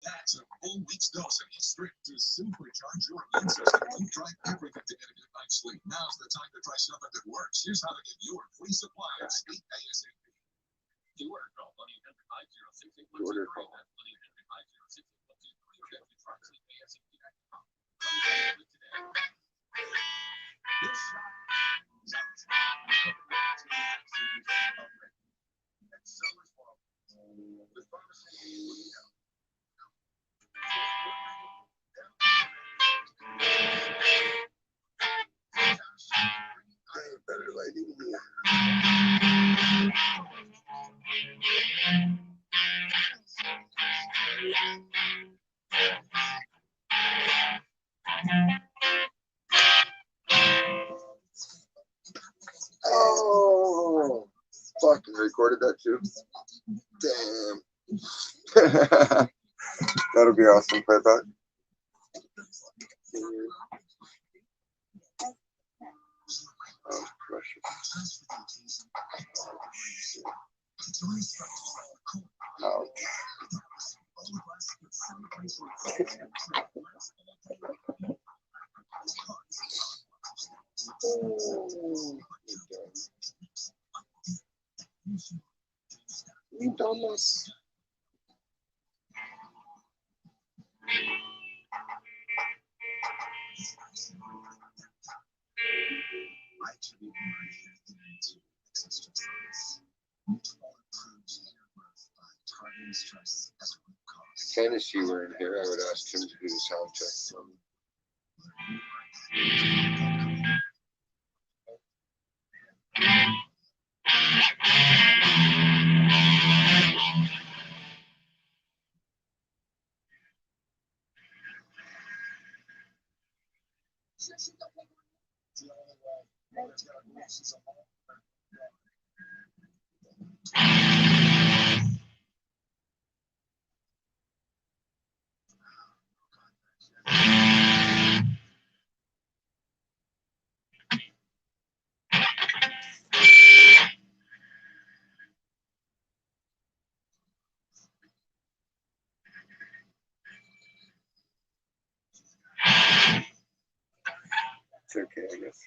That's a full week's dosing. Strict to supercharge your immune system. Don't try everything to get a good night's sleep. Now's the time to try something that works. Here's how to get your free supply of sleep ASAP. To order, call 1-800-506-8123. Order call 1-800-506-8123. Or get your try sleep ASAP.com. This shot sounds and so is well. With pharmacy, what do you know? Better lighting here. Oh, fucking recorded that too. Damn. That'll be awesome. Play back. Oh, pressure. Ouch. You dumbass. Fantasy were in here, I would ask him to do the sound check for me. It's okay, I guess.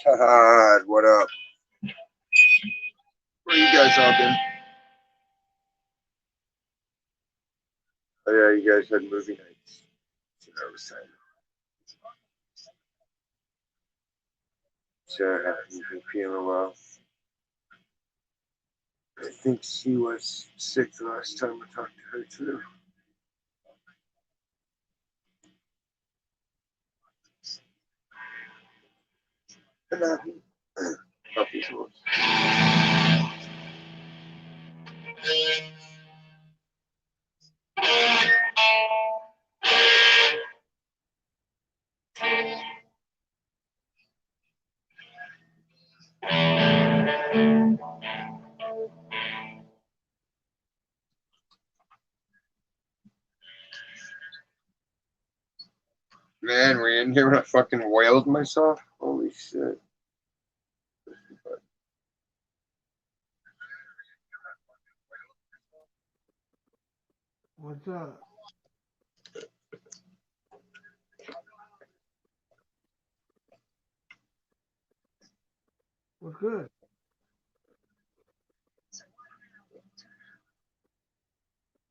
God, what up? Where you guys all been? Oh yeah, you guys had movie nights. That's what I was saying. Sarah hasn't been feeling well. I think she was sick the last time I talked to her too. And puppy horse. Man, were you in here when I fucking wailed myself? Holy shit. What's up? Was good.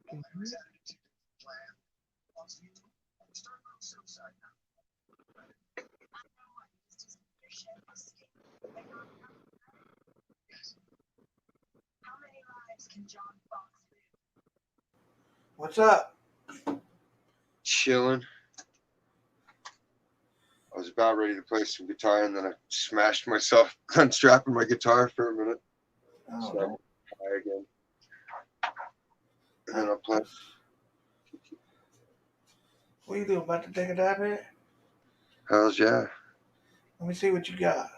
Can you hear me? What's up? Chilling. I was about ready to play some guitar, and then I smashed myself unstrapping my guitar for a minute. Oh, So I'll try again. And then I'll play. what are you doing? About to take a dab at it? Hells yeah. Let me see what you got.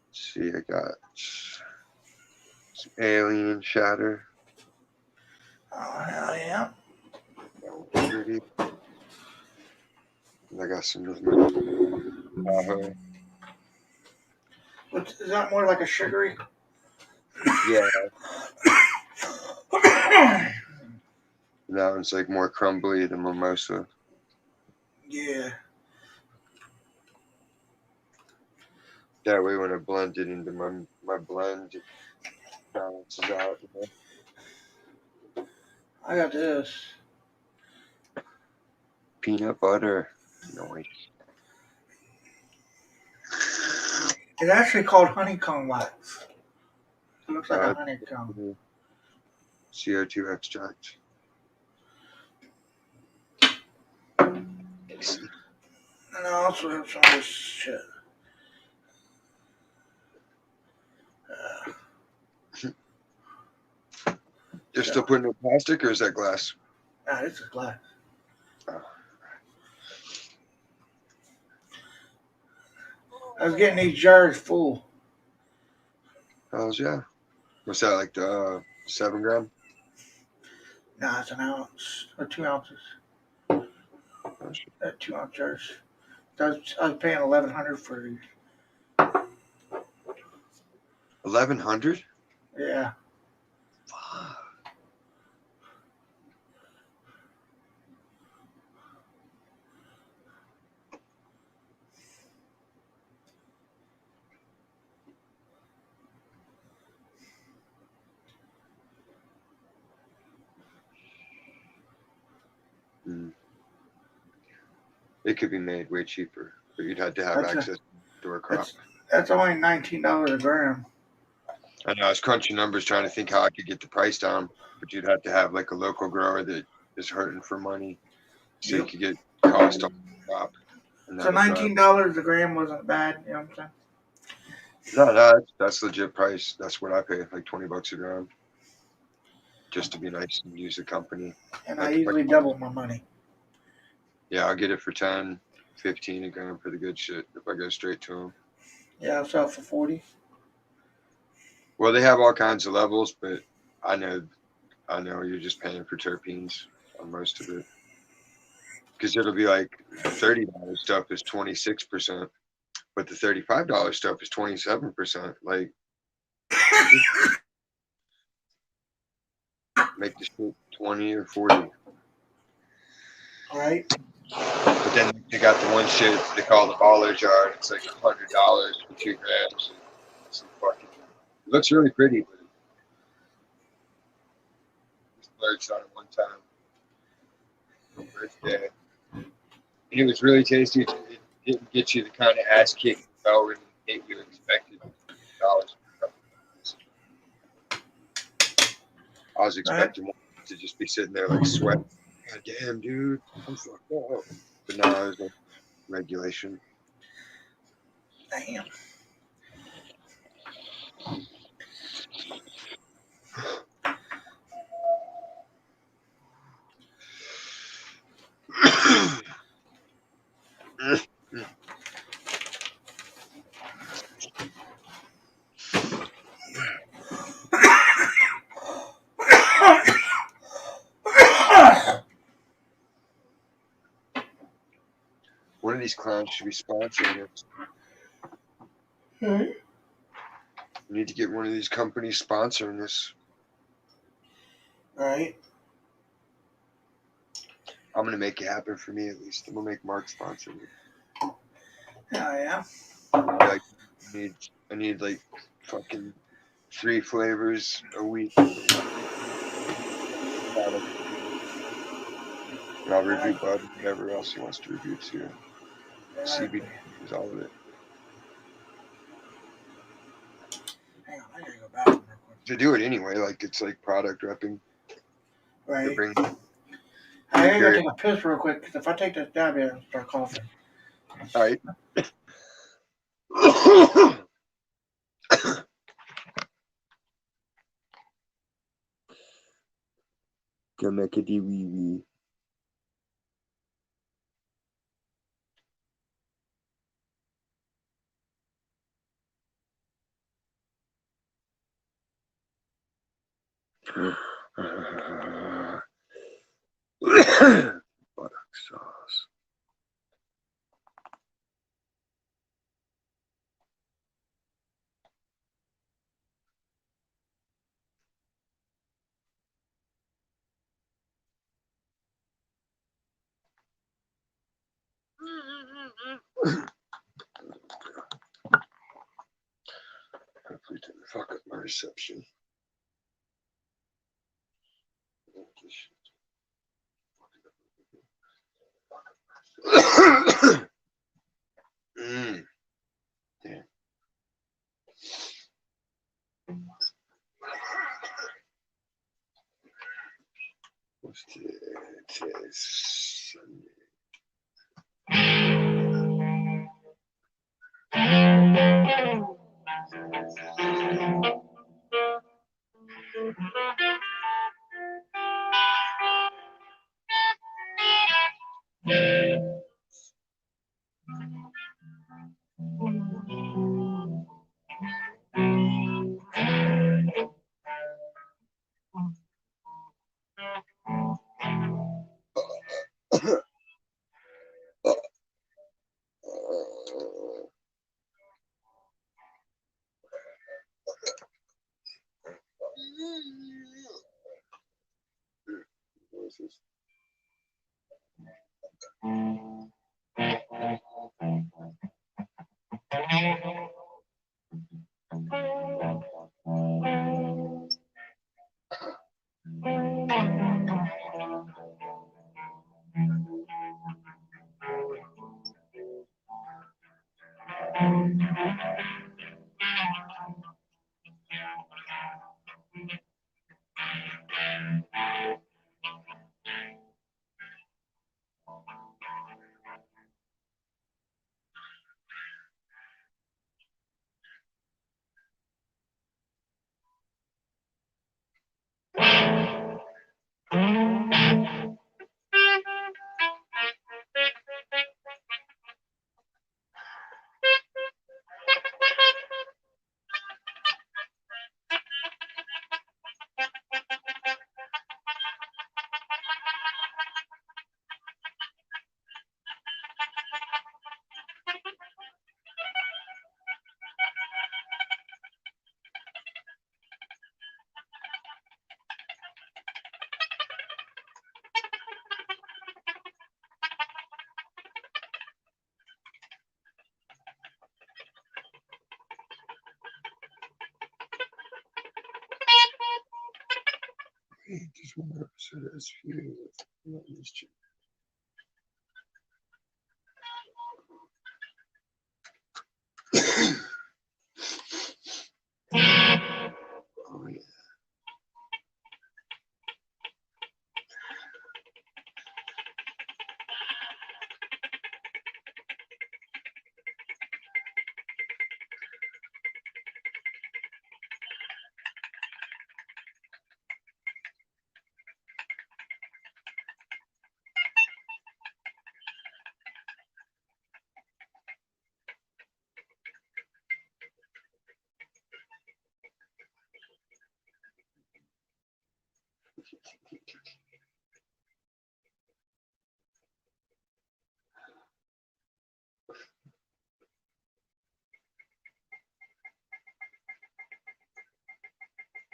Let's see, I got some Alien Shatter. Oh, hell yeah. That one's pretty. And I got some Tahoe. Is that more like a sugary? Yeah. And that one's like more crumbly than Mimosa. Yeah. That way when I blend it into my blend, it balances out. You know? I got this. Peanut butter. Nice. It's actually called honeycomb wax. It looks like a honeycomb. CO2 extract. And I also have some of this shit. You're still putting it in plastic, or is that glass? Ah, this is glass. Oh. I was getting these jars full. Hells yeah. What's that, like the 7 gram? Nah, it's an ounce or 2 ounces. Oh, shit. That 2 ounce jars. I was paying $1,100 for these. 1,100? Yeah. Fuck. It could be made way cheaper, but you'd have to have access to a crop. That's only $19 a gram. I know, I was crunching numbers trying to think how I could get the price down, but you'd have to have like a local grower that is hurting for money so you could get cost on the crop. So $19 a gram wasn't bad, you know what I'm saying? No, that's legit price. That's what I pay, like $20 a gram, just to be nice and use the company. And like I usually double my money. Yeah, I'll get it for 10, 15 a gram for the good shit if I go straight to them. Yeah, I'll sell it for 40. Well, they have all kinds of levels, but I know you're just paying for terpenes on most of it. Because it'll be like $30 stuff is 26%, but the $35 stuff is 27%. Like, make the shit 20 or 40. Right. But then they got the one shit they call the baller jar, and it's like $100 for 2 grams. Some fucking, it looks really pretty, but just splurged on it one time. Birthday. And it was really tasty. It didn't get you the kind of ass kick you expected. $100. I was expecting one to just be sitting there like sweating. God damn, dude, I'm fucked up. But no, it was like regulation. Damn. One of these clowns should be sponsoring us. Mm-hmm. We need to get one of these companies sponsoring us. Right. I'm gonna make it happen for me at least. I'm gonna make Mark sponsor me. Oh, yeah. Like, need I need like fucking 3 flavors a week. And I'll review Bud, whatever else he wants to review too. CBD is all of it. Hang on, I gotta go back real quick. To do it anyway, like it's like product repping. To Right. bring I gotta go take a piss real quick because if I take this jab here and start coughing. all right. Go make a wee. Buttocks sauce. Hopefully didn't fuck up my reception. Damn. What's today? Today's Sunday. What is this? Just one episode of SVU. Not this chick. Oh yeah.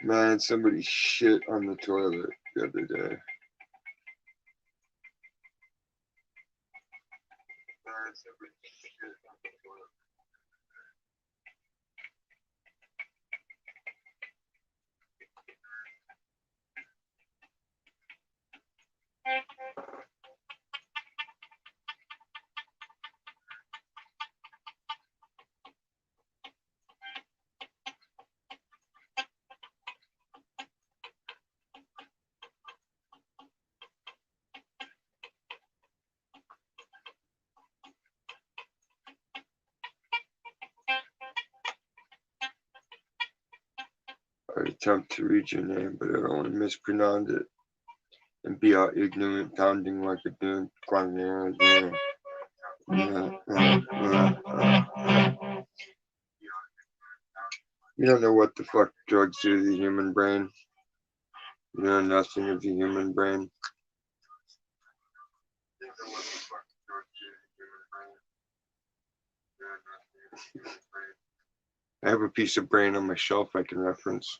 Man, somebody shit on the toilet the other day. Man, somebody shit on the toilet. I'd attempt to read your name, but I don't want to mispronounce it and be all ignorant, pounding like a dude. You don't know what the fuck drugs do to the human brain. You know nothing of the human brain. I have a piece of brain on my shelf I can reference.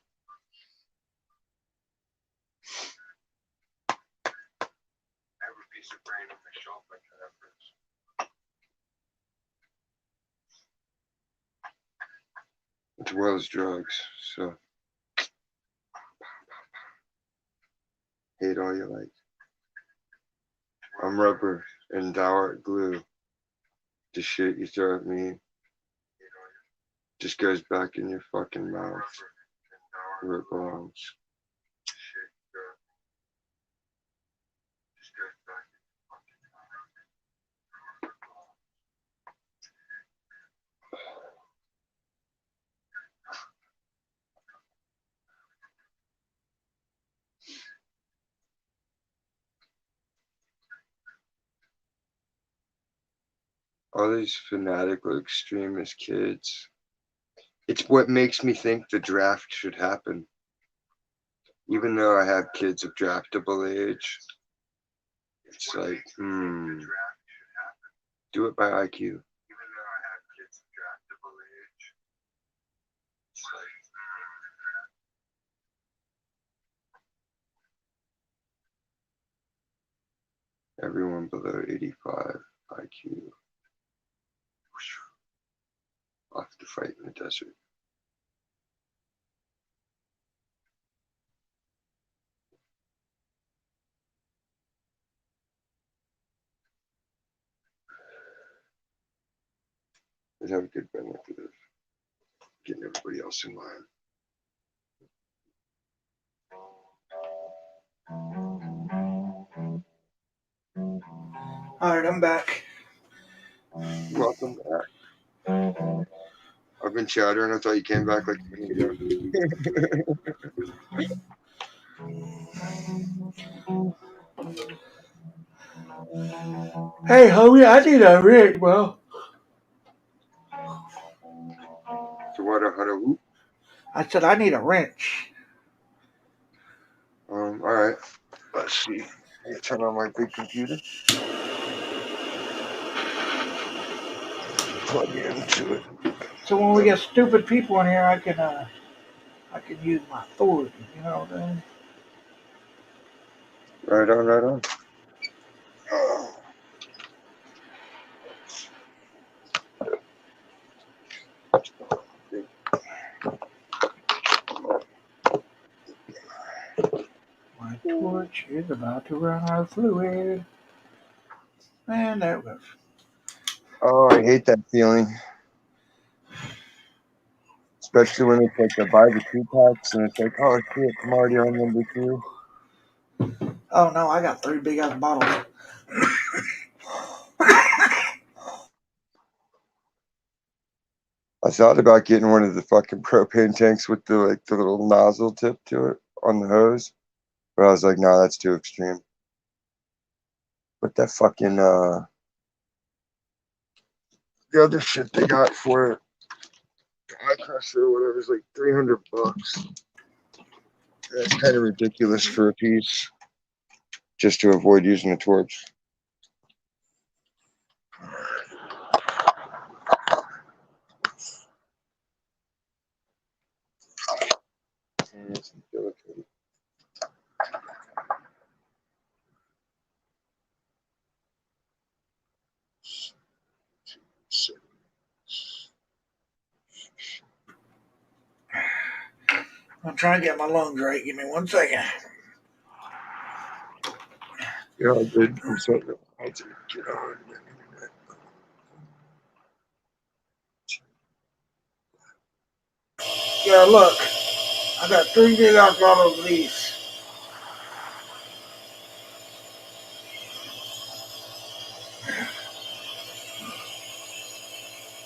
As well as drugs, so hate all you like. I'm rubber and thou art glue. The shit you throw at me just goes back in your fucking mouth where it belongs. All these fanatical extremist kids. It's what makes me think the draft should happen. Even though I have kids of draftable age, it's like, do it by IQ. Everyone below 85 IQ. Off to fight in the desert. Let's have a good benefit of getting everybody else in line. All right, I'm back. Welcome back. I've been chattering. I thought you came back like a minute ago. Hey, homie, I need a rig, bro. So what? How to whoop? I said I need a wrench. All right. Let's see. I turn on my big computer. Plug into it. So when we get stupid people in here, I can use my authority. You know what I mean? Right on, right on. My torch is about to run out of fluid. Man, that was. Oh, I hate that feeling. Especially when it's like I buy the 2-packs and it's like, oh shit, I'm already on number 2. Oh no, I got 3 big ass bottles. I thought about getting one of the fucking propane tanks with the little nozzle tip to it on the hose, but I was like, no, that's too extreme. But that fucking the other shit they got for it, eye crusher or whatever, is like $300. That's kind of ridiculous for a piece, just to avoid using a torch. It's delicate. I'm trying to get my lungs right. Give me 1 second. Yeah, I did. I'm sorry. I had to get on. Yeah, look. I got 3 big ass bottles of these.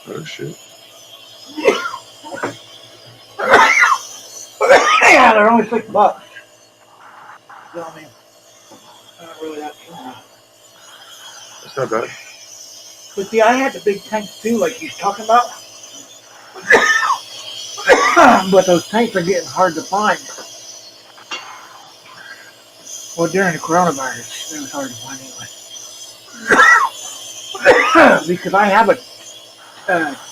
Oh shit. They're only $6. So, I mean, not really that true. That's not bad. But see, I had the big tanks too, like he's talking about. But those tanks are getting hard to find. Well, during the coronavirus, it was hard to find anyway. Because I have a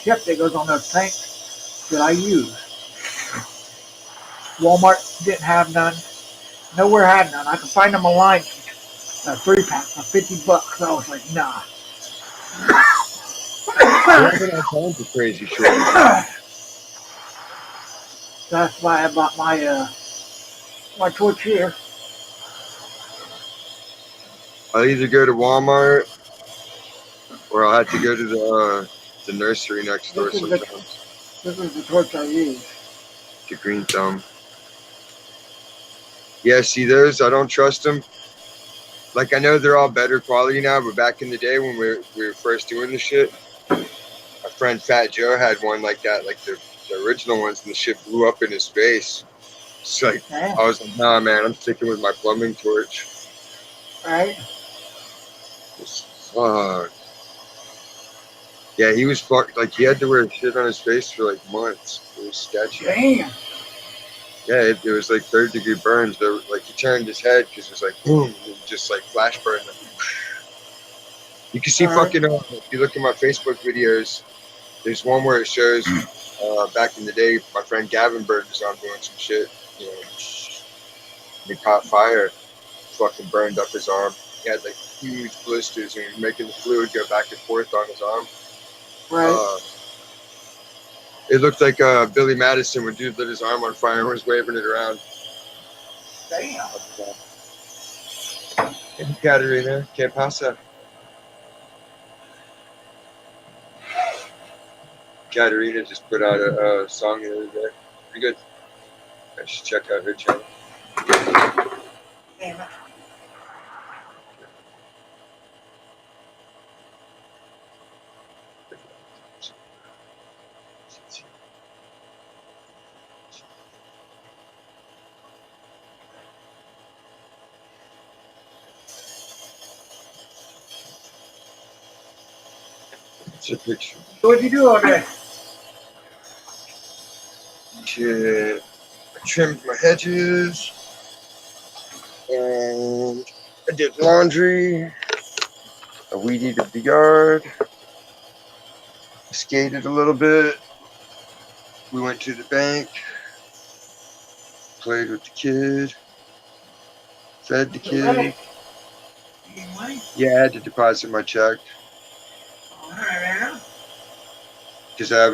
chip that goes on those tanks that I use. Walmart didn't have none. Nowhere had none. I could find them online, a 3-pack for $50. I was like, nah. They're all kinds of crazy shortages. That's why I bought my torch here. I'll either go to Walmart or I'll have to go to the nursery next door This is the, sometimes. this is the torch I use. The Green Thumb. Yeah, see those? I don't trust them. Like, I know they're all better quality now, but back in the day when we were first doing the shit, my friend Fat Joe had one like that, like the original ones, and the shit blew up in his face. It's like, Yeah. I was like, nah, man, I'm sticking with my plumbing torch. Right? Fuck. Yeah, he was fucked. Like, he had to wear shit on his face for like months. It was sketchy. Damn. Yeah, it was like 3rd-degree burns. They were, like, he turned his head because it was like, boom, and just like flash burn. You can see fucking, if you look at my Facebook videos, there's one where it shows back in the day, my friend Gavin burned his arm doing some shit. You know, he caught fire, fucking burned up his arm. He had like huge blisters and he was making the fluid go back and forth on his arm. Right. It looked like Billy Madison when dude lit his arm on fire and was waving it around. Damn. Katerina, can't pass that. Katerina just put out a song the other day. Pretty good. I should check out her channel. Damn it. It's a picture. So what'd you do all day? Shit. I trimmed my hedges. And I did laundry. I weeded the yard. Skated a little bit. We went to the bank. Played with the kid. Fed the kid. Right. You getting money? Yeah, I had to deposit my check. All right, man. Because I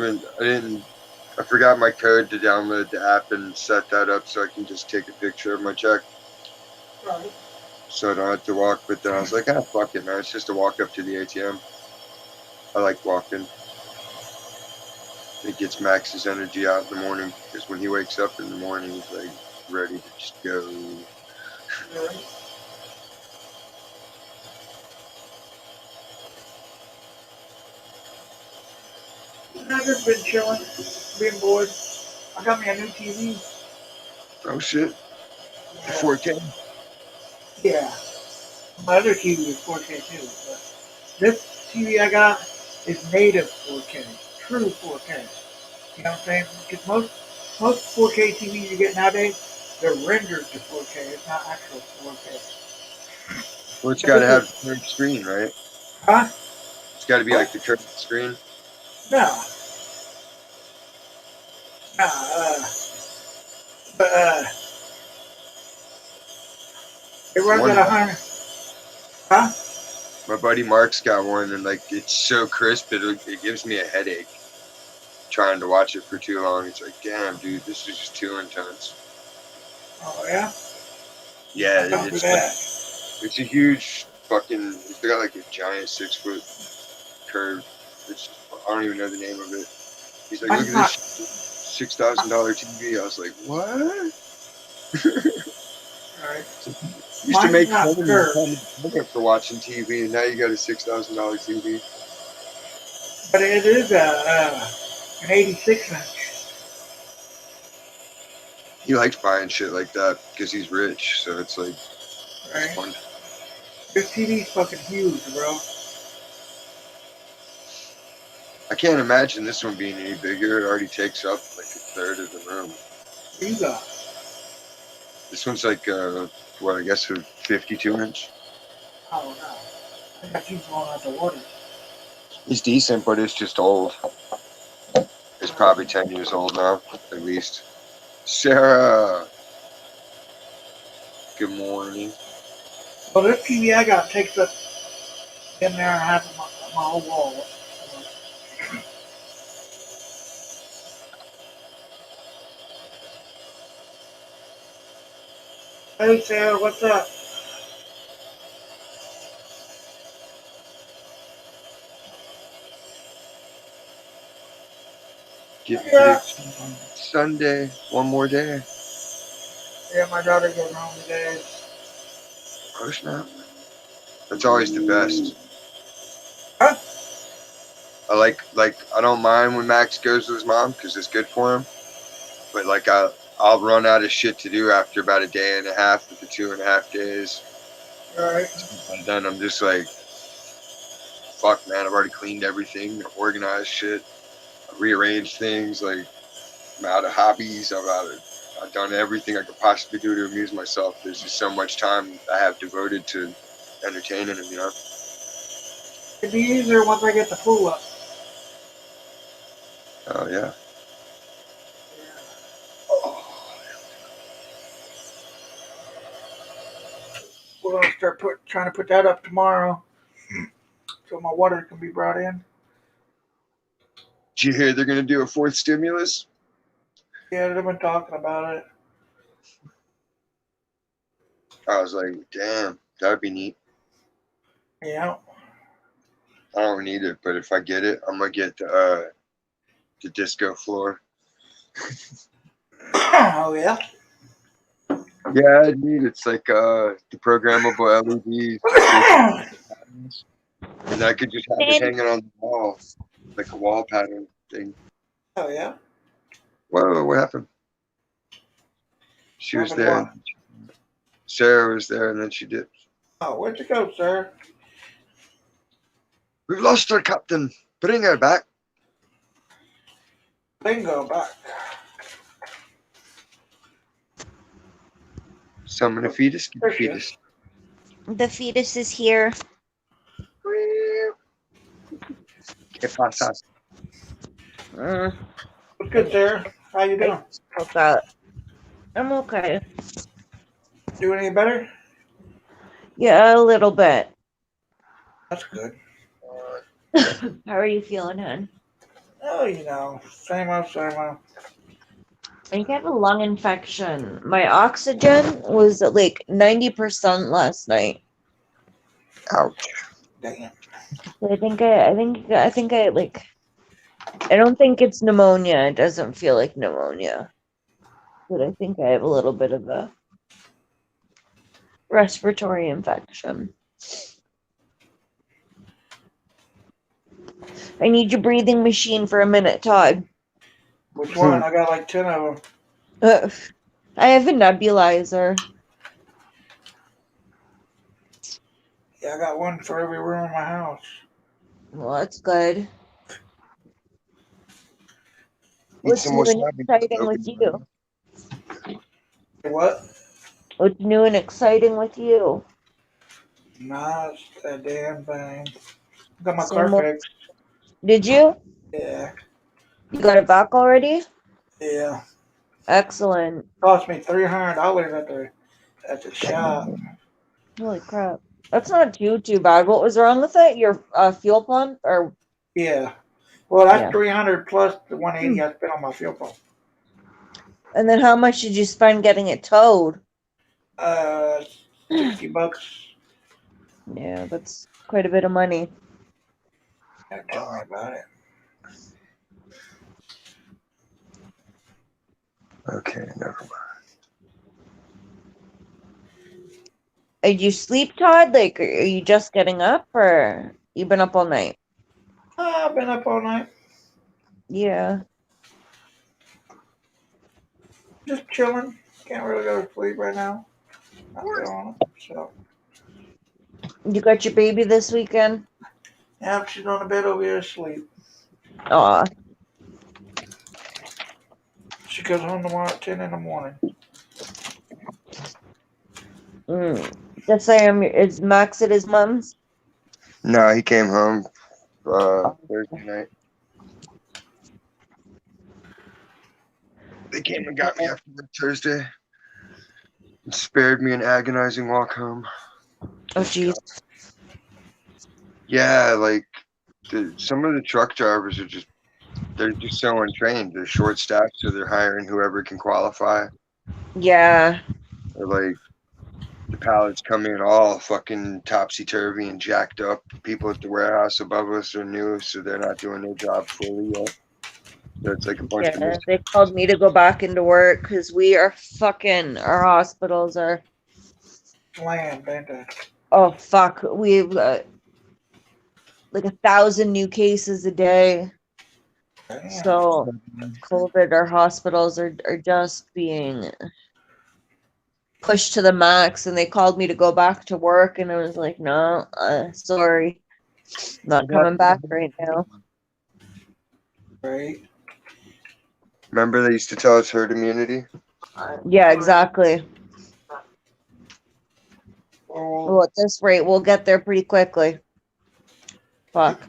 forgot my code to download the app and set that up so I can just take a picture of my check. Right. So I don't have to walk. But then I was like, fuck it, man. It's just a walk up to the ATM. I like walking. It gets Max's energy out in the morning. Because when he wakes up in the morning, he's like ready to just go. Right. I've just been chilling, being bored. I got me a new TV. Oh shit. 4K. Yeah. My other TV is 4K too, but this TV I got is native 4K, true 4K. You know what I'm saying? Because most 4K TVs you get nowadays, they're rendered to 4K. It's not actual 4K. Well, it's got to have the curved screen, right? Huh? It's got to be like the curved screen. No. No. But it runs at 100. Huh? My buddy Mark's got one, and like it's so crisp, it gives me a headache trying to watch it for too long. It's like, damn, dude, this is just too intense. Oh yeah. Yeah, Don't do it's that. it's a huge fucking. It's got like a giant 6-foot curve. It's, I don't even know the name of it. He's like, look at this $6,000 TV. I was like, what? Alright. Used to make Mine's fun not of me for watching TV, and now you got a $6,000 TV. But it is an 86 inch He likes buying shit like that because he's rich. So it's like Right? fun. This TV's fucking huge, bro. I can't imagine this one being any bigger. It already takes up like a third of the room. What you got? This one's like what I guess a 52-inch. I don't know. I got you blowing out the water. It's decent, but it's just old. It's probably 10 years old now, at least. Sarah, good morning. Well, this TV I got takes up in there and half of my whole wall. Hey, Sarah, what's up? Getting pretty Yeah. excited. Sunday, one more day. Yeah, my daughter goes home today. Oh snap! That's always the best. Huh? I don't mind when Max goes with his mom because it's good for him. But like I'll run out of shit to do after about a day and a half with the 2.5 days. Alright. And then I'm just like, fuck, man. I've already cleaned everything, organized shit, rearranged things. Like I'm out of hobbies. I've done everything I could possibly do to amuse myself. There's just so much time I have devoted to entertaining him, you know. It'd be easier once I get the pool up. Oh yeah. We're gonna start trying to put that up tomorrow, so my water can be brought in. Did you hear they're gonna do a fourth stimulus? Yeah, they've been talking about it. I was like, damn, that'd be neat. Yeah. I don't need it, but if I get it, I'm gonna get the disco floor. Oh yeah. Yeah, I need it's like the programmable LEDs, and I could just have it hanging on the wall, like a wall pattern thing. Oh yeah. Whoa, what happened? She was Happened there. what? Sarah was there, and then she dipped. Oh, where'd you go, sir? We've lost our captain. Bring her back. Bingo back. Summon a fetus. Get a There she fetus. The fetus is here. ¿Qué pasa? What's good, Sarah? How you doing? Woke up. I'm okay. Doing any better? Yeah, a little bit. That's good. How are you feeling, hon? Oh, you know, same old, same old. I think I have a lung infection. My oxygen was at like 90% last night. Ouch. Damn. So I don't think it's pneumonia. It doesn't feel like pneumonia. But I think I have a little bit of a respiratory infection. I need your breathing machine for a minute, Todd. Which one? I got like 10 of them. I have a nebulizer. Yeah, I got one for every room in my house. Well, that's good. Eat What's some new more and salad. exciting with you? What? What's new and exciting with you? Nah, it's that damn thing. Got my Same car old- fixed. Did you? Yeah. You got it back already? Yeah. Excellent. Cost me $300 at the shop. Holy crap. That's not too bad. What was wrong with it? Your fuel pump? Or Yeah. Well, that's Yeah. 300 plus the 180 I spent on my fuel pump. And then how much did you spend getting it towed? 60 bucks. Yeah, that's quite a bit of money. Tell me about it. Okay, never mind. Did you sleep, Todd? Like, are you just getting up, or you been up all night? I've been up all night. Yeah. Just chilling. Can't really go to sleep right now. Not feeling it. So, You got your baby this weekend? yeah, she's on the bed over here asleep. Aw. She goes home tomorrow at 10 in the morning. Just say is Max at his mom's? No, he came home Thursday night. They came and got me after work Thursday. And spared me an agonizing walk home. Oh, jeez. Yeah, like some of the truck drivers are they're just so untrained. They're short staffed, so they're hiring whoever can qualify. Yeah. Or like the pallets come in all fucking topsy turvy and jacked up. People at the warehouse above us are new, so they're not doing their job fully yet. So it's like a bunch of Yeah, they called me to go back into work because our hospitals are, Slammed, ain't they? oh, fuck. We've like 1,000 new cases a day. Damn. So, COVID, our hospitals are just being pushed to the max. And they called me to go back to work. And I was like, no, sorry. Not coming back right now. Right. Remember they used to tell us herd immunity? Yeah, exactly. Oh, Well, at this rate, we'll get there pretty quickly. Fuck.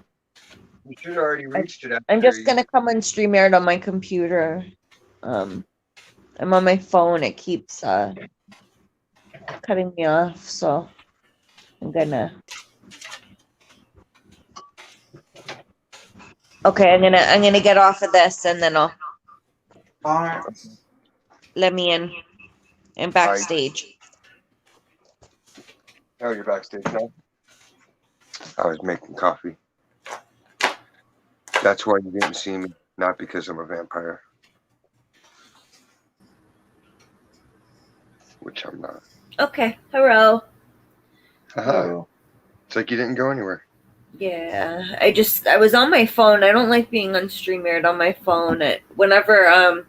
We should have already reached it. I'm just gonna come on StreamYard on my computer. I'm on my phone. It keeps cutting me off, so I'm gonna. Okay, I'm gonna get off of this and then I'll alright. let me in and backstage. Oh, you're backstage now? I was making coffee. That's why you didn't see me, not because I'm a vampire. Which I'm not. Okay, hello. Haha. It's like you didn't go anywhere. Yeah, I was on my phone. I don't like being on StreamYard on my phone. Whenever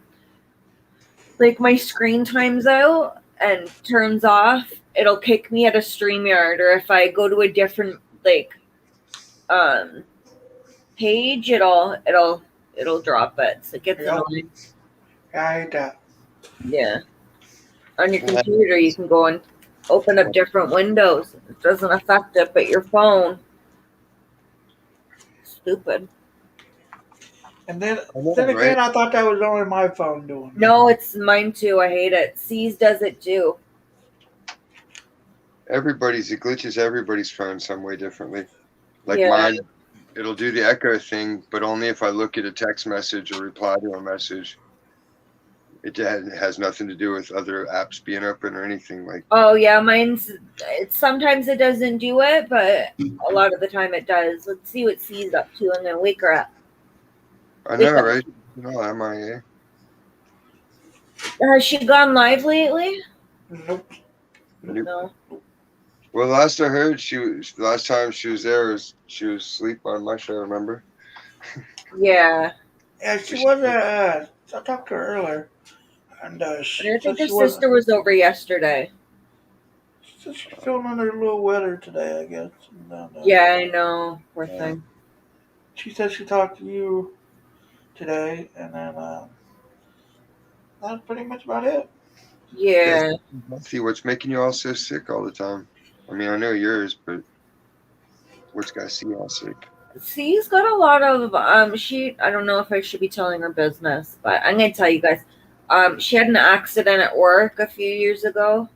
like my screen time's out and turns off, it'll kick me out of StreamYard, or if I go to a different page, it'll drop it. So it gets annoying. Yeah, I hate that. Yeah. On your computer you can go and open up different windows. It doesn't affect it, but your phone. Stupid. And then again, I thought that was only my phone doing it. No, it's mine too. I hate it. C's does it too. It glitches everybody's phone some way differently. Like Yeah. mine, it'll do the echo thing, but only if I look at a text message or reply to a message. It has nothing to do with other apps being open or anything like. Oh yeah, sometimes it doesn't do it, but a lot of the time it does. Let's see what C's up to and then wake her up. I know, right? No, MIA. Has she gone live lately? Nope. No. Well, last I heard, last time she was there, she was asleep on my show. Remember? Yeah. Yeah, she was. I talked to her earlier, and I think her sister was over yesterday. She's feeling under a little weather today, I guess. And, yeah, I know. Poor thing. She said she talked to you today, and then that's pretty much about it. Yeah. See, what's making you all so sick all the time? I mean, I know yours, but what's got C all sick? C's got a lot of I don't know if I should be telling her business, but I'm gonna tell you guys. She had an accident at work a few years ago.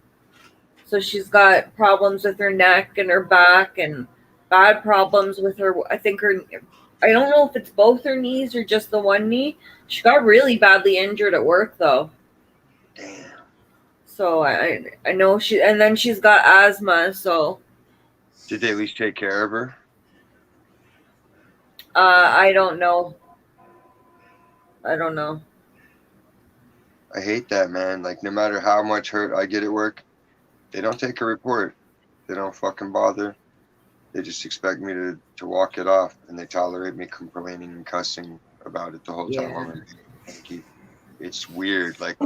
So she's got problems with her neck and her back and bad problems with her. I don't know if it's both her knees or just the one knee. She got really badly injured at work though. Damn. So I know and then she's got asthma, so. Did they at least take care of her? I don't know. I hate that, man. Like, no matter how much hurt I get at work, they don't take a report. They don't fucking bother. They just expect me to walk it off, and they tolerate me complaining and cussing about it the whole time. It's weird. Like,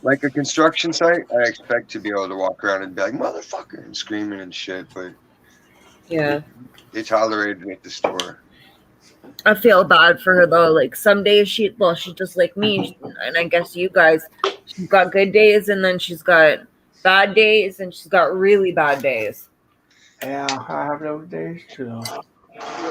Like a construction site, I expect to be able to walk around and be like, motherfucker, and screaming and shit, but Yeah. they tolerated me at the store. I feel bad for her though. Like some days she's just like me, and I guess you guys. She's got good days, and then she's got bad days, and she's got really bad days. Yeah, I have those days too. Well,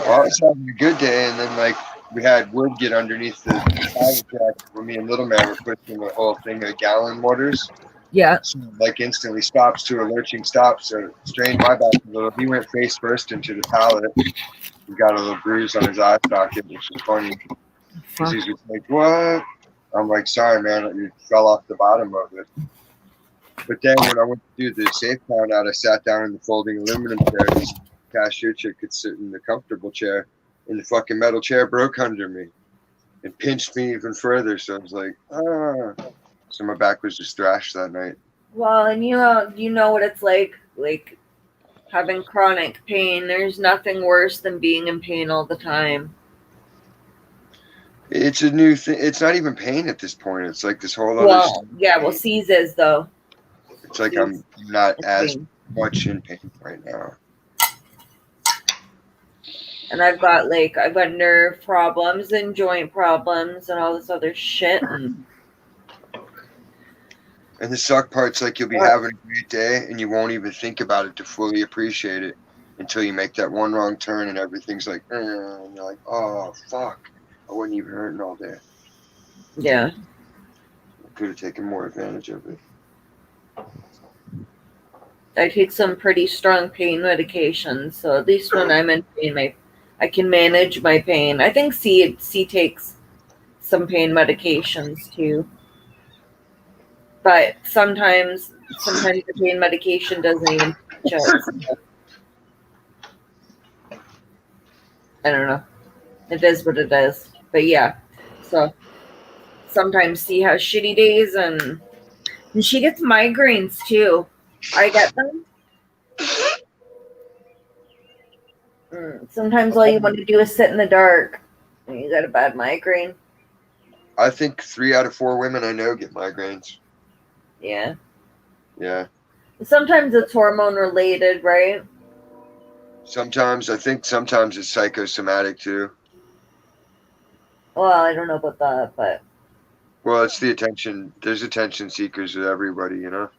I was having a good day, and then like we had wood get underneath the tire track where me and little man were pushing a whole thing of gallon mortars. Yeah. So, like instantly stops to a lurching stop, so it strained my back a little. He went face first into the pallet. He got a little bruise on his eye socket, which is funny. Because he's just like, what? I'm like, sorry, man, you fell off the bottom of it. But then when I went to do the safe count out, I sat down in the folding aluminum chair. And this cashier chick could sit in the comfortable chair, and the fucking metal chair broke under me and pinched me even further. So I was like, ah. So my back was just thrashed that night. Well, and you know what it's like having chronic pain. There's nothing worse than being in pain all the time. It's a new thing. It's not even pain at this point. It's like this whole other. Well, yeah. Well, C's is though. It's like I'm not as much in pain right now. And I've got nerve problems and joint problems and all this other shit. And the suck part's like you'll be having a great day and you won't even think about it to fully appreciate it until you make that one wrong turn and everything's like, and you're like, oh, fuck. I wasn't even hurting all day. Yeah. I could have taken more advantage of it. I take some pretty strong pain medications, so at least when I'm in pain, I can manage my pain. I think C takes some pain medications too, but sometimes the pain medication doesn't even touch it. I don't know. It is what it is. But yeah, so sometimes C has shitty days, and she gets migraines too. I get them. Sometimes all you want to do is sit in the dark when you got a bad migraine. I think 3 out of 4 women I know get migraines. Yeah. Yeah. Sometimes it's hormone related, right? Sometimes it's psychosomatic too. Well, I don't know about that, but Well, it's the attention. There's attention seekers with everybody, you know?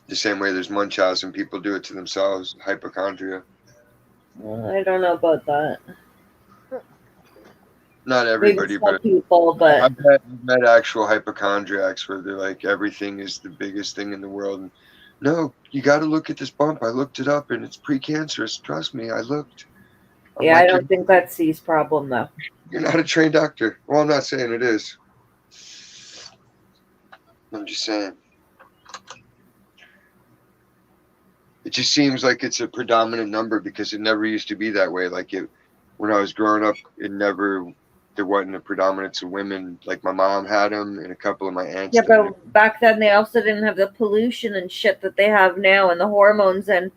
The same way there's Munchausen, people do it to themselves. Hypochondria. I don't know about that. Not everybody, Maybe some but people, but I've met actual hypochondriacs where they're like, everything is the biggest thing in the world. And, no, you got to look at this bump. I looked it up, and it's precancerous. Trust me, I looked. yeah, I don't think that's C's problem, though. You're not a trained doctor. Well, I'm not saying it is. I'm just saying. It just seems like it's a predominant number because it never used to be that way. Like when I was growing up, there wasn't a predominance of women. Like my mom had them and a couple of my aunts. Yeah, but back then they also didn't have the pollution and shit that they have now, and the hormones and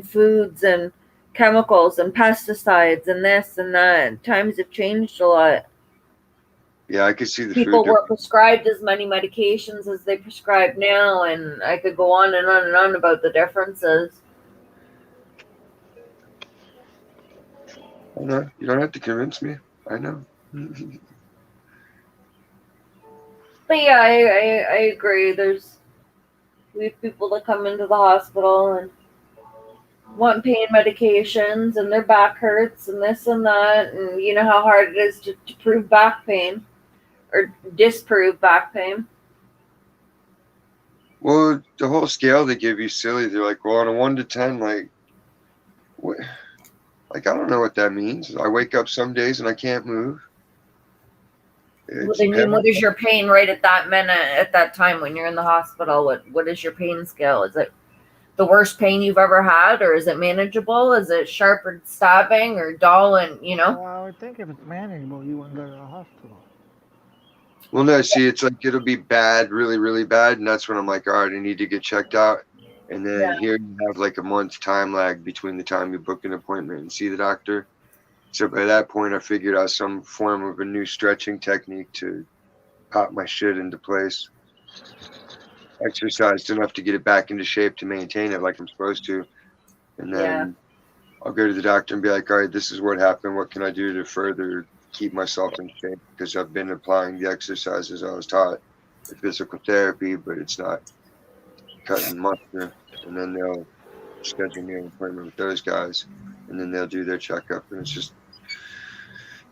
foods and chemicals and pesticides and this and that. Times have changed a lot. Yeah, I could see the People food. were prescribed as many medications as they prescribe now, and I could go on and on and on about the differences. I know. You don't have to convince me. I know. But yeah, I agree. We have people that come into the hospital and want pain medications, and their back hurts and this and that, and you know how hard it is to prove back pain or disprove back pain. Well, the whole scale they give you silly. They're like, well, on a 1 to 10, like, what? Like, I don't know what that means. I wake up some days and I can't move. What is your pain right at that minute, at that time when you're in the hospital? What is your pain scale? Is it the worst pain you've ever had, or is it manageable? Is it sharp or stabbing or dull? And Well, I would think if it's manageable, you wouldn't go to the hospital. Well, no, see, it's like it'll be bad, really, really bad, and that's when I'm like, all right, I need to get checked out. And then here you have like a month's time lag between the time you book an appointment and see the doctor. So by that point, I figured out some form of a new stretching technique to pop my shit into place. Exercised enough to get it back into shape to maintain it like I'm supposed to. And then I'll go to the doctor and be like, all right, this is what happened. What can I do to further keep myself in shape? Because I've been applying the exercises I was taught with physical therapy, but it's not cutting mustard. And then they'll schedule me an appointment with those guys, and then they'll do their checkup. And it's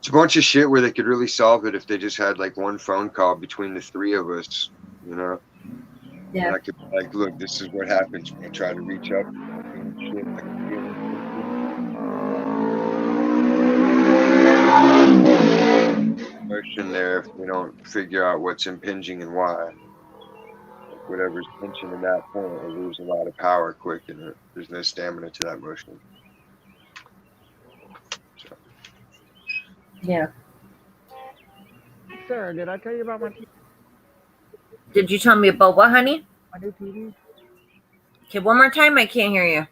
a bunch of shit where they could really solve it if they just had like one phone call between the three of us, you know? Yeah. And I could be like, look, this is what happens when I try to reach up and shit. I can feel motion there if they don't figure out what's impinging and why. Like whatever's pinching in that point will lose a lot of power quick, and there's no stamina to that motion. So. Yeah. Sarah, did I tell you about my Did you tell me about what, honey? new TV? Okay, one more time. I can't hear you.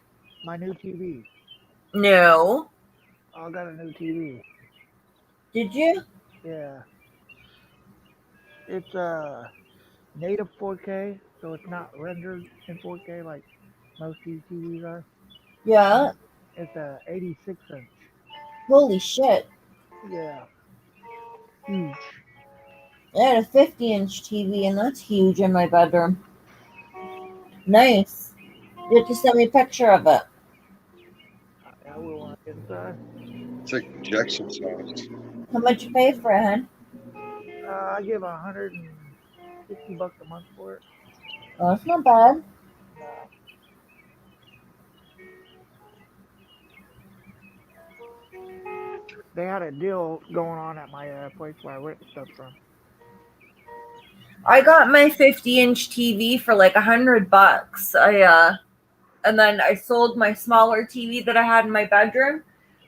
My new TV. No. I got a new TV. Did you? Yeah. It's native 4K, so it's not rendered in 4K like most TVs are. Yeah. It's a 86 inch. Holy shit. Yeah. Huge. I had a 50-inch TV, and that's huge in my bedroom. Nice. You have to send me a picture of it. I will want it inside. It's like projection size. How much you pay for it, hon? I give $160 a month for it. Oh, that's not bad. They had a deal going on at my place where I rent stuff from. I got my 50-inch TV for like $100. And then I sold my smaller TV that I had in my bedroom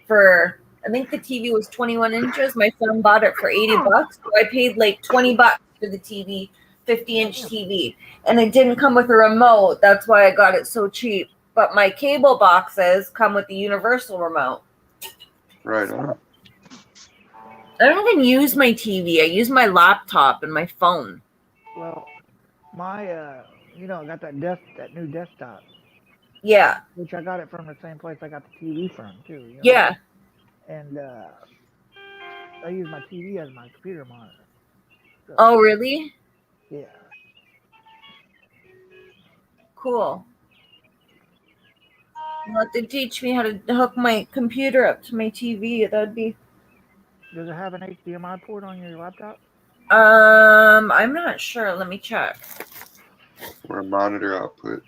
for, I think the TV was 21 inches. My son bought it for $80. So I paid like $20 for the TV, 50-inch TV. And it didn't come with a remote. That's why I got it so cheap. But my cable boxes come with the universal remote. Right on. I don't even use my TV. I use my laptop and my phone. Well, my, I got that new desktop. Yeah. Which I got it from the same place I got the TV from, too. You know? Yeah. And I use my TV as my computer monitor. So, Oh, really? yeah. Cool. You'll have to teach me how to hook my computer up to my TV. That'd be. Does it have an HDMI port on your laptop? I'm not sure. Let me check. Or a monitor output.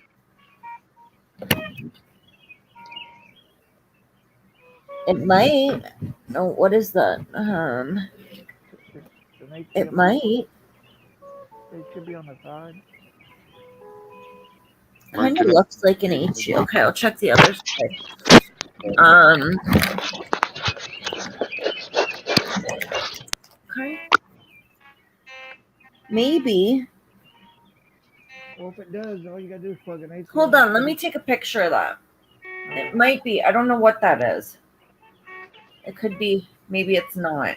It might. No, what is that? It might. It should be on the side. Kind of looks like an HDMI. Okay, I'll check the other side. Okay. Maybe. Well, if it does, all you gotta do is plug an HDMI. Hold on, let me take a picture of that. It might be. I don't know what that is. It could be. Maybe it's not.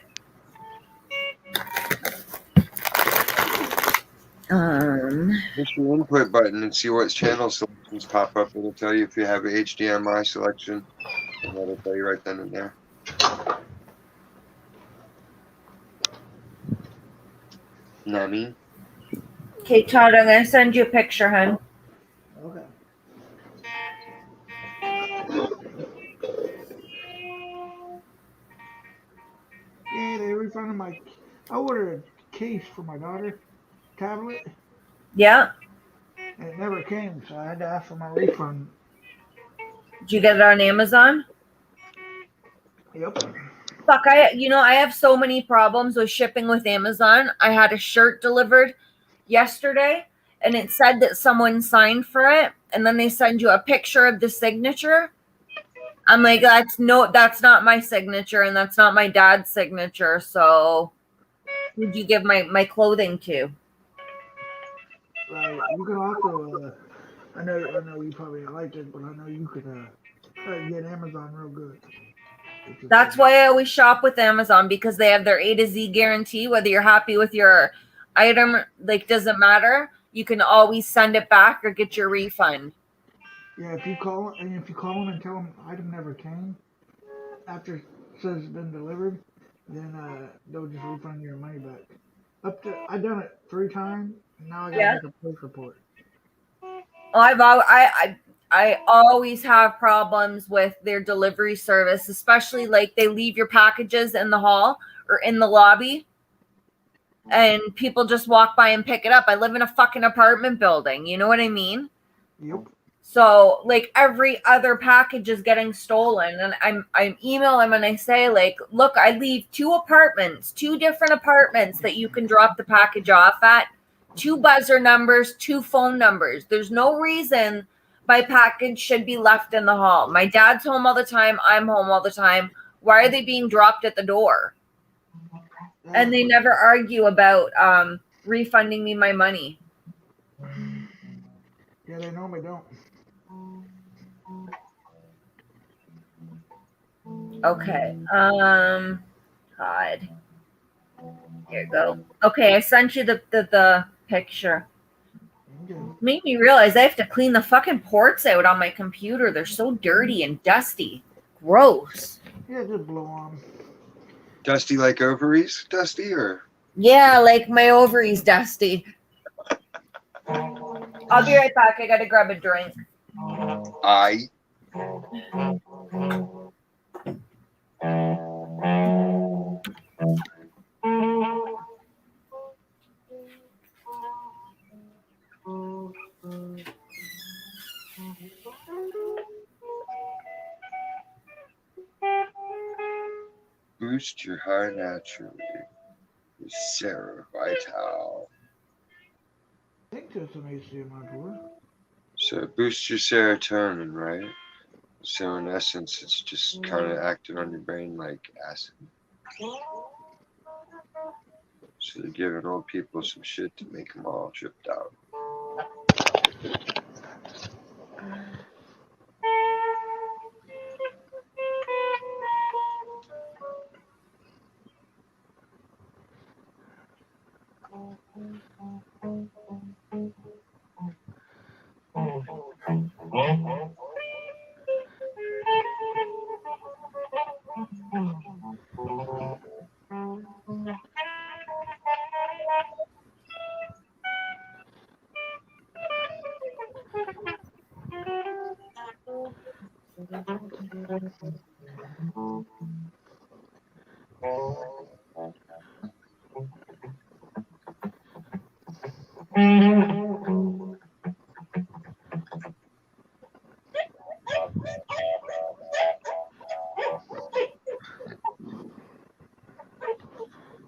Push your input button and see what channel selections pop up. It'll tell you if you have a HDMI selection, and that'll tell you right then and there. Know what I mean? Okay, Todd, I'm gonna send you a picture, hon. Okay. Yeah, they refunded my. I ordered a case for my daughter, tablet. Yeah. And it never came, so I had to ask for my refund. Did you get it on Amazon? Yep. Fuck, I have so many problems with shipping with Amazon. I had a shirt delivered yesterday, and it said that someone signed for it, and then they send you a picture of the signature. I'm like, that's not my signature, and that's not my dad's signature. So, who'd you give my clothing to? Right. You can also, I know you probably like it, but I know you could try to get Amazon real good. That's why I always shop with Amazon, because they have their A to Z guarantee. Whether you're happy with your item like doesn't matter, you can always send it back or get your refund. Yeah, if you call them and tell them item never came after it says it's been delivered, then they'll just refund your money back. I done it 3 times, and now I gotta Yeah. make a post report. I always have problems with their delivery service, especially like they leave your packages in the hall or in the lobby and people just walk by and pick it up. I live in a fucking apartment building. You know what I mean? Yep. So like every other package is getting stolen, and I'm emailing and I say like, look, I leave 2 different apartments that you can drop the package off at, 2 buzzer numbers, 2 phone numbers. There's no reason my package should be left in the hall. My dad's home all the time. I'm home all the time. Why are they being dropped at the door? And they never argue about refunding me my money. Yeah, they normally don't. Okay. God. Here you go. Okay, I sent you the picture. Okay. Made me realize I have to clean the fucking ports out on my computer. They're so dirty and dusty. Gross. Yeah, just blow on. Dusty like ovaries, Dusty, or Yeah, like my ovaries dusty. I'll be right back. I gotta grab a drink. I. Boost your high naturally with Sarah Vital. I think there's some AC in my drawer. So boost your serotonin, right? So in essence, it's just kind of acting on your brain like acid. So they're giving old people some shit to make them all tripped out.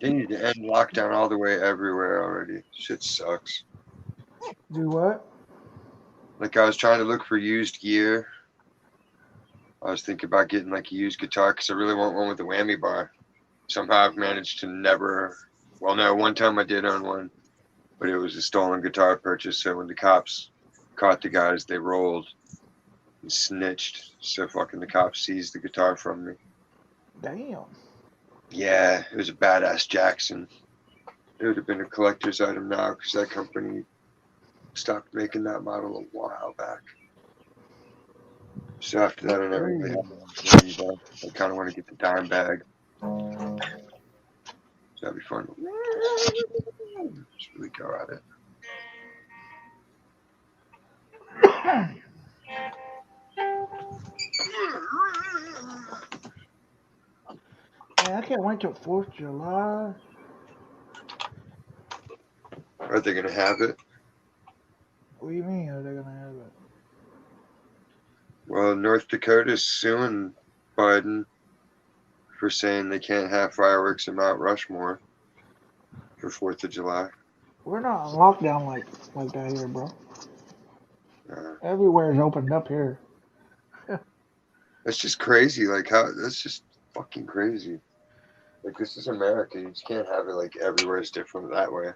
They need to end lockdown all the way everywhere already. Shit sucks. Do what? Like I was trying to look for used gear. I was thinking about getting like a used guitar because I really want one with a whammy bar. Somehow I've managed to never. Well, no, one time I did own one, but it was a stolen guitar purchase. So when the cops caught the guys, they rolled and snitched. So fucking the cops seized the guitar from me. Damn. Yeah, it was a badass Jackson. It would have been a collector's item now because that company stopped making that model a while back. So after that, I never really had one. I kind of want to get the dime bag. So that'd be fun. Just really go at it. Man, I can't wait till 4th of July. Are they going to have it? What do you mean are they going to have it? Well, North Dakota's suing Biden for saying they can't have fireworks in Mount Rushmore for 4th of July. We're not on lockdown like that here, bro. Everywhere is opened up here. That's just crazy. Like, how? That's just fucking crazy. Like, this is America. You just can't have it like everywhere is different that way.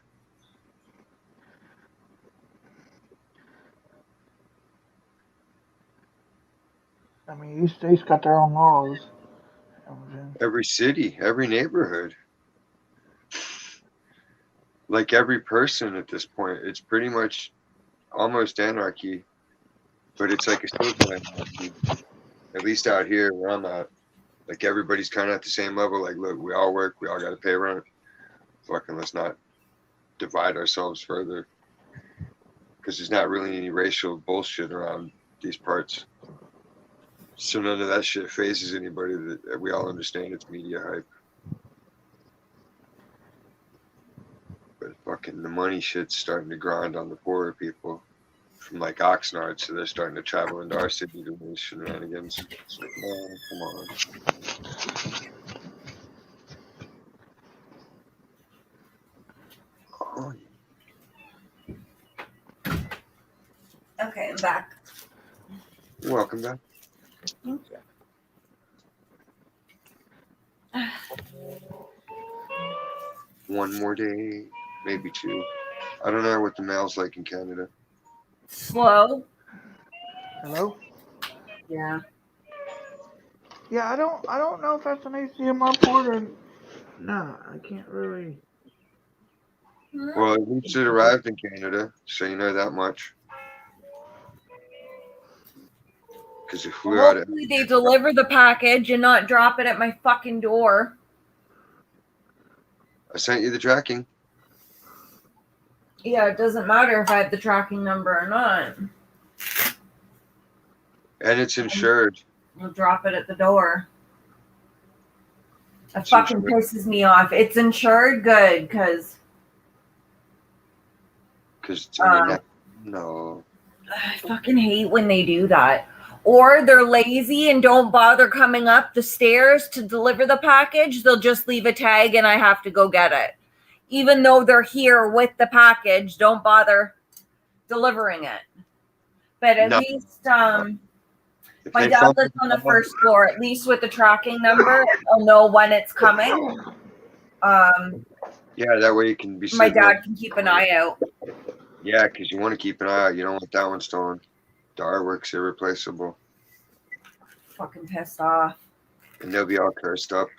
I mean, each state's got their own laws. Every city, every neighborhood. like every person at this point. It's pretty much almost anarchy, but it's like a social anarchy. At least out here where I'm at, like everybody's kind of at the same level. Like, look, we all work, we all got to pay rent. Fucking, let's not divide ourselves further, because there's not really any racial bullshit around these parts. So none of that shit phases anybody. That we all understand it's media hype. But fucking the money shit's starting to grind on the poorer people from like Oxnard, so they're starting to travel into our city to do these shenanigans. It's like, man, come on. Oh, Okay, I'm back. welcome back. Thank you. One more day, maybe two. I don't know what the mail's like in Canada. Slow. Hello? Yeah. Yeah, I don't know if that's an HDMI port or no, I can't really. Well, at least it arrived in Canada, so you know that much. Because if we out, Hopefully they deliver the package and not drop it at my fucking door. I sent you the tracking. Yeah, it doesn't matter if I have the tracking number or not. And it's insured. We'll drop it at the door. It It's fucking insured. pisses me off. It's insured good because Because no. I fucking hate when they do that. Or they're lazy and don't bother coming up the stairs to deliver the package. They'll just leave a tag and I have to go get it. Even though they're here with the package, don't bother delivering it. But at No. least If my they dad fumble lives on the the ball, first floor. At least with the tracking number, I'll know when it's coming. yeah, that way you can be. My sitting up. dad can keep an eye out. Yeah, because you want to keep an eye out. You don't want that one stolen. The artwork's irreplaceable, Fucking pissed off. and they'll be all cursed up.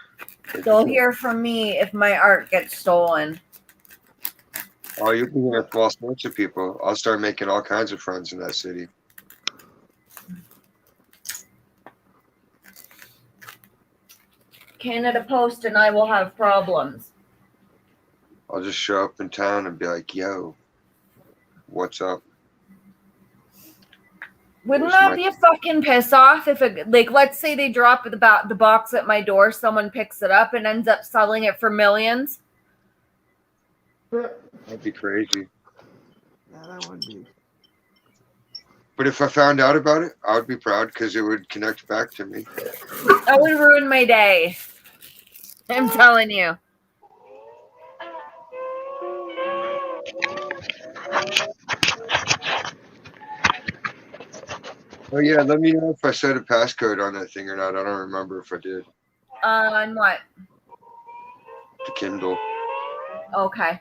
They'll hear from me if my art gets stolen. Oh, you'll be hearing from all sorts of people. I'll start making all kinds of friends in that city. Canada Post and I will have problems. I'll just show up in town and be like, "Yo, what's up?" Wouldn't that be a fucking piss off if it, like, let's say they drop the box at my door, someone picks it up and ends up selling it for millions? That'd be crazy. Yeah, that would be. But if I found out about it, I would be proud because it would connect back to me. That would ruin my day. I'm telling you. Oh yeah, let me know if I set a passcode on that thing or not. I don't remember if I did. On what? The Kindle. Okay.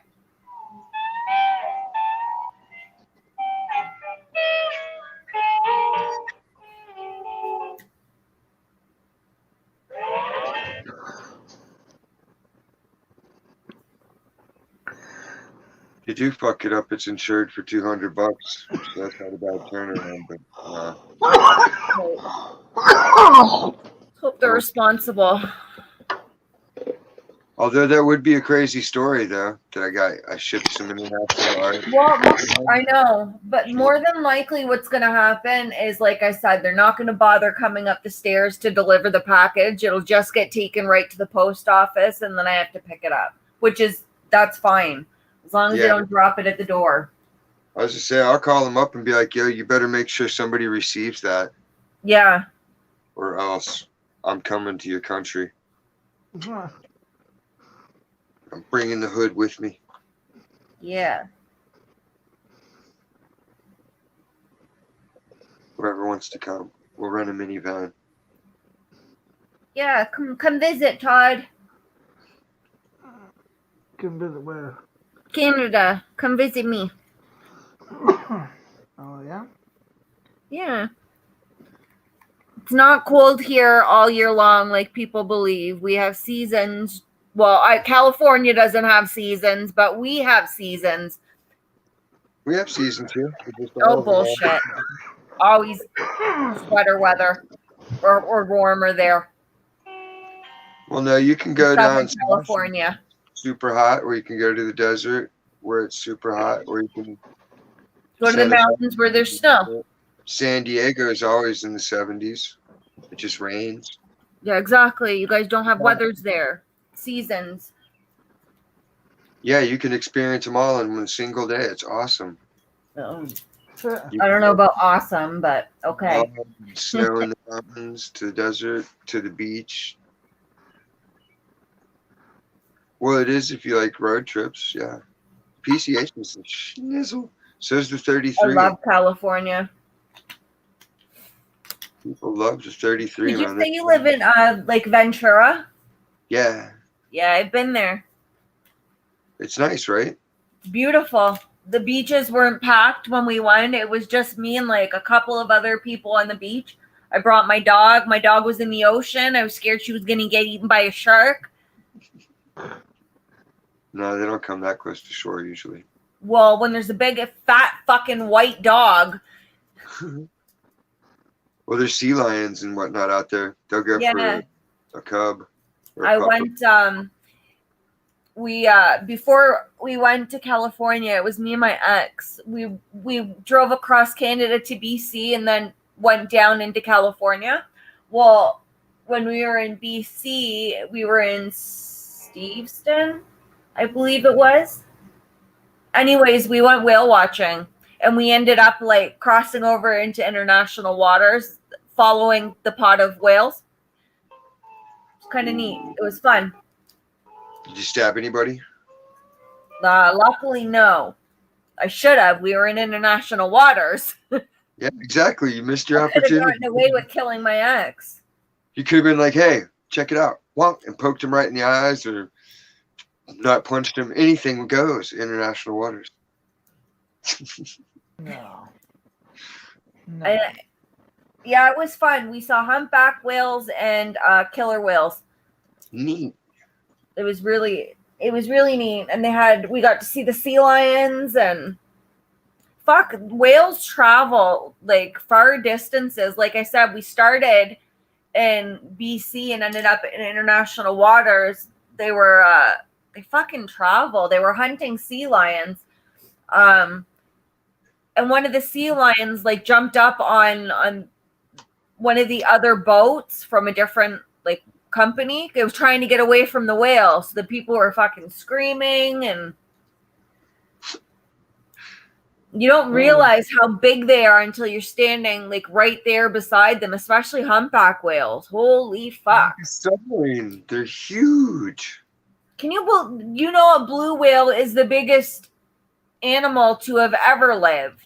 You do fuck it up, it's insured for $200. So that's not a bad turnaround, but Hope they're responsible. although that would be a crazy story though, that I shipped some international art. Well, I know, but more than likely what's going to happen is, like I said, they're not going to bother coming up the stairs to deliver the package. It'll just get taken right to the post office, and then I have to pick it up, that's fine. As long as they don't drop it at the door. I was just saying, I'll call them up and be like, "Yo, you better make sure somebody receives that, Yeah. or else I'm coming to your country. I'm bringing the hood with me." Yeah. Whoever wants to come, we'll rent a minivan. Yeah, come visit, Todd. Can visit where? Canada. Come visit me. Oh yeah. Yeah. It's not cold here all year long like people believe. We have seasons Well, California doesn't have seasons, but we have seasons. We have seasons here. We just don't Oh, have them all. bullshit. Always sweater weather or warmer there. Well, no, you can go Southern down south, California. super hot, or you can go to the desert where it's super hot, or you can Go to the set aside- mountains where there's snow. San Diego is always in the 70s. It just rains. Yeah, exactly. You guys don't have weathers there. Seasons. Yeah, you can experience them all in one single day. It's awesome. I don't know about awesome, but okay. Snow in the mountains, to the desert, to the beach. Well, it is if you like road trips, yeah. PCH is a schnizzle. So is the I 33. love California. People love the 33. Did you man. say you live in Lake Ventura? Yeah, Yeah, I've been there. it's nice, right? Beautiful. The beaches weren't packed when we went. It was just me and like a couple of other people on the beach. I brought my dog. My dog was in the ocean. I was scared she was going to get eaten by a shark. No, they don't come that close to shore usually. Well, when there's a big fat fucking white dog. Well, there's sea lions and whatnot out there. They'll go Yeah. for a cub. Or a I pup. went before we went to California, it was me and my ex. We drove across Canada to BC and then went down into California. Well, when we were in BC, we were in Steveston, I believe it was. Anyways, we went whale watching and we ended up like crossing over into international waters, following the pod of whales. It's kind of neat. It was fun. Did you stab anybody? Luckily, no. I should have. We were in international waters. Yeah, exactly. You missed your I could have opportunity. gotten away with killing my ex. You could have been like, "Hey, check it out," wonk, and poked him right in the eyes, or not punched him. Anything goes. International waters. No. Yeah, it was fun. We saw humpback whales and killer whales. Neat. It was really neat. And we got to see the sea lions and fuck, whales travel like far distances. Like I said, we started in BC and ended up in international waters. They fucking travel. They were hunting sea lions. And one of the sea lions like jumped up on one of the other boats from a different like company. It was trying to get away from the whale. So the people were fucking screaming, and you don't realize how big they are until you're standing like right there beside them, especially humpback whales. Holy fuck. Submarine. They're huge. Can you know a blue whale is the biggest animal to have ever lived?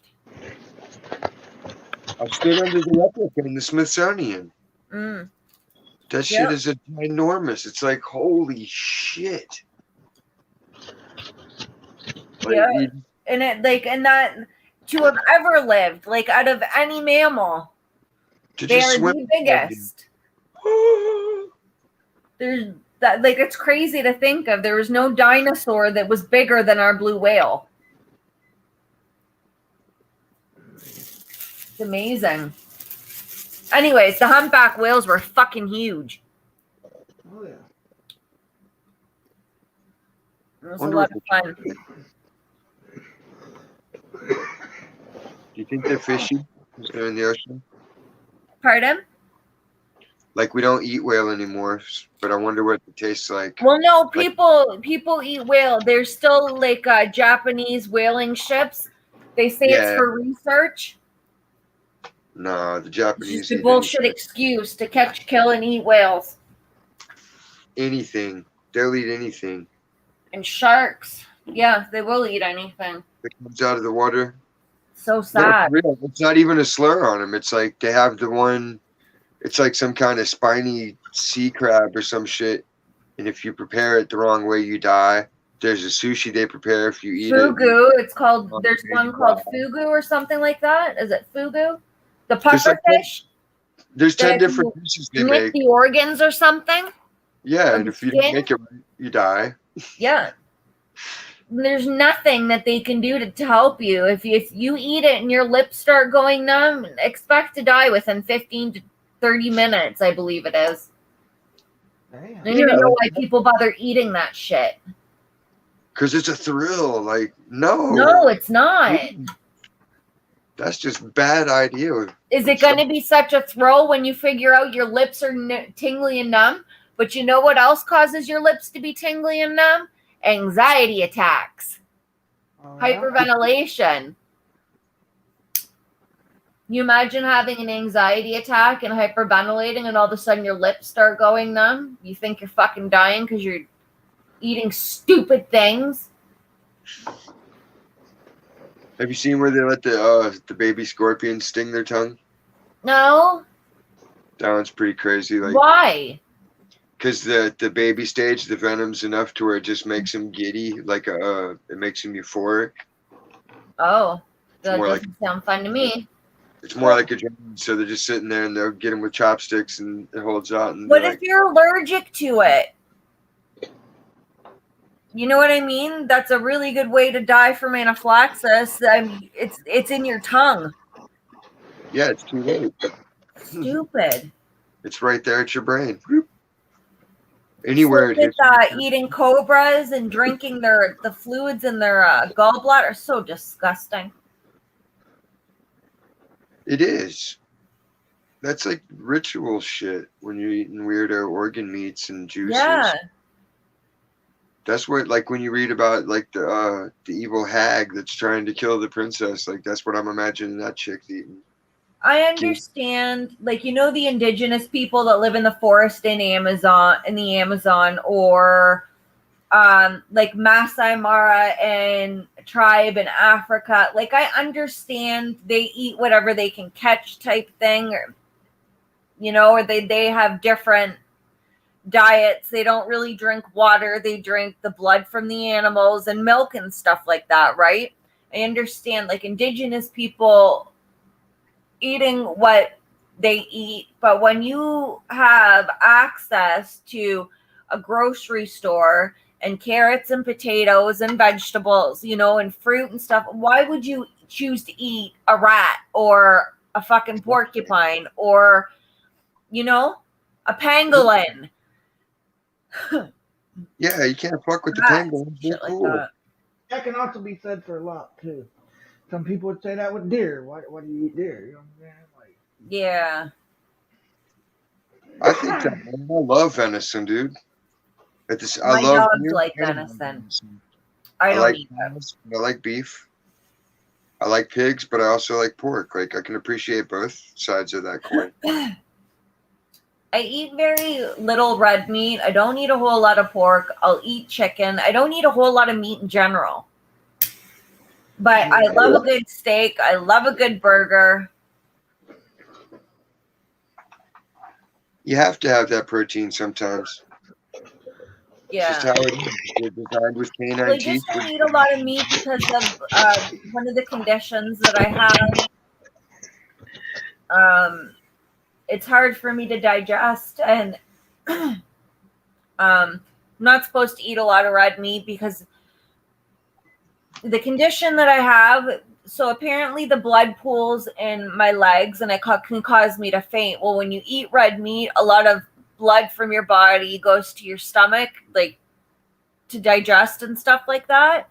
I stood under the replica in the Smithsonian. That shit is enormous. It's like, holy shit. Like, Yeah. And that to have ever lived, like out of any mammal, to they just are swim the biggest. There's that, like, it's crazy to think of. There was no dinosaur that was bigger than our blue whale. It's amazing. Anyways, the humpback whales were fucking huge. Oh, yeah. It was a lot of fun. Do you think they're fishy? Because they're in the ocean? Pardon? Like, we don't eat whale anymore, but I wonder what it tastes like. Well, no, people eat whale. There's still like Japanese whaling ships. They say it's Yeah. for research. No, the It's Japanese just a eat bullshit excuse to catch, kill, and eat whales anything. They'll eat anything and sharks. Yeah, they will eat anything. that comes out of the water. So No, sad. for real. It's not even a slur on them. It's like they have the one. It's like some kind of spiny sea crab or some shit. And if you prepare it the wrong way, you die. There's a sushi they prepare if you eat it. Fugu. It's called. Oh, There's there one you called go. fugu or something like that. Is it fugu? The There's like pufferfish. There's 10 That different you dishes they Nick make. the organs or something. Yeah, of and the if you don't skin? make it right, you die. Yeah. There's nothing that they can do to help you. If you eat it and your lips start going numb, expect to die within 15 to 30 minutes, I believe it is. Damn. I don't even know why people bother eating that shit. Because it's a thrill. Like, no. No, it's not. That's just bad idea. Is it going to be such a thrill when you figure out your lips are tingly and numb? But you know what else causes your lips to be tingly and numb? Anxiety attacks. Oh, yeah? Hyperventilation. You imagine having an anxiety attack and hyperventilating and all of a sudden your lips start going numb? You think you're fucking dying because you're eating stupid things? Have you seen where they let the baby scorpions sting their tongue? No. That one's pretty crazy. Like, why? Because the baby stage, the venom's enough to where it just makes him giddy, like it makes him euphoric. Oh, that more doesn't sound fun to me. It's more like a drug. So they're just sitting there and they'll get him with chopsticks and it holds out. And what if you're allergic to it? You know what I mean? That's a really good way to die from anaphylaxis. It's in your tongue. Yeah, it's too late. Stupid. It's right there at your brain. Anywhere. With eating cobras and drinking the fluids in their gallbladder are so disgusting. It is. That's like ritual shit when you're eating weirdo organ meats and juices. Yeah. That's what, like, when you read about like the evil hag that's trying to kill the princess, like that's what I'm imagining that chick's eating. I understand, like, you know, the indigenous people that live in the forest in the Amazon, or like Masai Mara and tribe in Africa. Like, I understand they eat whatever they can catch type thing, or, you know, or they have different diets. They don't really drink water. They drink the blood from the animals and milk and stuff like that, right? I understand, like, indigenous people eating what they eat, but when you have access to a grocery store and carrots and potatoes and vegetables, you know, and fruit and stuff, why would you choose to eat a rat or a fucking porcupine or, you know, a pangolin? Yeah, you can't fuck with the pangolins. They're cool. Like That can also be said for a lot too. Some people would say that with deer. Why do you eat deer? You know what I'm saying? Like, yeah. I think that, man, I love venison, dude. My dogs like venison. I don't eat cows, I like beef. I like pigs, but I also like pork. Like, I can appreciate both sides of that coin. I eat very little red meat. I don't eat a whole lot of pork. I'll eat chicken. I don't eat a whole lot of meat in general. But I love a good steak. I love a good burger. You have to have that protein sometimes. Yeah. It's just how it is. They're designed with canine I teeth. just don't eat a lot of meat because of one of the conditions that I have. It's hard for me to digest, and I'm not supposed to eat a lot of red meat because the condition that I have, so apparently the blood pools in my legs and it can cause me to faint. Well, when you eat red meat, a lot of blood from your body goes to your stomach, like to digest and stuff like that.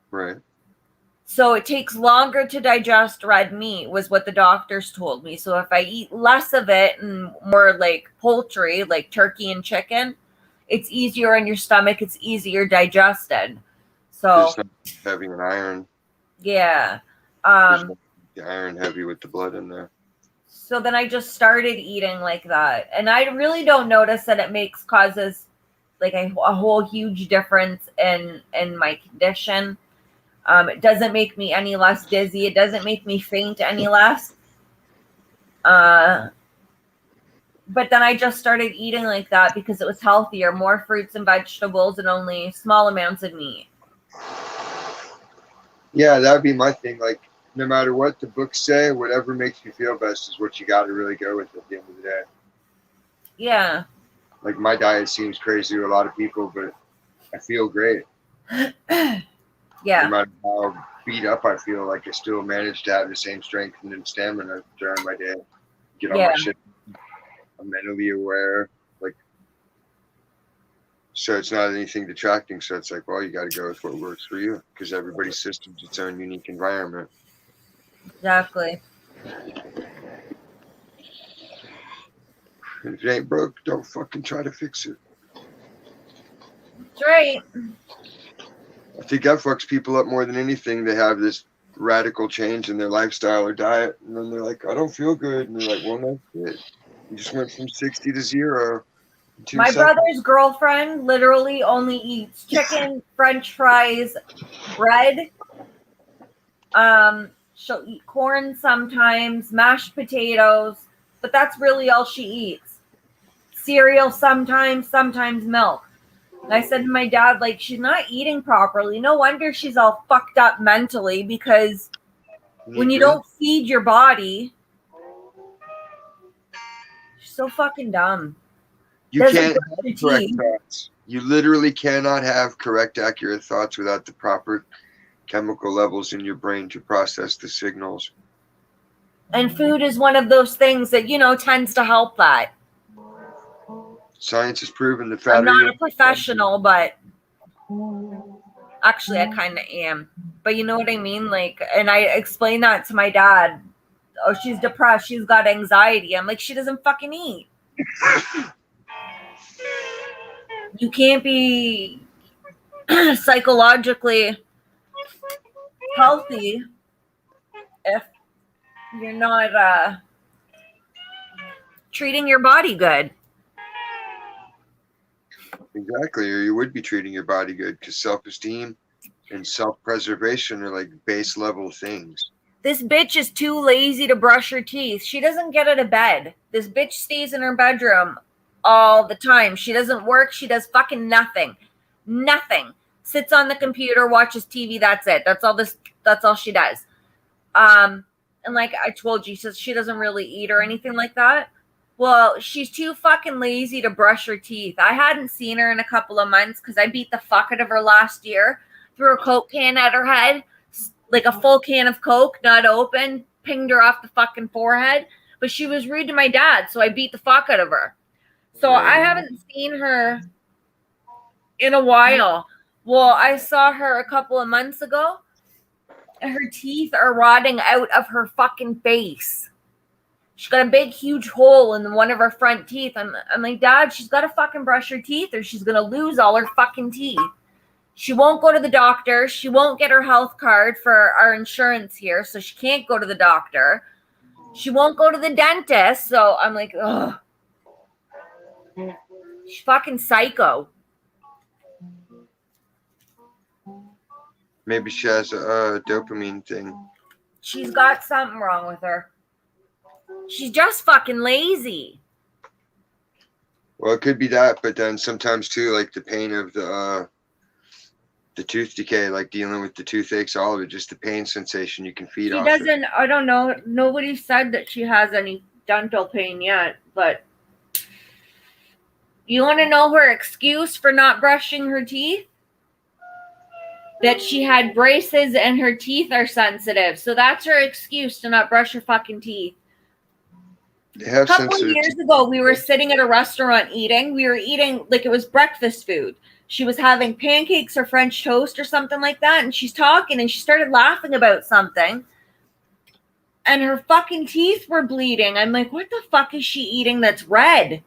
Right. So it takes longer to digest red meat, was what the doctors told me. So if I eat less of it and more like poultry, like turkey and chicken, it's easier on your stomach. It's easier digested. So it's not heavy in iron. Yeah. The iron heavy with the blood in there. So then I just started eating like that. And I really don't notice that it causes like a whole huge difference in my condition. It doesn't make me any less dizzy. It doesn't make me faint any less. But then I just started eating like that because it was healthier, more fruits and vegetables and only small amounts of meat. Yeah, that would be my thing. Like, no matter what the books say, whatever makes you feel best is what you got to really go with at the end of the day. Yeah. Like my diet seems crazy to a lot of people, but I feel great. No Yeah. matter how beat up I feel, like I still manage to have the same strength and stamina during my day. Get on my shit. I'm mentally aware. Like, so it's not anything detracting. So it's like, well, you got to go with what works for you, because everybody's system's its own unique environment. Exactly. And if it ain't broke, don't fucking try to fix it. That's right. I think that fucks people up more than anything. They have this radical change in their lifestyle or diet, and then they're like, I don't feel good. And they're like, well, no shit. You just went from 60 to 0 in 2 My seconds. brother's girlfriend literally only eats chicken, French fries, bread. She'll eat corn sometimes, mashed potatoes, but that's really all she eats. Cereal sometimes milk. And I said to my dad, like, she's not eating properly. No wonder she's all fucked up mentally, because when you don't feed your body, she's so fucking dumb. You can't have correct thoughts. You literally cannot have correct, accurate thoughts without the proper chemical levels in your brain to process the signals. And food is one of those things that, tends to help that. Science has proven the I'm fatter not a professional, but actually I kind of am. But you know what I mean? Like, and I explained that to my dad. Oh, she's depressed. She's got anxiety. I'm like, she doesn't fucking eat. You can't be psychologically healthy if you're not treating your body good. Exactly, or you would be treating your body good, because self-esteem and self-preservation are like base level things. This bitch is too lazy to brush her teeth. She doesn't get out of bed. This bitch stays in her bedroom all the time. She doesn't work. She does fucking nothing. Nothing. Sits on the computer, watches TV. That's it. That's all she does. And like I told you, she doesn't really eat or anything like that. Well, she's too fucking lazy to brush her teeth. I hadn't seen her in a couple of months because I beat the fuck out of her last year. Threw a Coke can at her head, like a full can of Coke, not open, pinged her off the fucking forehead. But she was rude to my dad, so I beat the fuck out of her. So I haven't seen her in a while. Well, I saw her a couple of months ago, and her teeth are rotting out of her fucking face. She's got a big, huge hole in one of her front teeth. I'm like, Dad, she's got to fucking brush her teeth or she's going to lose all her fucking teeth. She won't go to the doctor. She won't get her health card for our insurance here, so she can't go to the doctor. She won't go to the dentist, so I'm like, ugh. She's fucking psycho. Maybe she has a dopamine thing. She's got something wrong with her. She's just fucking lazy. Well, it could be that, but then sometimes too, like the pain of the tooth decay, like dealing with the toothaches, all of it, just the pain sensation you can feed off. She doesn't. I don't know. Nobody said that she has any dental pain yet, but you want to know her excuse for not brushing her teeth? That she had braces and her teeth are sensitive. So that's her excuse to not brush her fucking teeth. A couple of years ago, we were sitting at a restaurant eating. We were eating like it was breakfast food. She was having pancakes or French toast or something like that. And she's talking and she started laughing about something. And her fucking teeth were bleeding. I'm like, what the fuck is she eating that's red?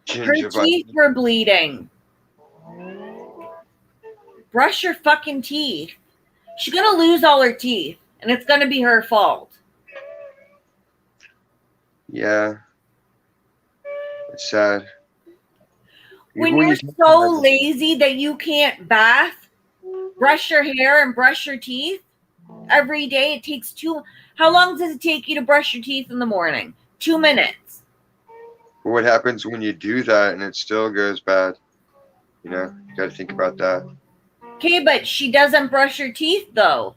Her teeth were bleeding. Brush your fucking teeth. She's going to lose all her teeth. And it's going to be her fault. Yeah. It's sad. When you're so lazy that you can't bath, brush your hair and brush your teeth every day, it takes how long does it take you to brush your teeth in the morning? 2 minutes. What happens when you do that and it still goes bad? You got to think about that. Okay, but she doesn't brush her teeth though.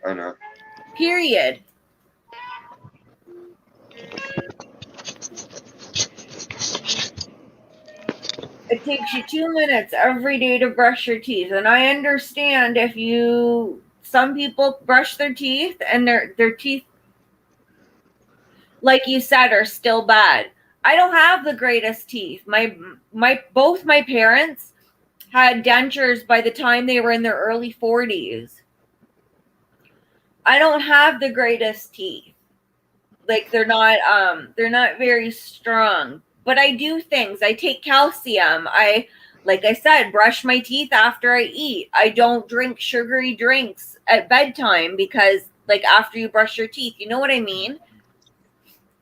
I know. Period. It takes you 2 minutes every day to brush your teeth. And I understand if some people brush their teeth and their teeth, like you said, are still bad. I don't have the greatest teeth. Both my parents had dentures by the time they were in their early 40s. I don't have the greatest teeth. Like they're not very strong. But I do things. I take calcium. Like I said, brush my teeth after I eat. I don't drink sugary drinks at bedtime because like after you brush your teeth, you know what I mean?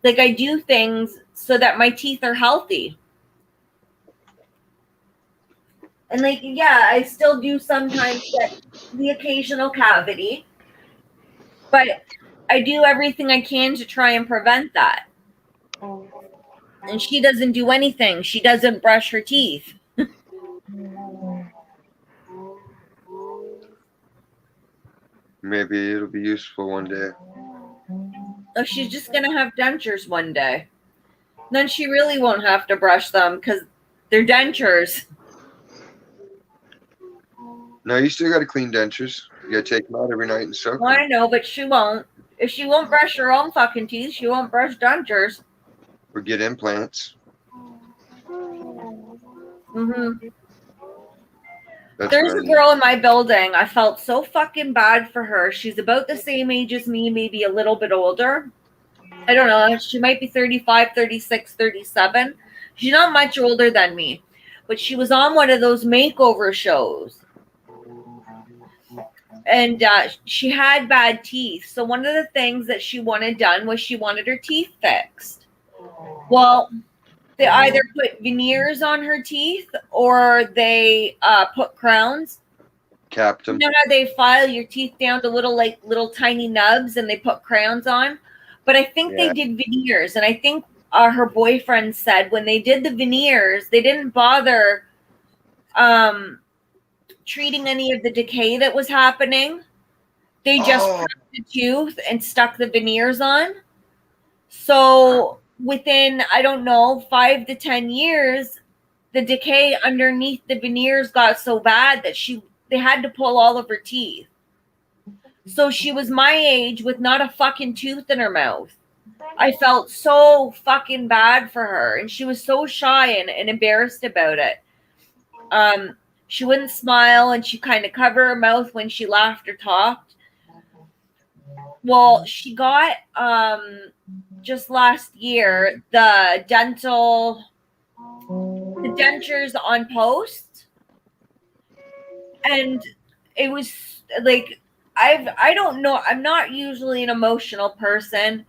Like I do things so that my teeth are healthy. And like, yeah, I still do sometimes get the occasional cavity, but I do everything I can to try and prevent that. And she doesn't do anything. She doesn't brush her teeth. Maybe it'll be useful one day. Oh, she's just gonna have dentures one day. Then she really won't have to brush them because they're dentures. No, you still got to clean dentures. You got to take them out every night and soak Well, them. I know, but she won't. If she won't brush her own fucking teeth, she won't brush dentures. Or get implants. Mm-hmm. That's There's what I a need. girl in my building. I felt so fucking bad for her. She's about the same age as me, maybe a little bit older. I don't know. She might be 35, 36, 37. She's not much older than me. But she was on one of those makeover shows. And she had bad teeth. So one of the things that she wanted done was she wanted her teeth fixed. Well, they either put veneers on her teeth or they put crowns. Capped You them. know how they file your teeth down to little tiny nubs and they put crowns on? But I think they Yeah. did veneers. And I think her boyfriend said when they did the veneers, they didn't bother treating any of the decay that was happening. They just Oh, cracked the tooth and stuck the veneers on. So within, I don't know, 5 to 10 years, the decay underneath the veneers got so bad that they had to pull all of her teeth. So she was my age with not a fucking tooth in her mouth. I felt so fucking bad for her, and she was so shy and embarrassed about it. She wouldn't smile, and she kind of covered her mouth when she laughed or talked. Well, she got just last year the dentures on post, and it was like I don't know, I'm not usually an emotional person,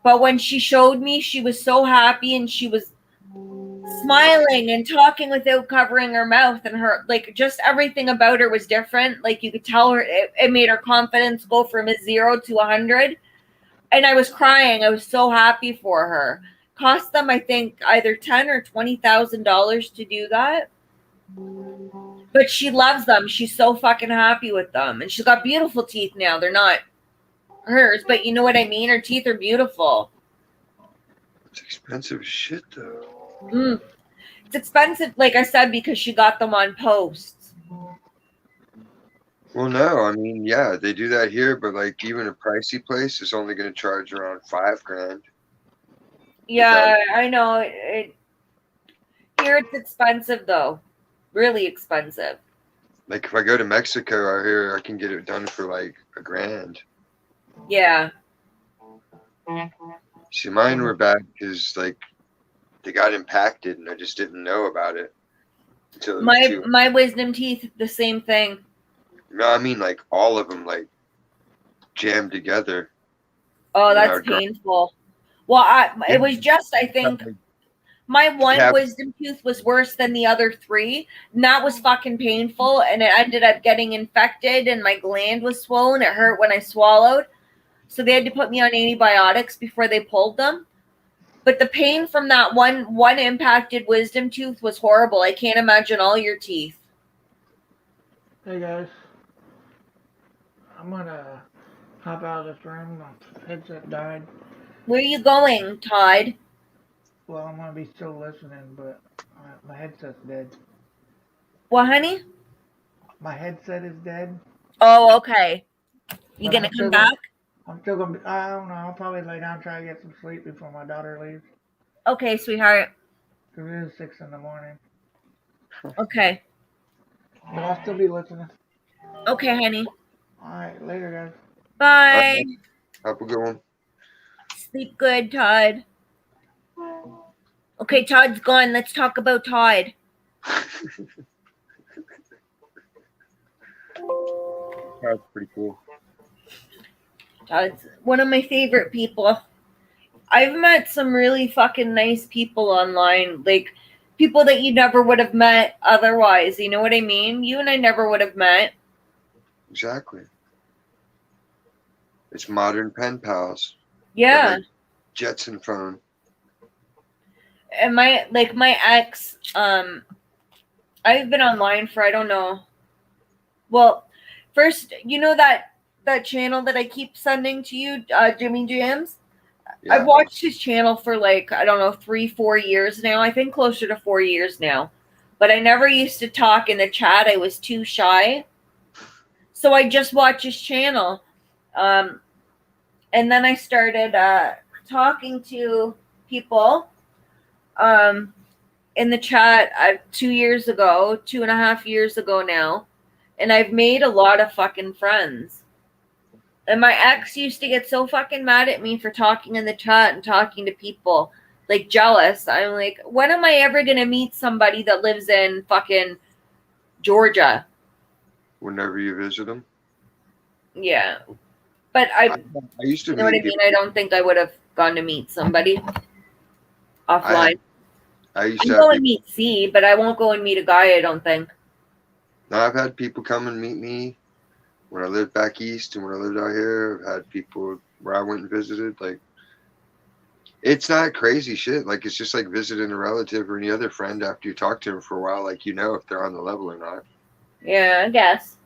but when she showed me, she was so happy and she was smiling and talking without covering her mouth, and her like just everything about her was different. Like you could tell her it made her confidence go from a 0 to 100. And I was crying. I was so happy for her. Cost them, I think, either $10,000 or $20,000 to do that. But she loves them. She's so fucking happy with them. And she's got beautiful teeth now. They're not hers, but you know what I mean? Her teeth are beautiful. it's expensive as shit, though. It's expensive, like I said, because she got them on posts. Well, no, I mean, yeah, they do that here, but like even a pricey place is only going to charge around $5,000. Yeah, I know. Here it's expensive, though. Really expensive. Like if I go to Mexico out here, I can get it done for like $1,000. Yeah. See, mine were bad because like they got impacted and I just didn't know about it until it was too. My wisdom teeth, the same thing. No, I mean like all of them like jammed together. Oh, You know, that's painful. Well, it was just, I think, my one Cap- wisdom tooth was worse than the other three, and that was fucking painful, and it ended up getting infected, and my gland was swollen. It hurt when I swallowed, so they had to put me on antibiotics before they pulled them. But the pain from that one impacted wisdom tooth was horrible. I can't imagine all your teeth. Hey guys, I'm gonna hop out of this room. My headset died. Where are you going, Todd? Well, I'm gonna be still listening, but my headset's dead. What, honey? My headset is dead. Oh, okay. You But gonna come back? I'm still gonna be. I don't know. I'll probably lay down, try to get some sleep before my daughter leaves. Okay, sweetheart. 'Cause it is 6 in the morning. Okay. But I'll still be listening. Okay, honey. All right, later, guys. Bye. Have a good one. Sleep good, Todd. Okay, Todd's gone. Let's talk about Todd. That's pretty cool. Todd's one of my favorite people. I've met some really fucking nice people online, like people that you never would have met otherwise. You know what I mean? You and I never would have met. Exactly. It's modern pen pals. Yeah. Like Jetson phone. And my ex, I've been online for, I don't know. Well, first, you know that channel that I keep sending to you, Jimmy Jams? Yeah. I've watched his channel for like, I don't know, 3-4 years now. I think closer to 4 years now. But I never used to talk in the chat. I was too shy. So I just watch his channel. And then I started talking to people in the chat 2 years ago, 2.5 years ago now. And I've made a lot of fucking friends. And my ex used to get so fucking mad at me for talking in the chat and talking to people, like jealous. I'm like, when am I ever going to meet somebody that lives in fucking Georgia? Whenever you visit them. Yeah. But I used to you know what I meet mean? people. I don't think I would have gone to meet somebody offline. I used I'd to go have and meet C, but I won't go and meet a guy, I don't think. No, I've had people come and meet me when I lived back east and when I lived out here. I've had people where I went and visited. Like, it's not crazy shit. Like, it's just like visiting a relative or any other friend after you talk to them for a while. Like, you know if they're on the level or not. Yeah, I guess.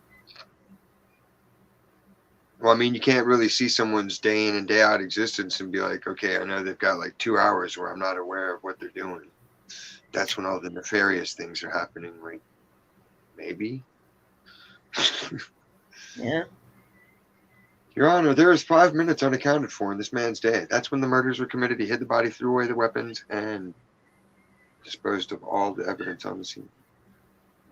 Well, I mean, you can't really see someone's day in and day out existence and be like, okay, I know they've got like 2 hours where I'm not aware of what they're doing. That's when all the nefarious things are happening. Like, maybe. Yeah. Your Honor, there is 5 minutes unaccounted for in this man's day. That's when the murders were committed. He hid the body, threw away the weapons, and disposed of all the evidence on the scene.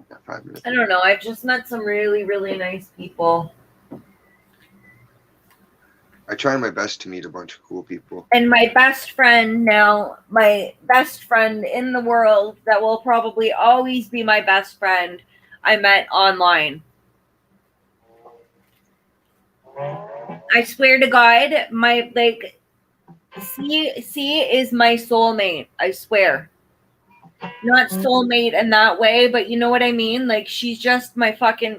Got 5 minutes. I don't know. I've just met some really, really nice people. I try my best to meet a bunch of cool people. And my best friend now, my best friend in the world that will probably always be my best friend, I met online. I swear to God, C is my soulmate. I swear. Not soulmate in that way, but you know what I mean? Like, she's just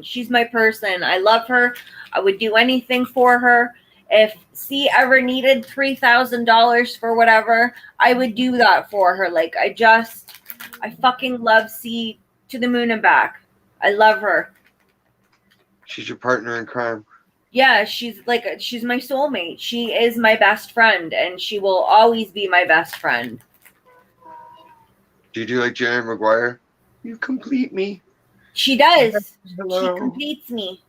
she's my person. I love her. I would do anything for her. If C ever needed $3,000 for whatever, I would do that for her. Like, I fucking love C to the moon and back. I love her. She's your partner in crime. Yeah, she's my soulmate. She is my best friend, and she will always be my best friend. Do you do like Jerry Maguire? You complete me. She does. Hello. She completes me.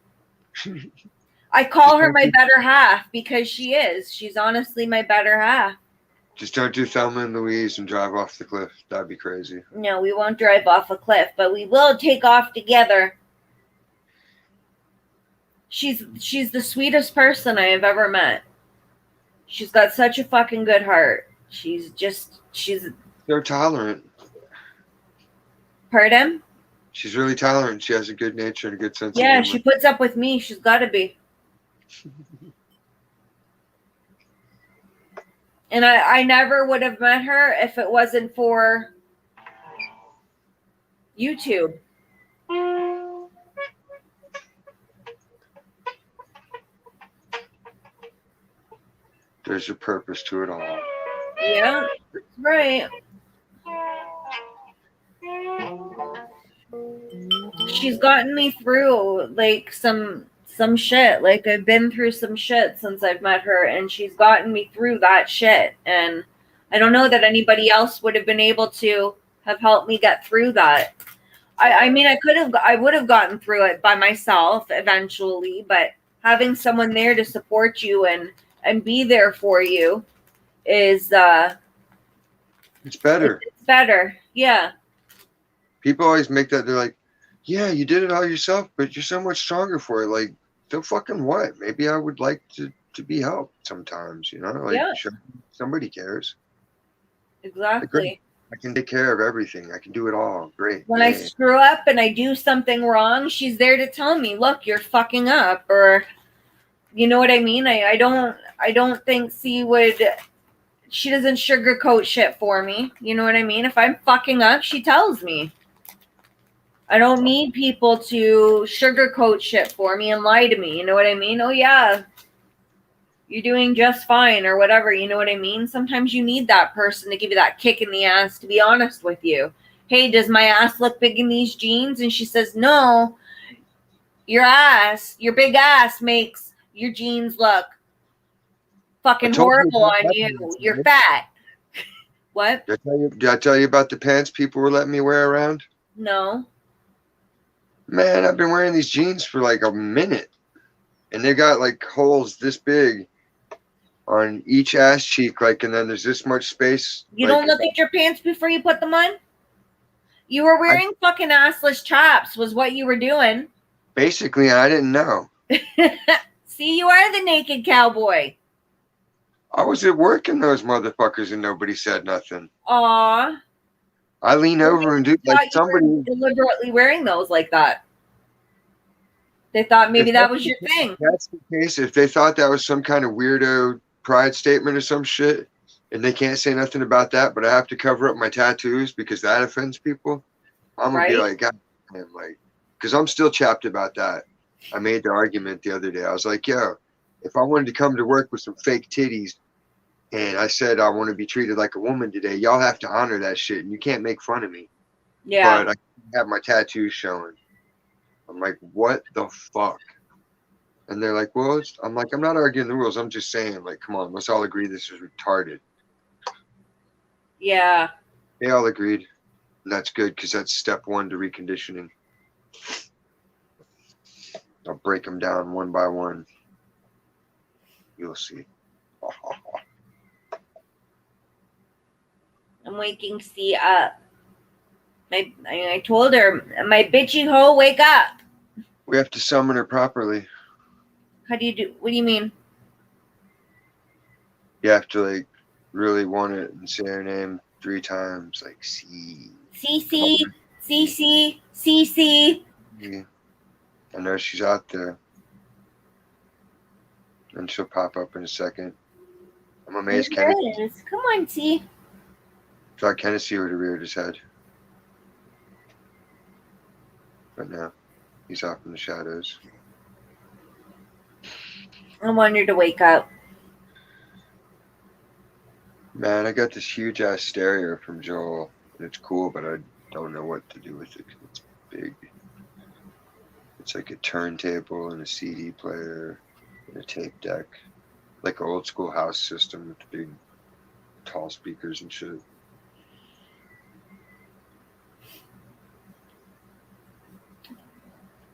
I call her my better half because she is. She's honestly my better half. Just don't do Thelma and Louise and drive off the cliff. That'd be crazy. No, we won't drive off a cliff, but we will take off together. She's the sweetest person I have ever met. She's got such a fucking good heart. She's They're tolerant. Pardon? She's really tolerant. She has a good nature and a good sense of Yeah, humor. she puts up with me. She's got to be. And I never would have met her if it wasn't for YouTube. There's a purpose to it all. Yeah, that's right. She's gotten me through like some shit. Like, I've been through some shit since I've met her, and she's gotten me through that shit. And I don't know that anybody else would have been able to have helped me get through that. I mean, I would have gotten through it by myself eventually, but having someone there to support you and be there for you is It's better. it's better. Yeah. People always make that. They're like, yeah, you did it all yourself, but you're so much stronger for it. Like, so fucking what? Maybe I would like to be helped sometimes, you know? Like, Yeah. sure, somebody cares. Exactly. I can take care of everything. I can do it all. Great. When I Yay. screw up and I do something wrong, she's there to tell me, look, you're fucking up, or you know what I mean? I don't think she doesn't sugarcoat shit for me. You know what I mean? If I'm fucking up, she tells me. I don't need people to sugarcoat shit for me and lie to me. You know what I mean? Oh yeah, you're doing just fine or whatever. You know what I mean? Sometimes you need that person to give you that kick in the ass, to be honest with you. Hey, does my ass look big in these jeans? And she says, no, your big ass makes your jeans look fucking horrible on you. You're fat. What? Did I tell you about the pants people were letting me wear around? No. Man, I've been wearing these jeans for like a minute. And they got like holes this big on each ass cheek, like, and then there's this much space. You like, don't look at your pants before you put them on? You were wearing fucking assless chaps was what you were doing. Basically, I didn't know. See, you are the naked cowboy. I was at work in those motherfuckers and nobody said nothing. Aw. I lean over and do like somebody deliberately wearing those like that. They thought maybe that was your thing. If that's the case. If they thought that was some kind of weirdo pride statement or some shit, and they can't say nothing about that, but I have to cover up my tattoos because that offends people, I'm gonna be like, God damn, like, because I'm still chapped about that. I made the argument the other day. I was like, yo, if I wanted to come to work with some fake titties and I said I want to be treated like a woman today, y'all have to honor that shit, and you can't make fun of me. Yeah. But I have my tattoos showing. I'm like, what the fuck? And they're like, well, I'm like, I'm not arguing the rules. I'm just saying, like, come on, let's all agree this is retarded. Yeah. They all agreed. And that's good because that's step one to reconditioning. I'll break them down one by one. You'll see. I'm waking C up. I told her, my bitchy hoe, wake up. We have to summon her properly. How do you do? What do you mean? You have to, like, really want it and say her name 3 times, like, C. CC, CC, CC. Yeah. I know she's out there. And she'll pop up in a second. I'm amazed Kenneth. Come on, C. Thought Kennedy would have reared his head. But no, he's off in the shadows. I want her to wake up. Man, I got this huge ass stereo from Joel. And it's cool, but I don't know what to do with it 'cause it's big. It's like a turntable and a CD player and a tape deck. Like an old school house system with big, tall speakers and shit.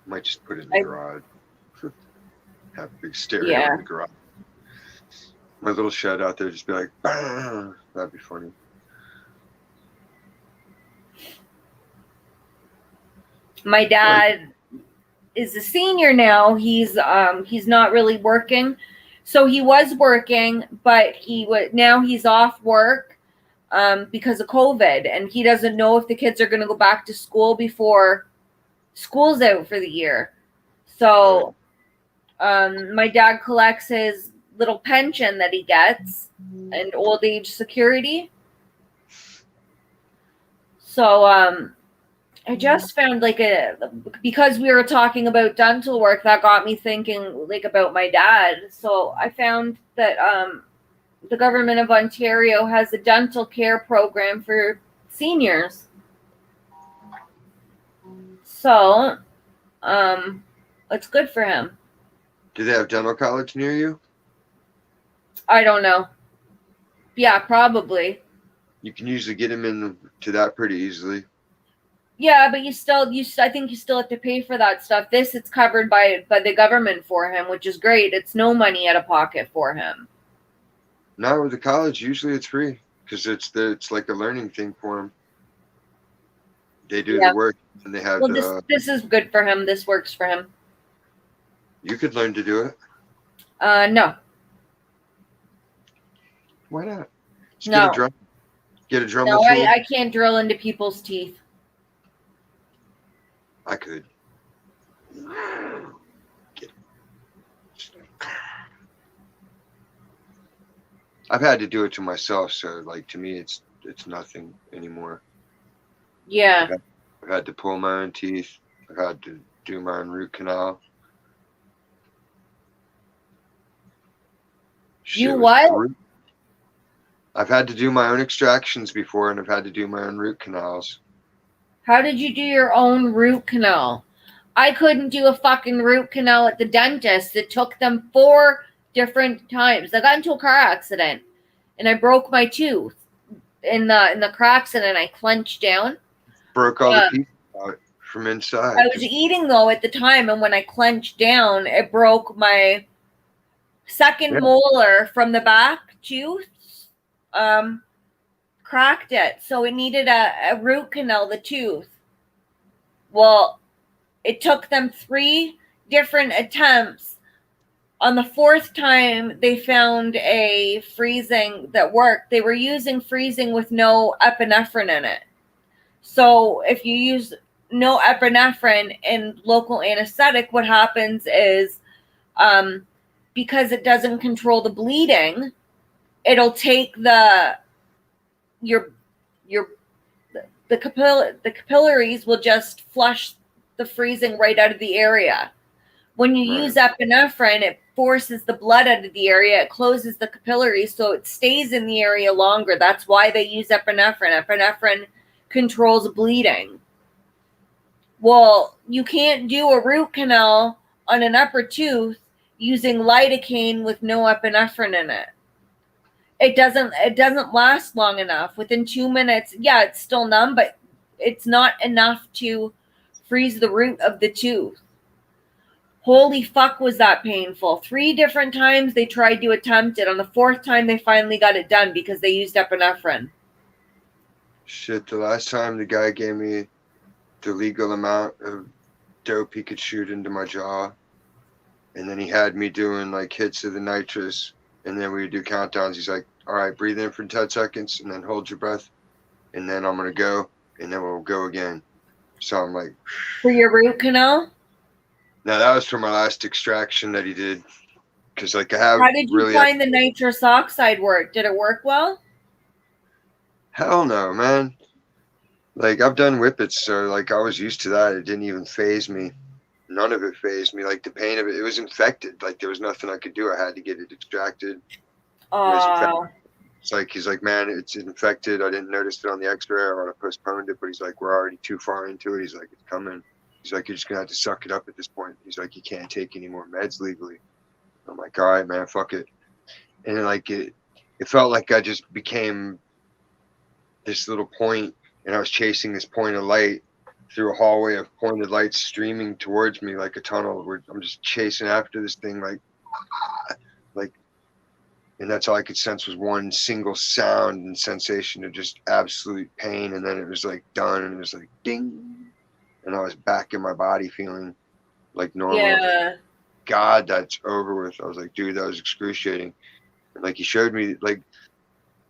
Might just put it in the garage. Have a big stereo in the garage. My little shed out there, just be like, bah! That'd be funny. My dad is a senior now. He's not really working. So he was working, but now he's off work because of COVID, and he doesn't know if the kids are going to go back to school before school's out for the year. So my dad collects his little pension that he gets and old age security. So I just found because we were talking about dental work, that got me thinking like about my dad. So I found that the government of Ontario has a dental care program for seniors. So it's good for him. Do they have dental college near you? I don't know. Yeah, probably. You can usually get him into that pretty easily. Yeah, but I think you still have to pay for that stuff. This, it's covered by the government for him, which is great. It's no money out of pocket for him. Not with the college. Usually it's free because it's like a learning thing for him. They do the work and they have Well, this is good for him. This works for him. You could learn to do it. No. Why not? Just No. get a drum. Get a Dremel No, tool. I can't drill into people's teeth. I could. I've had to do it to myself, so like to me, it's nothing anymore. Yeah. I've had to pull my own teeth. I've had to do my own root canal. You what? I've had to do my own extractions before, and I've had to do my own root canals. How did you do your own root canal? I couldn't do a fucking root canal at the dentist. It took them 4 different times. I got into a car accident and I broke my tooth. In the car accident, I clenched down. Broke all the pieces out from inside. I was eating though at the time, and when I clenched down, it broke my second molar from the back tooth. Cracked it, so it needed a root canal, the tooth. Well, it took them 3 different attempts. On the 4th time, they found a freezing that worked. They were using freezing with no epinephrine in it. So if you use no epinephrine in local anesthetic, what happens is, because it doesn't control the bleeding, it'll take the capillaries will just flush the freezing right out of the area. When you use epinephrine, it forces the blood out of the area. It closes the capillaries, so it stays in the area longer. That's why they use epinephrine. Epinephrine controls bleeding. Well, you can't do a root canal on an upper tooth using lidocaine with no epinephrine in it. It doesn't last long enough. Within 2 minutes, yeah, it's still numb, but it's not enough to freeze the root of the tooth. Holy fuck, was that painful. 3 different times they tried to attempt it. On the 4th time, they finally got it done because they used epinephrine. Shit, the last time the guy gave me the legal amount of dope he could shoot into my jaw, and then he had me doing like hits of the nitrous, and then we would do countdowns. He's like, all right, breathe in for 10 seconds and then hold your breath, and then I'm gonna go, and then we'll go again. So I'm like, for your root canal? No, that was for my last extraction that he did. Because like I have. How did you really find the nitrous oxide work? Did it work well? Hell no, man. Like I've done whippets, so like I was used to that. It didn't even phase me. None of it phased me. Like the pain of it was infected. Like there was nothing I could do. I had to get it extracted. It's like he's like, man, it's infected. I didn't notice it on the X-ray. I would have postponed it, but he's like, we're already too far into it. He's like, it's coming. He's like, you're just gonna have to suck it up at this point. He's like, you can't take any more meds legally. I'm like, all right, man, fuck it. And then, like it felt like I just became this little point, and I was chasing this point of light through a hallway of pointed lights streaming towards me like a tunnel. Where I'm just chasing after this thing, like, and that's all I could sense was one single sound and sensation of just absolute pain. And then it was like done, and it was like ding. And I was back in my body feeling like normal. Yeah. God, that's over with. I was like, dude, that was excruciating. And like he showed me, like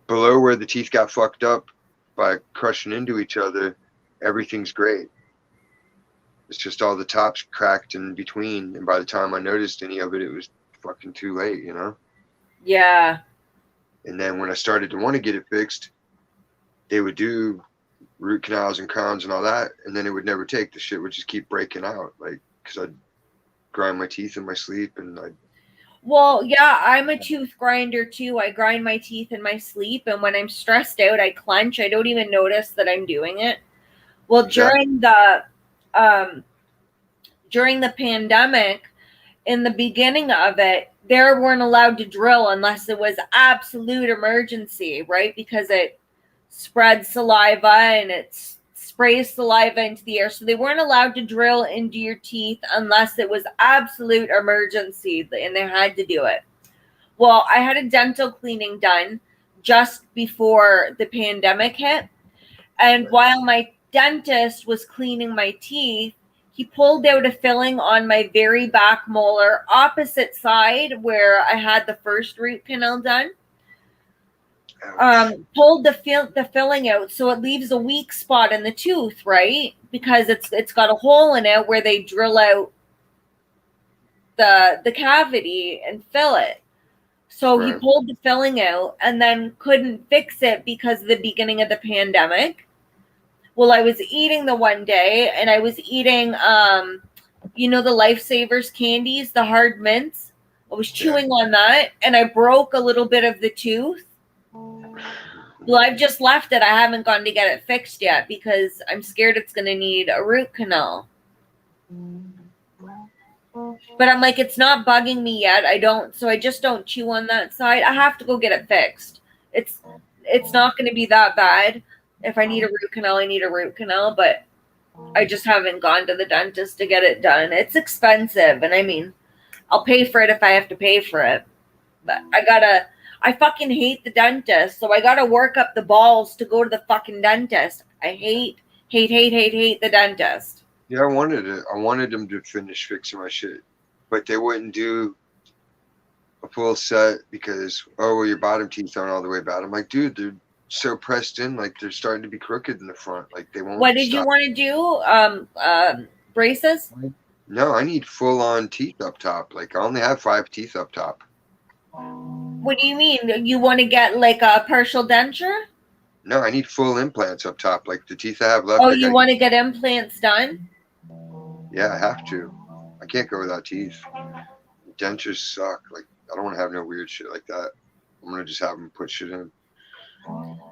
below where the teeth got fucked up by crushing into each other, everything's great. It's just all the tops cracked in between. And by the time I noticed any of it, it was fucking too late, you know? Yeah. And then when I started to want to get it fixed, they would do root canals and crowns and all that, and then it would never take. The shit would just keep breaking out, like, because I'd grind my teeth in my sleep, and Well, yeah, I'm a tooth grinder too. I grind my teeth in my sleep, and when I'm stressed out, I clench. I don't even notice that I'm doing it. Well, during the pandemic, in the beginning of it, they weren't allowed to drill unless it was absolute emergency, right? Because it spreads saliva and it sprays saliva into the air. So they weren't allowed to drill into your teeth unless it was absolute emergency and they had to do it. Well, I had a dental cleaning done just before the pandemic hit. And while my dentist was cleaning my teeth, he pulled out a filling on my very back molar, opposite side where I had the first root canal done. Pulled the filling out, so it leaves a weak spot in the tooth, right? Because it's got a hole in it where they drill out the cavity and fill it. So he pulled the filling out and then couldn't fix it because of the beginning of the pandemic. Well, I was eating the one day and I was eating, you know, the Lifesavers candies, the hard mints. I was chewing on that and I broke a little bit of the tooth. Well, I've just left it. I haven't gone to get it fixed yet because I'm scared it's going to need a root canal. But I'm like, it's not bugging me yet. So I just don't chew on that side. I have to go get it fixed. It's not going to be that bad. If I need a root canal, I need a root canal, but I just haven't gone to the dentist to get it done. It's expensive, and I mean, I'll pay for it if I have to pay for it. But I fucking hate the dentist, so I gotta work up the balls to go to the fucking dentist. I hate the dentist. Yeah, I wanted them to finish fixing my shit, but they wouldn't do a full set because, oh, well, your bottom teeth aren't all the way bad. I'm like, dude, they're so pressed in, like they're starting to be crooked in the front. Like they won't. What did you want to do? Braces? No, I need full on teeth up top. Like I only have 5 teeth up top. What do you mean? You want to get like a partial denture? No, I need full implants up top. Like the teeth I have left. Oh, you want to get implants done? Yeah, I have to. I can't go without teeth. Dentures suck. Like I don't want to have no weird shit like that. I'm gonna just have them put shit in.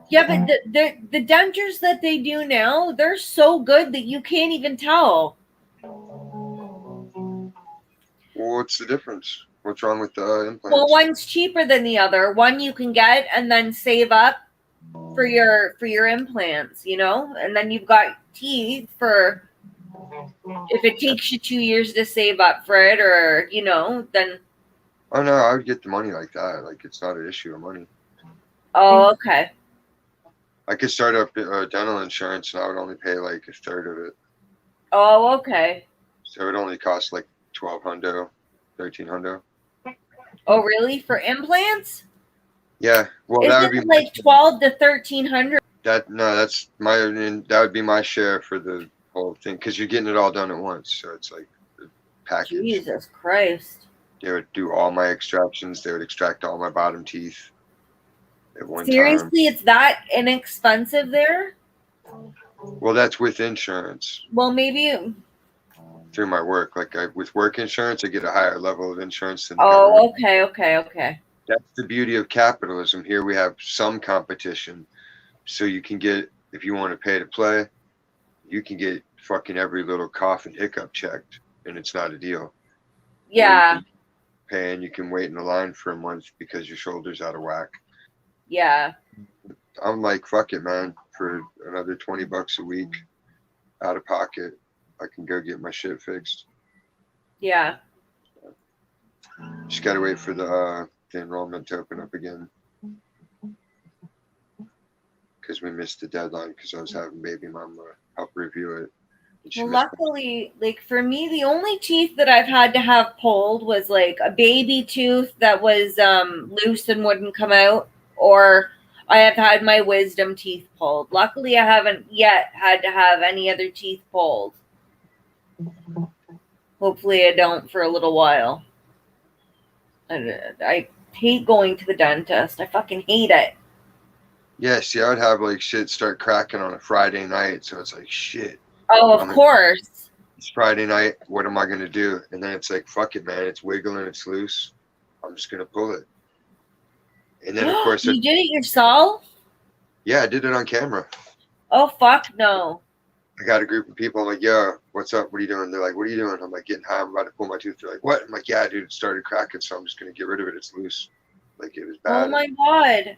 Yeah, but the dentures that they do now, they're so good that you can't even tell. Well, what's the difference? What's wrong with the implants? Well, one's cheaper than the other. One you can get and then save up for your implants, you know? And then you've got teeth for if it takes you 2 years to save up for it, or, you know, then... Oh, no, I would get the money like that. Like, it's not an issue of money. Oh, okay. I could start up dental insurance, and I would only pay, like, a third of it. Oh, okay. So it would only cost, like, $1,200, $1,300. Oh, really? For implants? Yeah. Well, Isn't that would be... like $1,200 to $1,300? That would be my share for the whole thing, because you're getting it all done at once, so it's like a package. Jesus Christ. They would do all my extractions. They would extract all my bottom teeth at one time. Seriously, it's that inexpensive there? Well, that's with insurance. Well, maybe... Through my work. Like, with work insurance, I get a higher level of insurance than Oh, okay. That's the beauty of capitalism. Here we have some competition. So you can get, if you want to pay to play, you can get fucking every little cough and hiccup checked, and it's not a deal. Yeah. Pay, and you can wait in the line for a month because your shoulder's out of whack. Yeah. I'm like, fuck it, man. For another $20 a week out of pocket, I can go get my shit fixed. Yeah. Just gotta wait for the enrollment to open up again. Because we missed the deadline because I was having baby mama help review it. Well, luckily, like for me, the only teeth that I've had to have pulled was like a baby tooth that was loose and wouldn't come out, or I have had my wisdom teeth pulled. Luckily, I haven't yet had to have any other teeth pulled. Hopefully, I don't for a little while. I hate going to the dentist. I fucking hate it. Yeah, see, I would have like shit start cracking on a Friday night, so it's like shit. Oh, of course. It's Friday night. What am I gonna do? And then it's like, fuck it, man. It's wiggling. It's loose. I'm just gonna pull it. And then of course, you did it yourself? Yeah, I did it on camera. Oh fuck no! I got a group of people. I'm like, yo, what's up? What are you doing? They're like, what are you doing? I'm like, getting high. I'm about to pull my tooth. They're like, what? I'm like, yeah, dude, it started cracking, so I'm just gonna get rid of it. It's loose. Like it was bad. Oh my god.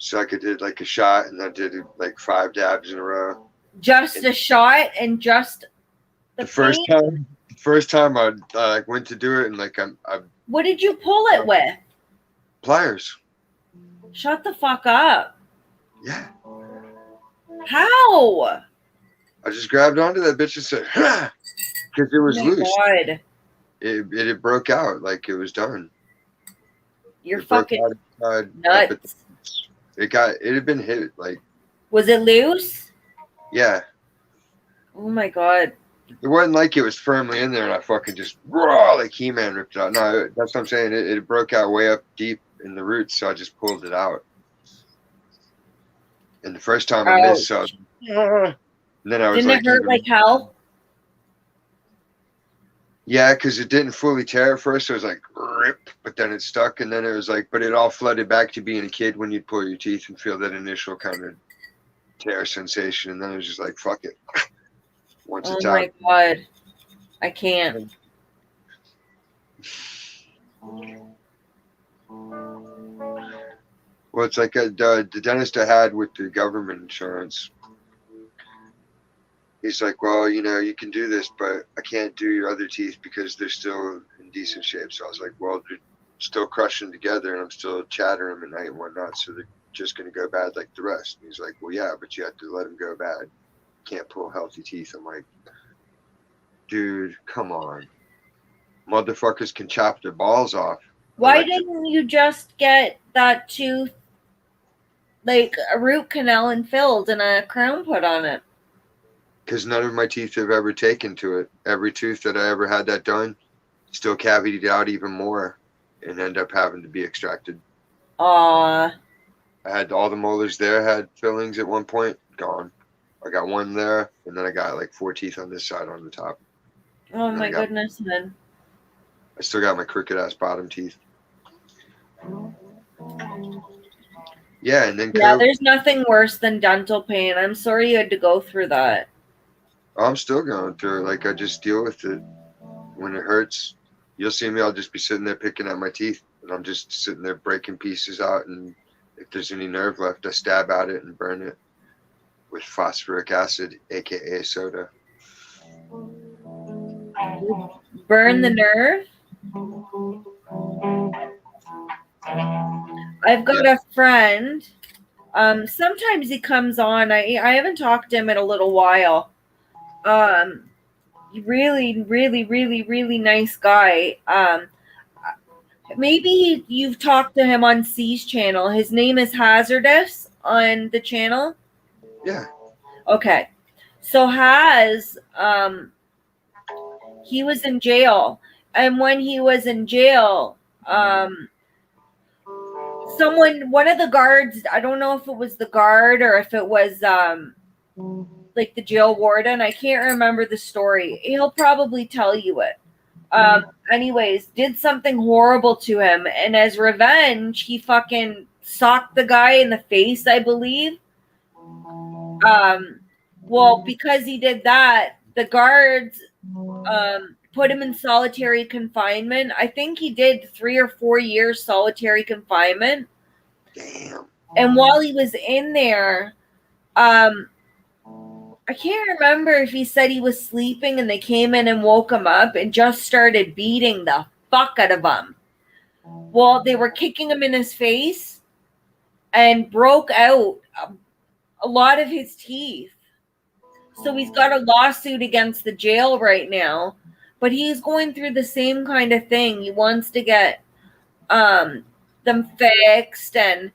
So I did like a shot, and I did like 5 dabs in a row. Just a shot and just the First pain? time I like went to do it, and like I What did you pull it with? pliers. Shut the fuck up. Yeah. How? I just grabbed onto that bitch and said, because it was Oh my loose. God. It broke out like it was done. You're It broke fucking out nuts. it had been hit like. Was it loose? Yeah. Oh my God. It wasn't like it was firmly in there and I fucking just raw like He-Man ripped it out. No, that's what I'm saying. It broke out way up deep in the roots, so I just pulled it out. And the first time I missed, so and then I was Didn't like, it hurt like hell? Yeah, because it didn't fully tear at first. So it was like rip, but then it stuck, and then it was like, but it all flooded back to being a kid when you'd pull your teeth and feel that initial kind of tear sensation, and then it was just like fuck it. Once Oh it's my out. God. I can't. Well, it's like the dentist I had with the government insurance. He's like, well, you can do this, but I can't do your other teeth because they're still in decent shape. So I was like, well, they're still crushing together, and I'm still chattering them at night and whatnot. So they're just going to go bad like the rest. And he's like, well, yeah, but you have to let them go bad. Can't pull healthy teeth. I'm like, dude, come on. Motherfuckers can chop their balls off. Why didn't you just get that tooth, like a root canal and filled and a crown put on it? Because none of my teeth have ever taken to it. Every tooth that I ever had that done still cavitied out even more and end up having to be extracted. Aw. I had all the molars there, had fillings at one point, gone. I got one there, and then I got like 4 teeth on this side on the top. Oh my goodness, man. I still got my crooked ass bottom teeth. Yeah, and then there's nothing worse than dental pain. I'm sorry you had to go through that. I'm still going through it. Like, I just deal with it. When it hurts, you'll see me, I'll just be sitting there picking at my teeth, and I'm just sitting there breaking pieces out, and if there's any nerve left, I stab at it and burn it with phosphoric acid, aka soda. Burn the nerve? I've got a friend. Sometimes he comes on. I haven't talked to him in a little while. Really, really, really, really nice guy. Maybe you've talked to him on C's channel. His name is Hazardous on the channel. Yeah. Okay. So he was in jail, and when he was in jail, one of the guards, I don't know if it was the guard or if it was like the jail warden, I can't remember the story. He'll probably tell you it. Anyways, did something horrible to him, and as revenge, he fucking socked the guy in the face, I believe. Well, because he did that, the guards put him in solitary confinement. I think he did 3 or 4 years solitary confinement. Damn. And while he was in there, I can't remember if he said he was sleeping and they came in and woke him up and just started beating the fuck out of him. Well, they were kicking him in his face and broke out a lot of his teeth. So he's got a lawsuit against the jail right now, but he's going through the same kind of thing. He wants to get them fixed, and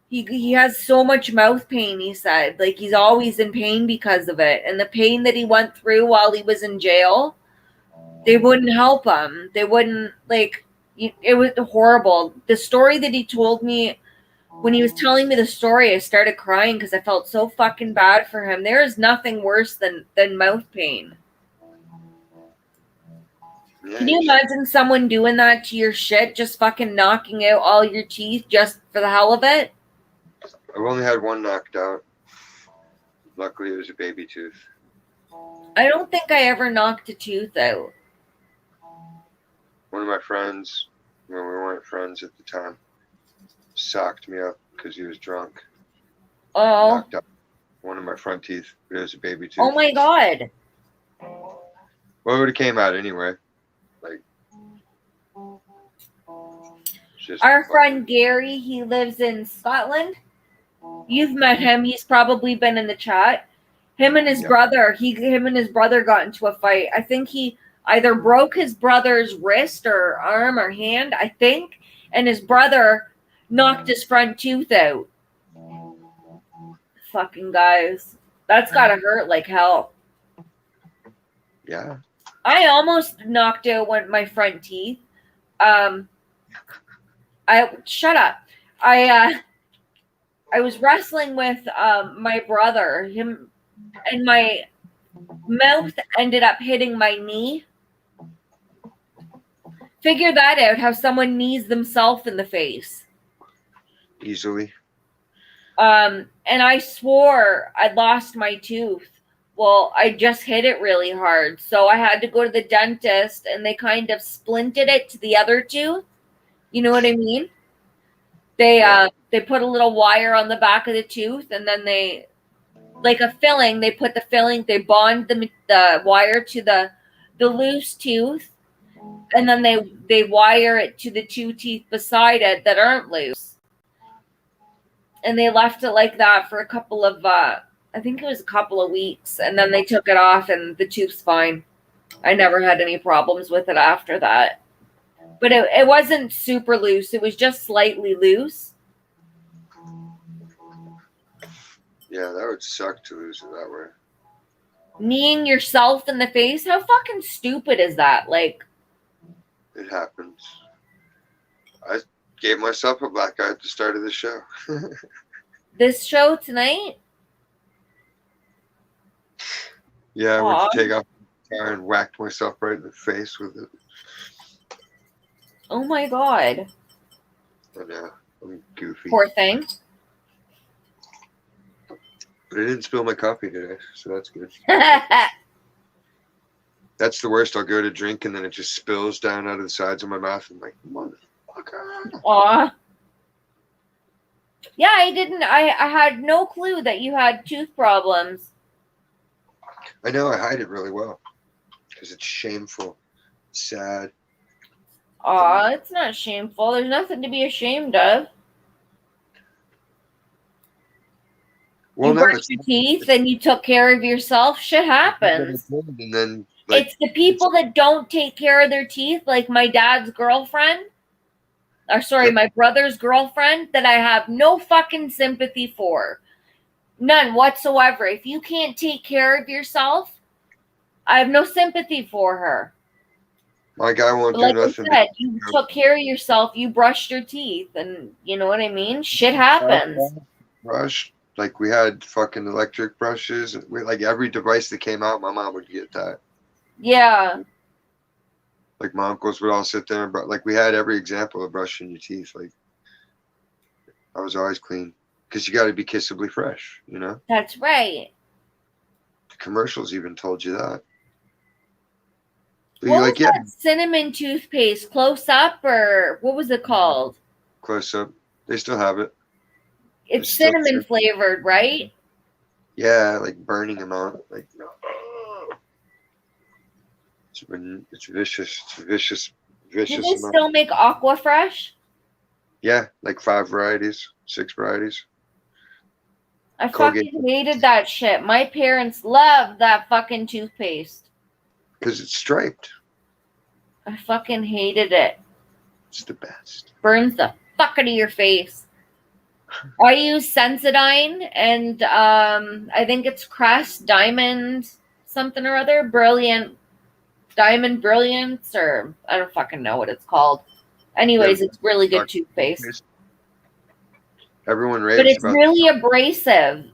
he has so much mouth pain, he said. Like, he's always in pain because of it. And the pain that he went through while he was in jail, they wouldn't help him. They wouldn't, like, it was horrible. The story that he told me, when he was telling me the story, I started crying because I felt so fucking bad for him. There is nothing worse than mouth pain. Yeah, can you imagine someone doing that to your shit, just fucking knocking out all your teeth just for the hell of it? I've only had one knocked out. Luckily, it was a baby tooth. I don't think I ever knocked a tooth out. One of my friends, when we weren't friends at the time, socked me up because he was drunk. Oh, knocked out one of my front teeth. It was a baby tooth. oh my God. Well, it would have came out anyway. Like, it's just Our fucking- friend Gary, he lives in Scotland. You've met him. He's probably been in the chat. Him and his Yeah. brother got into a fight. I think he either broke his brother's wrist or arm or hand, I think, and his brother knocked his front tooth out. Fucking guys. That's gotta hurt like hell. Yeah. I almost knocked out my front teeth. Shut up. I was wrestling with my brother. Him and my mouth ended up hitting my knee. Figure that out, how someone knees themselves in the face. Easily. And I swore I'd lost my tooth. Well, I just hit it really hard. So I had to go to the dentist and they kind of splinted it to the other tooth. You know what I mean? They put a little wire on the back of the tooth and then they, like a filling, they put the filling, they bond the wire to the loose tooth, and then they wire it to the two teeth beside it that aren't loose. And they left it like that for a couple of, I think it was a couple of weeks, and then they took it off and the tooth's fine. I never had any problems with it after that. But it wasn't super loose. It was just slightly loose. Yeah, that would suck to lose it that way. Kneeing yourself in the face? How fucking stupid is that? Like, It happens. I gave myself a black eye at the start of the show. this show tonight? Yeah, I went Aw. to take off the car and whacked myself right in the face with it. Oh my God. I know. I'm goofy. Poor thing. But I didn't spill my coffee today, so that's good. That's the worst. I'll go to drink and then it just spills down out of the sides of my mouth. I'm like, motherfucker. Aw. Yeah, I had no clue that you had tooth problems. I know I hide it really well because it's shameful, sad. Aw, it's not shameful. There's nothing to be ashamed of. Well, you no, brushed your teeth and you took care of yourself. Shit happens. And then, like, It's the people that don't take care of their teeth, like my dad's girlfriend, or sorry, my brother's girlfriend, that I have no fucking sympathy for. None whatsoever. If you can't take care of yourself, I have no sympathy for her. my guy won't But do like I nothing. said, you took care of yourself, you brushed your teeth, and you know what I mean? Shit happens. Brush. Like, we had fucking electric brushes. Like, every device that came out, my mom would get that. Yeah. Like, my uncles would all sit there and like, we had every example of brushing your teeth. Like, I was always clean because you got to be kissably fresh, you know? That's right. The commercials even told you that. What But you're was like, yeah, that cinnamon toothpaste? Close Up, or what was it called? close up. They still have it. It's still cinnamon true. flavored, right? Yeah, like burning them out. Like, it's vicious. It's vicious Do they amount. still make Aqua Fresh? Yeah, like 5 varieties, 6 varieties. I Colgate. fucking hated that shit. My parents loved that fucking toothpaste. Because it's striped. I fucking hated it. It's the best. Burns the fuck out of your face. I use Sensodyne and I think it's Crest Diamond something or other. Diamond Brilliance, or I don't fucking know what it's called. Anyways, Yeah. it's really good toothpaste. Everyone raves But it's about really abrasive.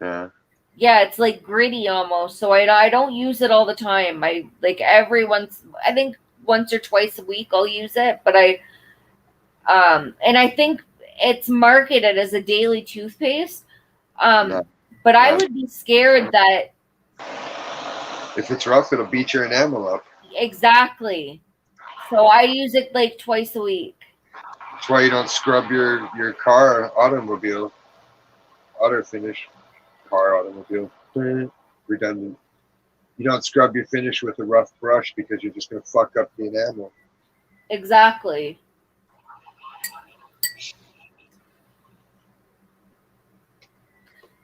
Yeah. Yeah, it's like gritty almost. So I don't use it all the time. I like I think once or twice a week I'll use it. But and I think it's marketed as a daily toothpaste. No. But I No. would be scared that If it's rough, it'll beat your enamel up. exactly. So I use it like twice a week. That's why you don't scrub your car or automobile. auto finish, automobile. Redundant. You don't scrub your finish with a rough brush because you're just going to fuck up the enamel. Exactly.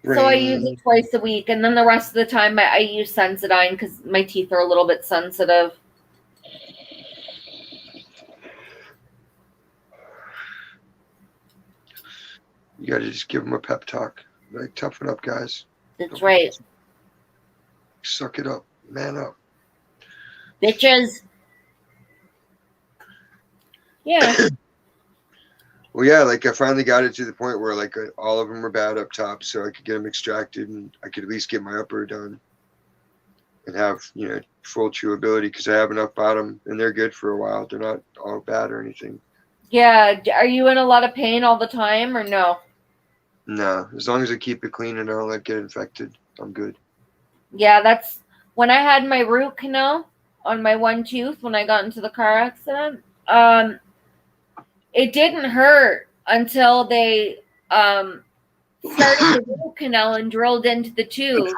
So I use it twice a week, and then the rest of the time I use Sensodyne because my teeth are a little bit sensitive. You got to just give them a pep talk. Like, toughen up, guys. That's right. Suck it up. Man up. Bitches. Yeah. Well, yeah, like I finally got it to the point where like all of them were bad up top, so I could get them extracted and I could at least get my upper done and have, you know, full chewability because I have enough bottom and they're good for a while. They're not all bad or anything. Yeah. Are you in a lot of pain all the time or no? No, as long as I keep it clean and I don't let it get infected, I'm good. Yeah, that's when I had my root canal on my one tooth when I got into the car accident. It didn't hurt until they started the root canal and drilled into the tooth.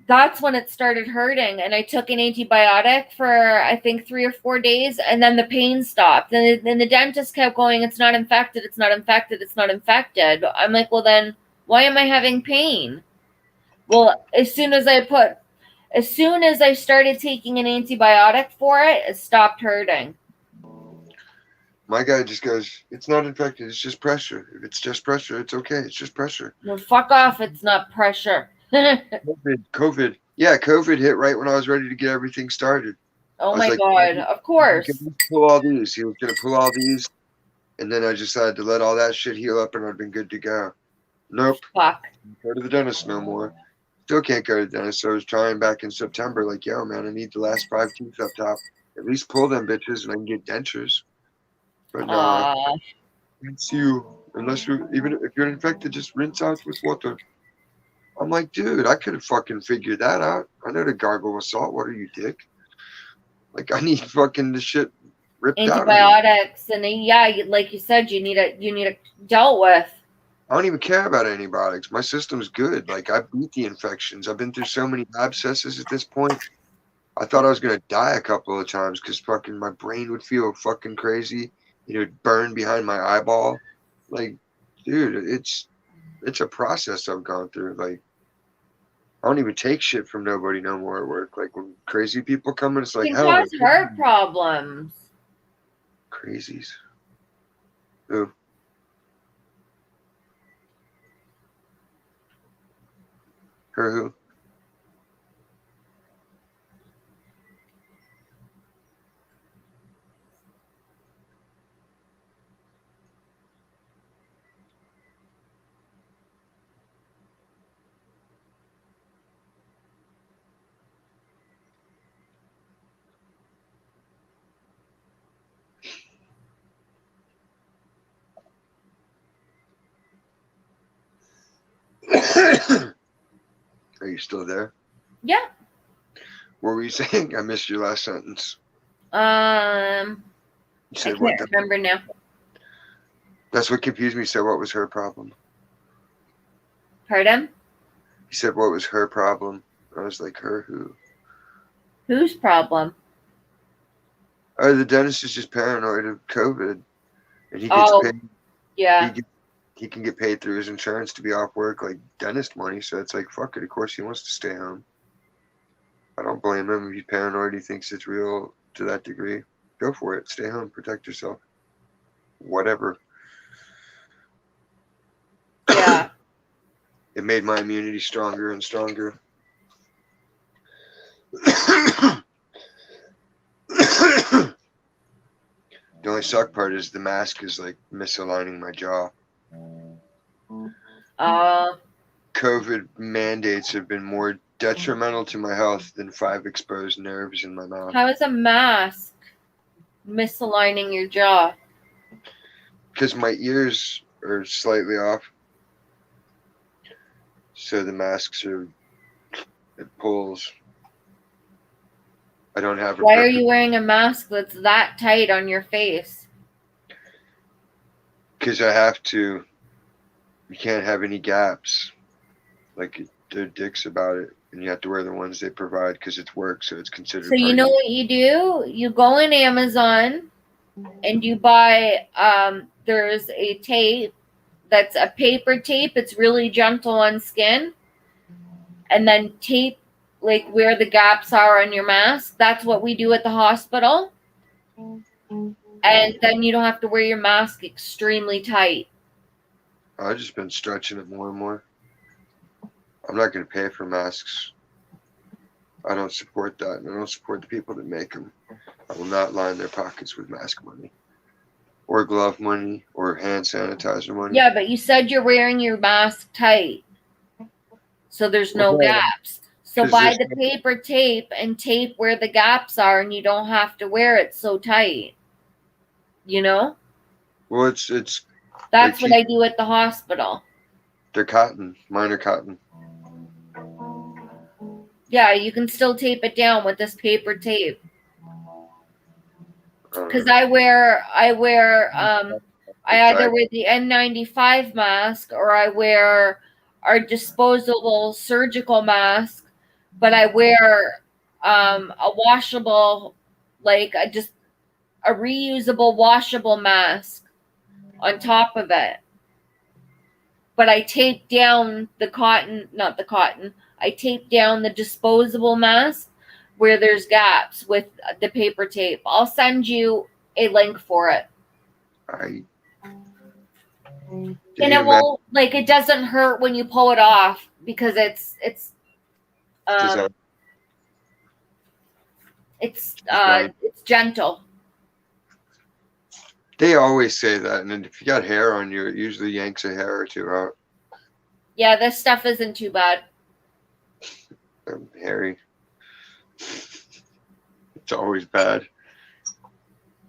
That's when it started hurting, and I took an antibiotic for I think 3 or 4 days, and then the pain stopped. And then the dentist kept going, "It's not infected. It's not infected. It's not infected." I'm like, "Well, then why am I having pain?" Well, as soon as I started taking an antibiotic for it, it stopped hurting. My guy just goes, "It's not infected. It's just pressure. If it's just pressure, it's okay. It's just pressure." No, fuck off. It's not pressure. COVID. Yeah, COVID hit right when I was ready to get everything started. Oh my God, of course. Pull all these. He was going to pull all these. And then I decided to let all that shit heal up and I'd been good to go. Nope. Fuck. Go to the dentist no more. Still can't go to the dentist. So I was trying back in September, like, yo, man, I need the last 5 teeth up top. At least pull them bitches and I can get dentures. But no, rinse you. Unless you, even if you're infected, just rinse out with water. I'm like, dude, I could have fucking figured that out. I know to gargle with salt water, you dick. Like, I need fucking the shit ripped out. Antibiotics, and yeah, like you said, you need it dealt with. I don't even care about antibiotics. My system's good. Like, I beat the infections. I've been through so many abscesses at this point. I thought I was gonna die a couple of times because fucking my brain would feel fucking crazy. You know, burn behind my eyeball. Like, dude, it's a process I've gone through. Like, I don't even take shit from nobody no more at work. Like, when crazy people come in, it's like, It hell, cause heart problems. Crazies. Who? Her who? Are you still there? Yeah. What were you saying? I missed your last sentence. You I said can't remember now. That's what confused me. So what was her problem? Pardon? He said, what was her problem? I was like, her who? Whose problem? Oh, the dentist is just paranoid of COVID. And he gets paid. Yeah. He can get paid through his insurance to be off work, like dentist money. So it's like, fuck it. Of course he wants to stay home. I don't blame him. If he's paranoid, he thinks it's real to that degree. Go for it. Stay home. Protect yourself. Whatever. Yeah. It made my immunity stronger and stronger. The only suck part is the mask is like misaligning my jaw. COVID mandates have been more detrimental to my health than 5 exposed nerves in my mouth. How is a mask misaligning your jaw? Because my ears are slightly off. So the masks are, it pulls. I don't have a Why are you wearing a mask that's that tight on your face? because I have to. You can't have any gaps. Like they're dicks about it, and you have to wear the ones they provide because it's work, so it's considered. So you know what you do? You go on Amazon and you buy. There's a tape that's a paper tape. It's really gentle on skin, and then tape like where the gaps are on your mask. That's what we do at the hospital. And then you don't have to wear your mask extremely tight. I've just been stretching it more and more. I'm not going to pay for masks. I don't support that, and I don't support the people that make them. I will not line their pockets with mask money, or glove money, or hand sanitizer money. Yeah, but you said you're wearing your mask tight, so there's no gaps. So buy the paper tape and tape where the gaps are, and you don't have to wear it so tight. You know? Well, it's. That's what I do at the hospital. They're cotton. Mine are cotton. Yeah, you can still tape it down with this paper tape. Because I either wear the N95 mask or I wear our disposable surgical mask, but I wear a washable, like a reusable washable mask on top of it. But I tape down I tape down the disposable mask where there's gaps with the paper tape. I'll send you a link for it. And it won't, like, it doesn't hurt when you pull it off because it's gentle. They always say that, and if you got hair on you, it usually yanks a hair or two out. Yeah, this stuff isn't too bad. I'm hairy. It's always bad.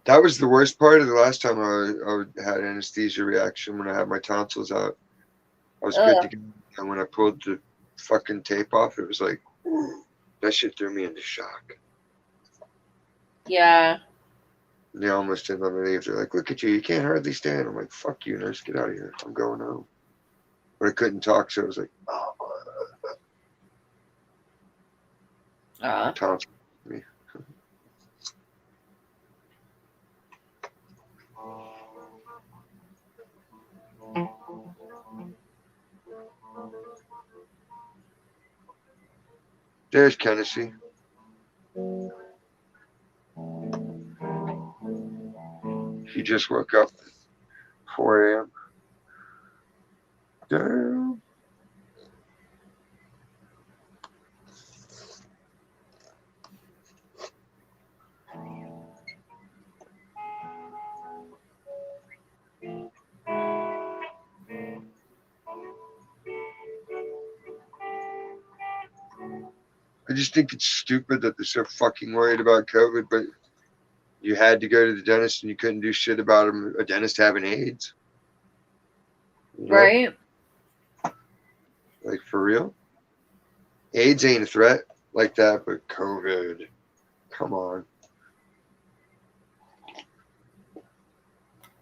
That was the worst part of the last time I had anesthesia reaction when I had my tonsils out. I was good to go, and when I pulled the fucking tape off, it was like, that shit threw me into shock. Yeah. They almost didn't let me leave. They're like, look at you can't hardly stand. I'm like, fuck you, nurse, get out of here. I'm going home. But I couldn't talk, so it was like, tonsil me. There's Tennessee. He just woke up at 4 a.m. Damn. I just think it's stupid that they're so fucking worried about COVID, but you had to go to the dentist and you couldn't do shit about a dentist having AIDS. You know? Right. Like, for real? AIDS ain't a threat like that, but COVID, come on.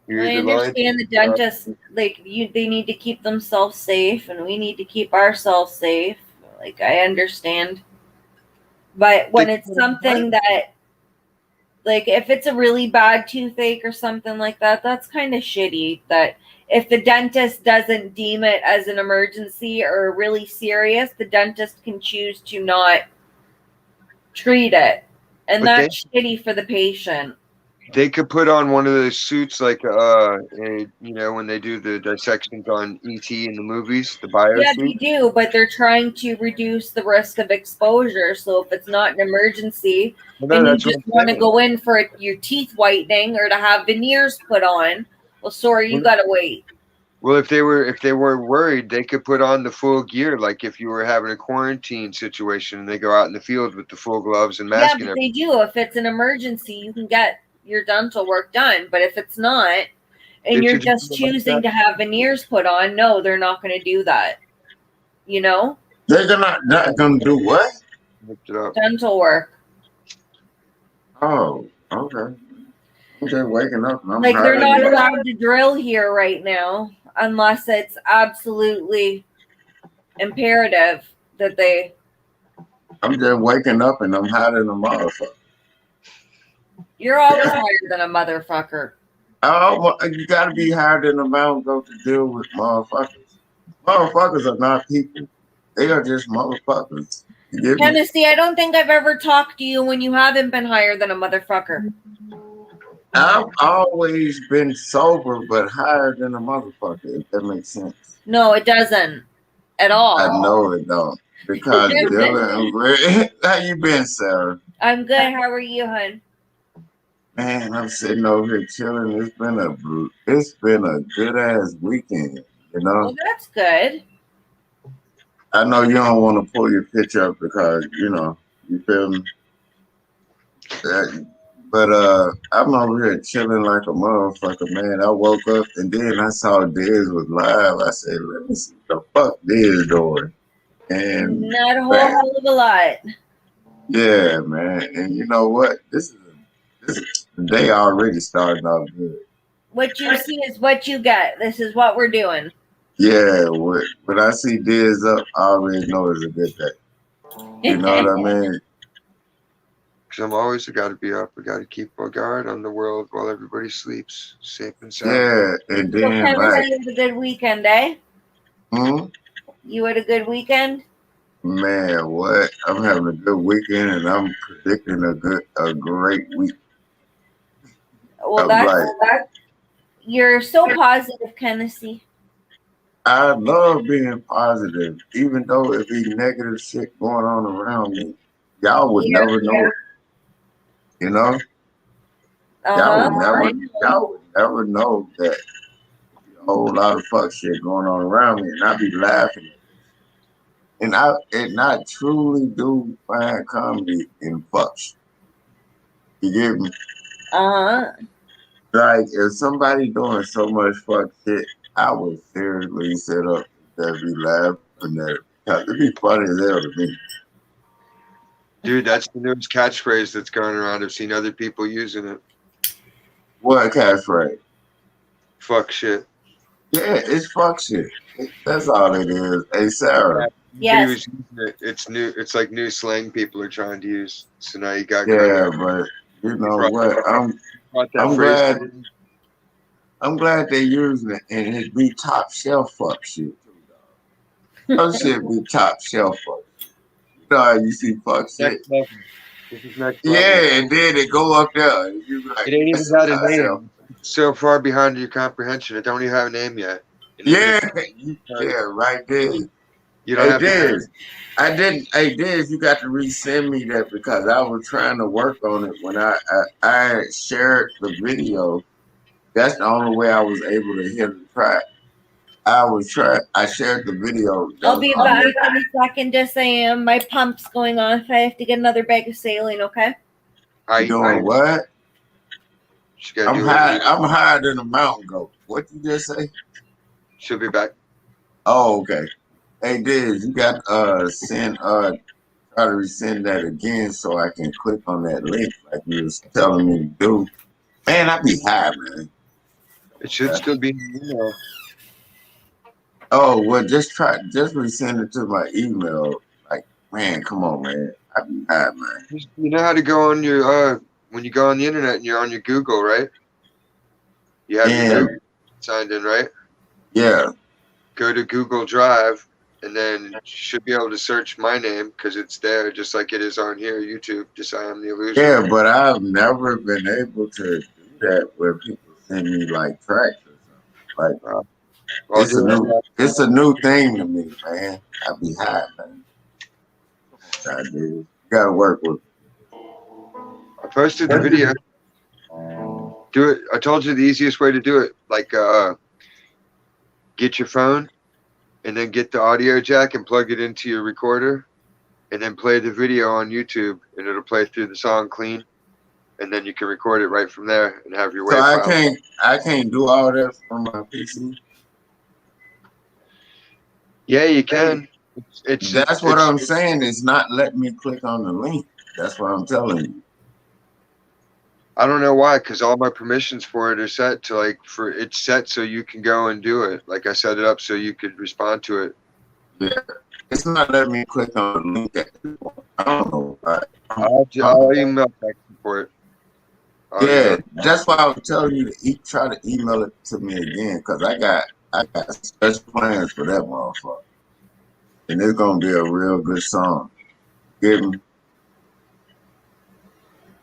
I understand the dentists, like, they need to keep themselves safe, and we need to keep ourselves safe. Like, I understand. But when it's something that, like, if it's a really bad toothache or something like that, that's kind of shitty. That if the dentist doesn't deem it as an emergency or really serious, the dentist can choose to not treat it. And that's shitty for the patient. They could put on one of those suits like, when they do the dissections on E.T. in the movies, the bio suit. Yeah, they do, but they're trying to reduce the risk of exposure. So if it's not an emergency and you just want to go in for your teeth whitening or to have veneers put on, well, sorry, you got to wait. Well, if they were worried, they could put on the full gear, like if you were having a quarantine situation and they go out in the field with the full gloves and mask. Yeah, but they do. If it's an emergency, you can get your dental work done. But if it's not, and you're just choosing to have veneers put on, no, they're not going to do that. You know? They're not going to do what? Dental work. Oh, okay. I'm just waking up and I'm Like they're higher not than a allowed to drill here right now unless it's absolutely imperative that they. I'm just waking up and I'm higher than a motherfucker. You're always higher than a motherfucker. Oh, you gotta be higher than a mountain goat to deal with motherfuckers. Motherfuckers are not people. They are just motherfuckers. You get me? Tennessee, I don't think I've ever talked to you when you haven't been higher than a motherfucker. I've always been sober, but higher than a motherfucker, if that makes sense. No, it doesn't at all. I know it don't. Because Dylan and Red, how you been, Sarah? I'm good. How are you, hun? Man, I'm sitting over here chilling. It's been a good ass weekend, you know. Well, that's good. I know you don't want to pull your picture up because, you know, you feel me? But I'm over here chilling like a motherfucker, man. I woke up and then I saw Diz was live. I said, let me see what the fuck Diz doing. And Not a whole hell of a lot. yeah, man. And you know what? This is the day already starting off good. What you see is what you get. This is what we're doing. Yeah, when I see Diz up, I always know it's a good day. You know what I mean? Because I'm always got to be up. We got to keep our guard on the world while everybody sleeps, safe and sound. Yeah, and So, then Kevin, you had a good weekend, eh? hmm? You had a good weekend? Man, what? I'm having a good weekend and I'm predicting a great week. Well, you're so positive, Tennessee. I love being positive, even though it be negative shit going on around me. Y'all would never know it. You know? Y'all would never know that a whole lot of fuck shit going on around me, and I be laughing at it. And I truly do find comedy in fuck shit. You get me? Like if somebody doing so much fuck shit, I would seriously sit up and be laughing at it. Cause it'd be funny as hell to me. Dude, that's the newest catchphrase that's going around. I've seen other people using it. What catchphrase? Fuck shit. Yeah, it's fuck shit. That's all it is. Hey, Sarah. Yes. It's new. It's like new slang people are trying to use. So now you got. Yeah, but you know what? I'm glad they're using it, and it be top shelf fuck shit too, dog. Those shit be top shelf fuck. You know how you see fuck shit? This is next Yeah, level. and then they go up there. And you be like, it ain't even got a name. It's so far behind your comprehension. It don't even have a name yet. Yeah, right there. You don't have Diz, I didn't. Hey, Diz, you got to resend me that because I was trying to work on it when I shared the video. That's the only way I was able to hit the track. I shared the video. I'll be back in a second. Just saying, my pump's going off. I have to get another bag of saline. Okay. You doing what? I'm higher than a mountain goat. What you just say? She'll be back. Oh, okay. Hey, Diz, you got try to resend that again so I can click on that link like you was telling me to do. Man, I be high, man. It should still be in the email. Oh, well, just resend it to my email. Like, man, come on, man. I be high, man. You know how to go on your when you go on the internet and you're on your Google, right? You have your Google signed in, right? Yeah. Go to Google Drive, and then you should be able to search my name because it's there, just like it is on here, YouTube. Just I Am the Illusion. Yeah, but I've never been able to do that where people send me like tracks or something. Like, it's a new thing to me, man. I be high, man. You gotta work with it. I posted the video. Do it. I told you the easiest way to do it. Like, get your phone and then get the audio jack and plug it into your recorder and then play the video on YouTube and it'll play through the song clean. And then you can record it right from there and have your wave file. I can't do all that from my PC. Yeah, you can. That's what I'm saying. It's not letting me click on the link. That's what I'm telling you. I don't know why, because all my permissions for it are set to it's set so you can go and do it. Like I set it up so you could respond to it. Yeah, it's not letting me click on the link. I don't know. I'll email back for it. Yeah, that's why I was telling you to try to email it to me again, because I got special plans for that motherfucker, and it's gonna be a real good song. Get me?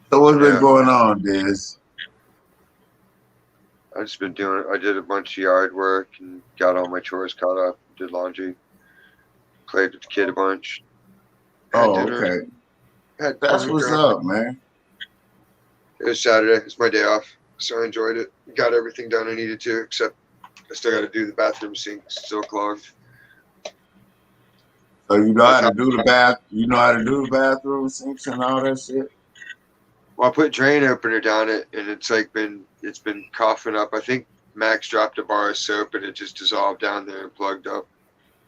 So what's been going on, Diz? I've just been I did a bunch of yard work and got all my chores caught up, did laundry, played with the kid a bunch. Oh, okay. That's what's up, man. It was Saturday. It's my day off, so I enjoyed it. Got everything done I needed to, except I still got to do the bathroom sink. It's still clogged. So you know how to do the bathroom sinks and all that shit? Well, I put drain opener down it, and it's been coughing up. I think Max dropped a bar of soap, and it just dissolved down there and plugged up.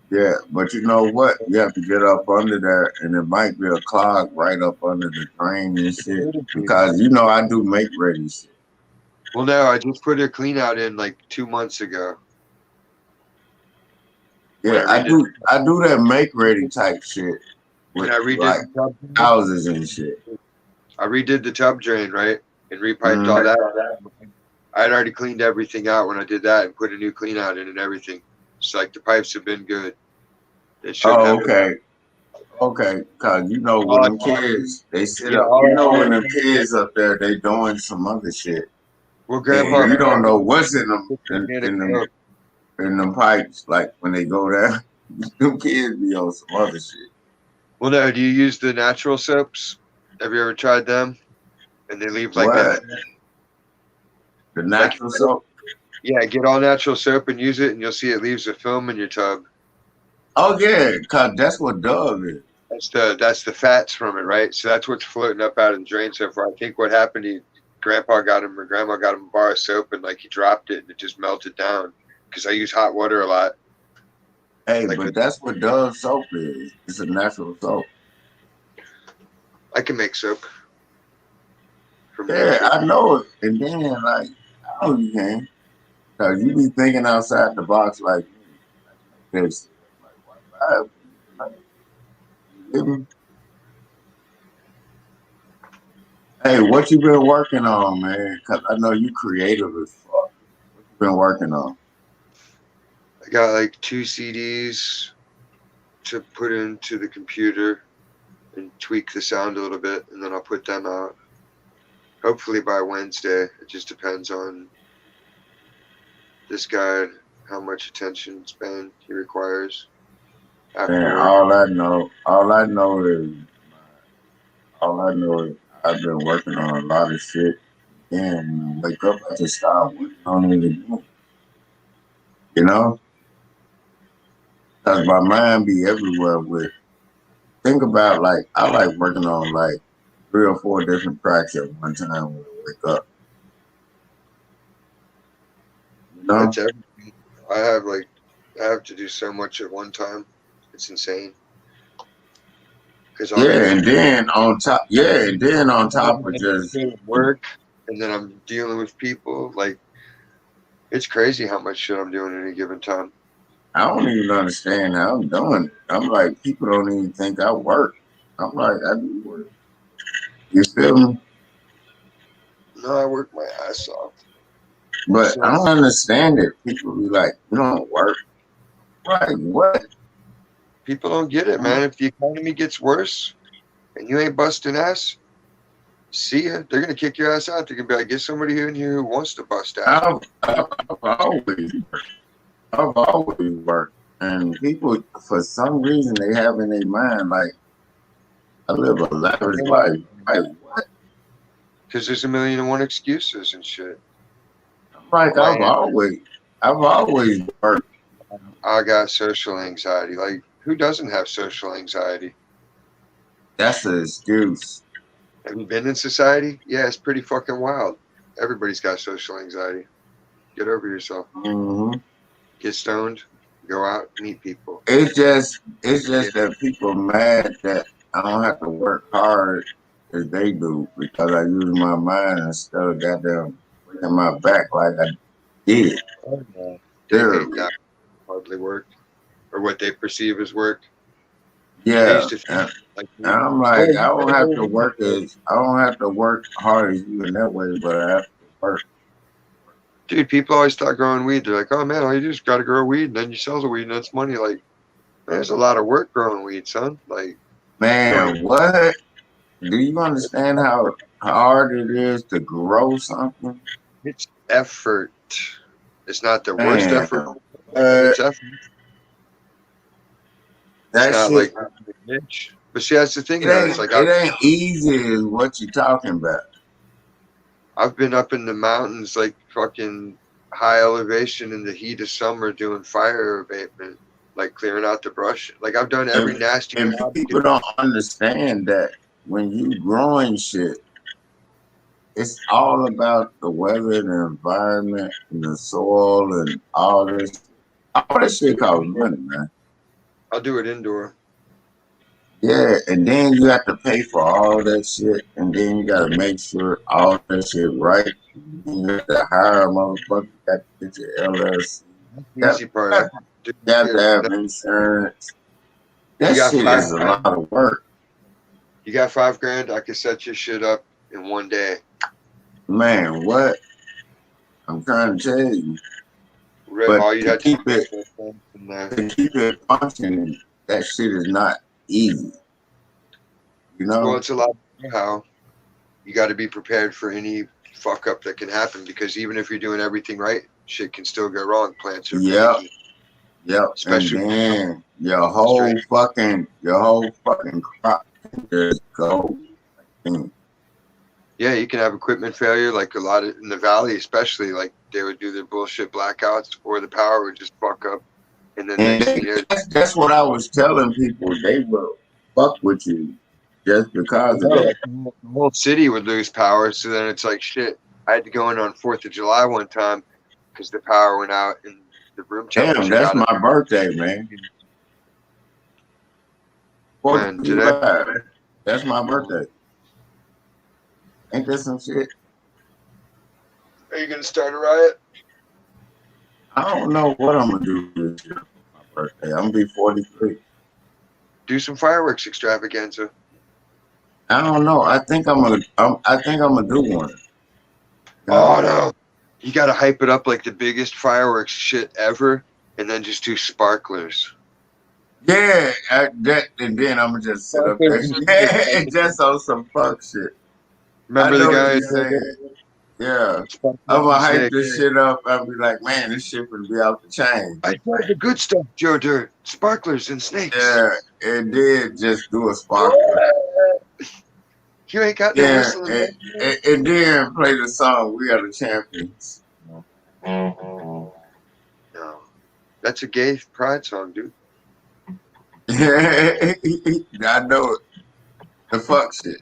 Yeah, but you know what? You have to get up under there, and it might be a clog right up under the drain and shit. Because you know I do make ready shit. Well, no, I just put a clean out in like 2 months ago. Yeah, I do that make ready type shit with like houses and shit. I redid the tub drain, right, and repiped all that. I had already cleaned everything out when I did that and put a new clean out in and everything. It's like the pipes have been good. Okay. Okay, cause you know when them kids they sit up, you know when them kids up there they doing some other shit. Well, Grandpa, you don't know what's in them pipes. Like when they go there, them kids be on some other shit. Well, no. Do you use the natural soaps? Have you ever tried them? And they leave like that. The natural soap. Yeah, get all natural soap and use it, and you'll see it leaves a film in your tub. Oh yeah, cause that's what Dove is. That's the fats from it, right? So that's what's floating up out of the drain so far. I think what happened, Grandpa got him or Grandma got him a bar of soap, and like he dropped it and it just melted down. Because I use hot water a lot. Hey, but that's what Dove soap is. It's a natural soap. I can make soap. Yeah, I know it. And then like I know you can. Cause you be thinking outside the box like this. Hey, what you been working on, man? Cause I know you creative as fuck. What you been working on? I got like 2 CDs to put into the computer and tweak the sound a little bit, and then I'll put them out. Hopefully by Wednesday. It just depends on this guy, how much attention span he requires. Man, all I know is I've been working on a lot of shit. And when I wake up, I just start working on it again. You know? Because my mind be everywhere with. Think about like, I like working on like 3 or 4 different tracks at one time when I wake up. You know? That's everything. I have to do so much at one time. It's insane. And then on top of just work, and then I'm dealing with people. Like, it's crazy how much shit I'm doing at any given time. I don't even understand how I'm doing it. I'm like, people don't even think I work. I'm like, I do work. You feel me? No, I work my ass off. But I don't understand it. People be like, you don't work. Right, what? People don't get it, man. If the economy gets worse and you ain't busting ass, see ya. They're gonna kick your ass out. They're gonna be like, get somebody in here who wants to bust ass. I've always worked. And people, for some reason, they have in their mind, like, I live a lavish life. Like, what? Because there's 1,000,001 excuses and shit. Like, I've always worked. I got social anxiety. Like, who doesn't have social anxiety? That's an excuse. Have you been in society? Yeah, it's pretty fucking wild. Everybody's got social anxiety. Get over yourself. Mm-hmm. Get stoned. Go out, meet people. It's just that people mad that I don't have to work hard as they do because I use my mind instead of goddamn breaking my back like I did. Oh, no. They hate Terribly. that hardly work or what they perceive as work. I Yeah. used to feel like And I'm like, I don't have to work hard as you in that way, but I have to work. dude, people always start growing weed. They're like, oh man, all you do is gotta grow weed and then you sell the weed and that's money. Like, there's a lot of work growing weed, son. Like, Man, what? Do you understand how hard it is to grow something? it's effort. It's not the worst Man, effort, but it's effort. It's that not shit, like niche. But see, that's the thing it though. It's ain't like it ain't easy as what you're talking about. I've been up in the mountains, like fucking high elevation in the heat of summer doing fire abatement, like clearing out the brush. Like I've done every nasty And job. people don't understand that when you growing shit, it's all about the weather, the environment, and the soil, and all this. All this shit costs money, man. I'll do it indoor. Yeah, and then you have to pay for all that shit, and then you gotta make sure all that shit right. You have to hire a motherfucker, you got to get your LLC. That's the easy part. I do You have to here. have insurance. That You got shit is a 5 grand. lot of work. You got 5 grand. I can set your shit up in one day. Man, what? I'm trying to tell you. All But you to had keep to keep it functioning, that shit is not easy. You know? well, it's a lot. How you got to be prepared for any fuck up that can happen because even if you're doing everything right, shit can still go wrong. Plants are Yep. finicky. Yep. Especially and then your whole fucking crop can just go. Yeah, you can have equipment failure, like a lot of in the valley, especially. Like they would do their bullshit blackouts, or the power would just fuck up, and then next thing you know, That's what I was telling people. They will fuck with you just because of that. the whole city would lose power. So then it's like shit. I had to go in on 4th of July one time because the power went out and the room temperature. Damn, that's my birthday, man. When today? That's my birthday. Ain't that some shit? Are you gonna start a riot? I don't know what I'm gonna do this year for my birthday. I'm gonna be 43. Do some fireworks extravaganza. I don't know. I think I'm gonna do one. Oh no! You gotta hype it up like the biggest fireworks shit ever, and then just do sparklers. Yeah, and then I'm gonna just sit up there and just on some fuck shit. Remember the guy? Yeah. I'm gonna hype this shit up. I'll be like, man, this shit would be off the chain. I tried the good stuff, Joe Dirt. Sparklers and snakes. Yeah, it did just do a sparkler. You ain't got no whistling. And then play the song "We Are the Champions." No, that's a gay pride song, dude. I know it. The fuck shit.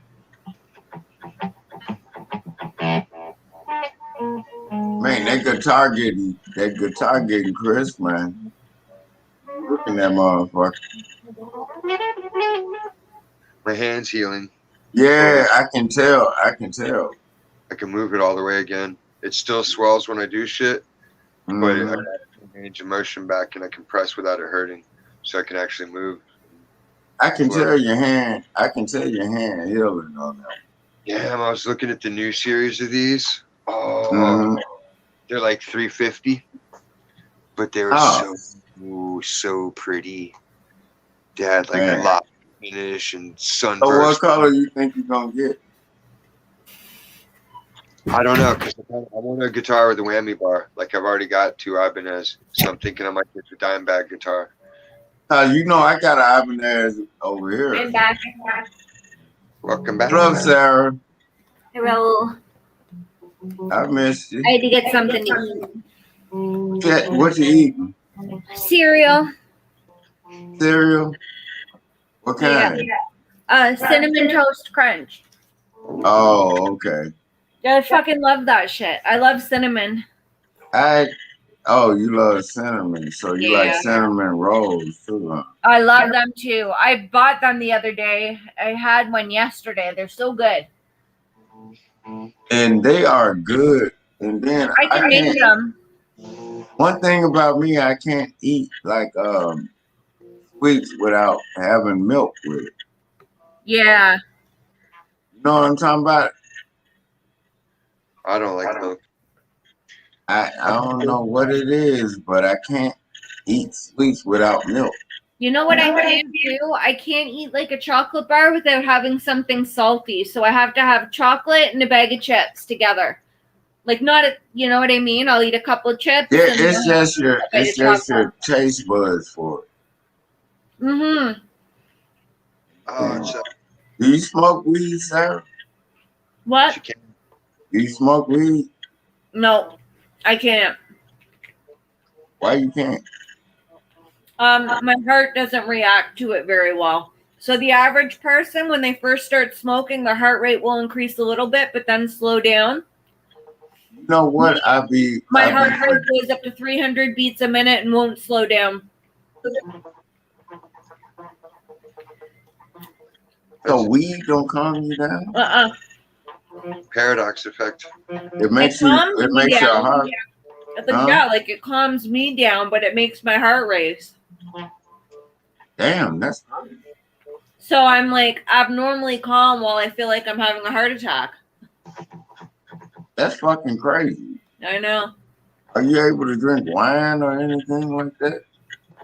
Man, that guitar getting crisp, man. Looking that motherfucker. My hand's healing. Yeah, I can tell. I can move it all the way again. It still swells when I do shit, but I got range of motion back and I can press without it hurting, so I can actually move. I can tell your hand healing on that. Yeah, I was looking at the new series of these. Oh, they're like $350, but they were so pretty. They had like a lot of finish and sunburst. So what color you think you're gonna get? I don't know, because I want a guitar with a whammy bar. Like I've already got 2 Ibanez, so I'm thinking I might get the dime bag guitar. You know I got an Ibanez over here. I'm back. Welcome back. Hello, Sarah. Hello. I missed you. I had to get something to eat. What you eating? Cereal. Cereal? What kind? Cinnamon Toast Crunch. Oh, okay. I fucking love that shit. I love cinnamon. I Oh, you love cinnamon, so you like Yeah. cinnamon rolls too, huh? I love them too. I bought them the other day. I had one yesterday. They're so good. And they are good. And then I can make them. one thing about me, I can't eat like sweets without having milk with it. Yeah. You know what I'm talking about? I don't like milk. I don't know what it is, but I can't eat sweets without milk. You know what I can't do? I can't eat like a chocolate bar without having something salty. So I have to have chocolate and a bag of chips together. Like not a, you know what I mean? I'll eat a couple of chips. Yeah, And it's just your taste buds for it. Mm-hmm. Oh, Do you smoke weed, Sarah? What? you can't. Do you smoke weed? No, I can't. Why you can't? My heart doesn't react to it very well. So the average person, when they first start smoking, their heart rate will increase a little bit, but then slow down. You know what? My heart rate goes up to 300 beats a minute and won't slow down. So weed don't calm you down? Paradox effect. It makes your heart. Yeah, like it calms me down, but it makes my heart race. Damn, that's So I'm like abnormally calm while I feel like I'm having a heart attack. that's fucking crazy. I know. Are you able to drink wine or anything like that?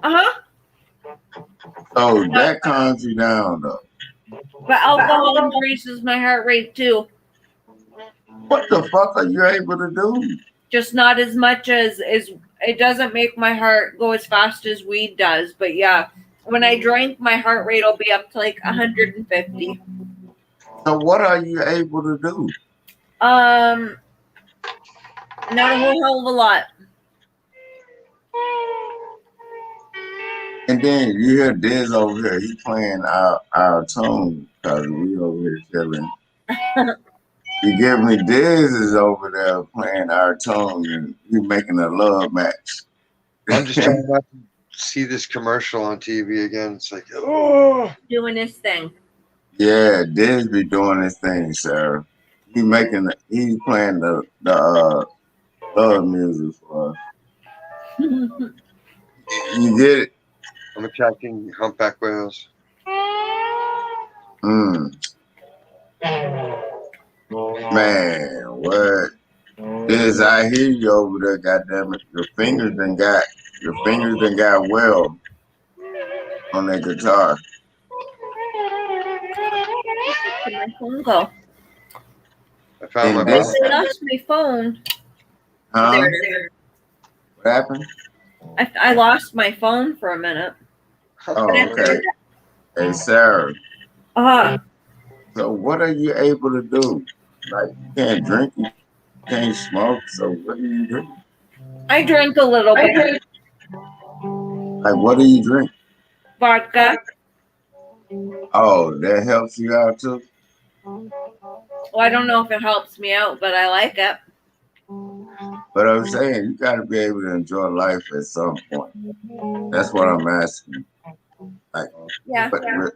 Uh-huh. So that calms you down though. But alcohol increases my heart rate too. What the fuck are you able to do? Just not as much as it doesn't make my heart go as fast as weed does. But yeah, when I drink, my heart rate will be up to like 150. So what are you able to do? Not a whole hell of a lot. And then you hear Diz over here, he playing our tune because we over here chilling. You give me Diz is over there playing our tune and you making a love match. I'm just trying not to see this commercial on TV again. It's like, oh. Doing this thing. Yeah, Diz be doing this thing, Sarah. He's playing the love music for us. You get it? I'm attracting humpback whales. Man, what? Diz, I hear you over there, goddammit. Your fingers done got well on that guitar. Where'd my phone go? I found And my this- phone. I lost my phone. Huh? There it is. What happened? I lost my phone for a minute. Oh, okay. Hey, Sarah. So what are you able to do? Like, you can't drink, you can't smoke, so what do you drink? I drink a little bit. Like, what do you drink? Vodka. Oh, that helps you out too? Well, I don't know if it helps me out, but I like it. But I'm saying, you got to be able to enjoy life at some point. That's what I'm asking. Like, Yeah. you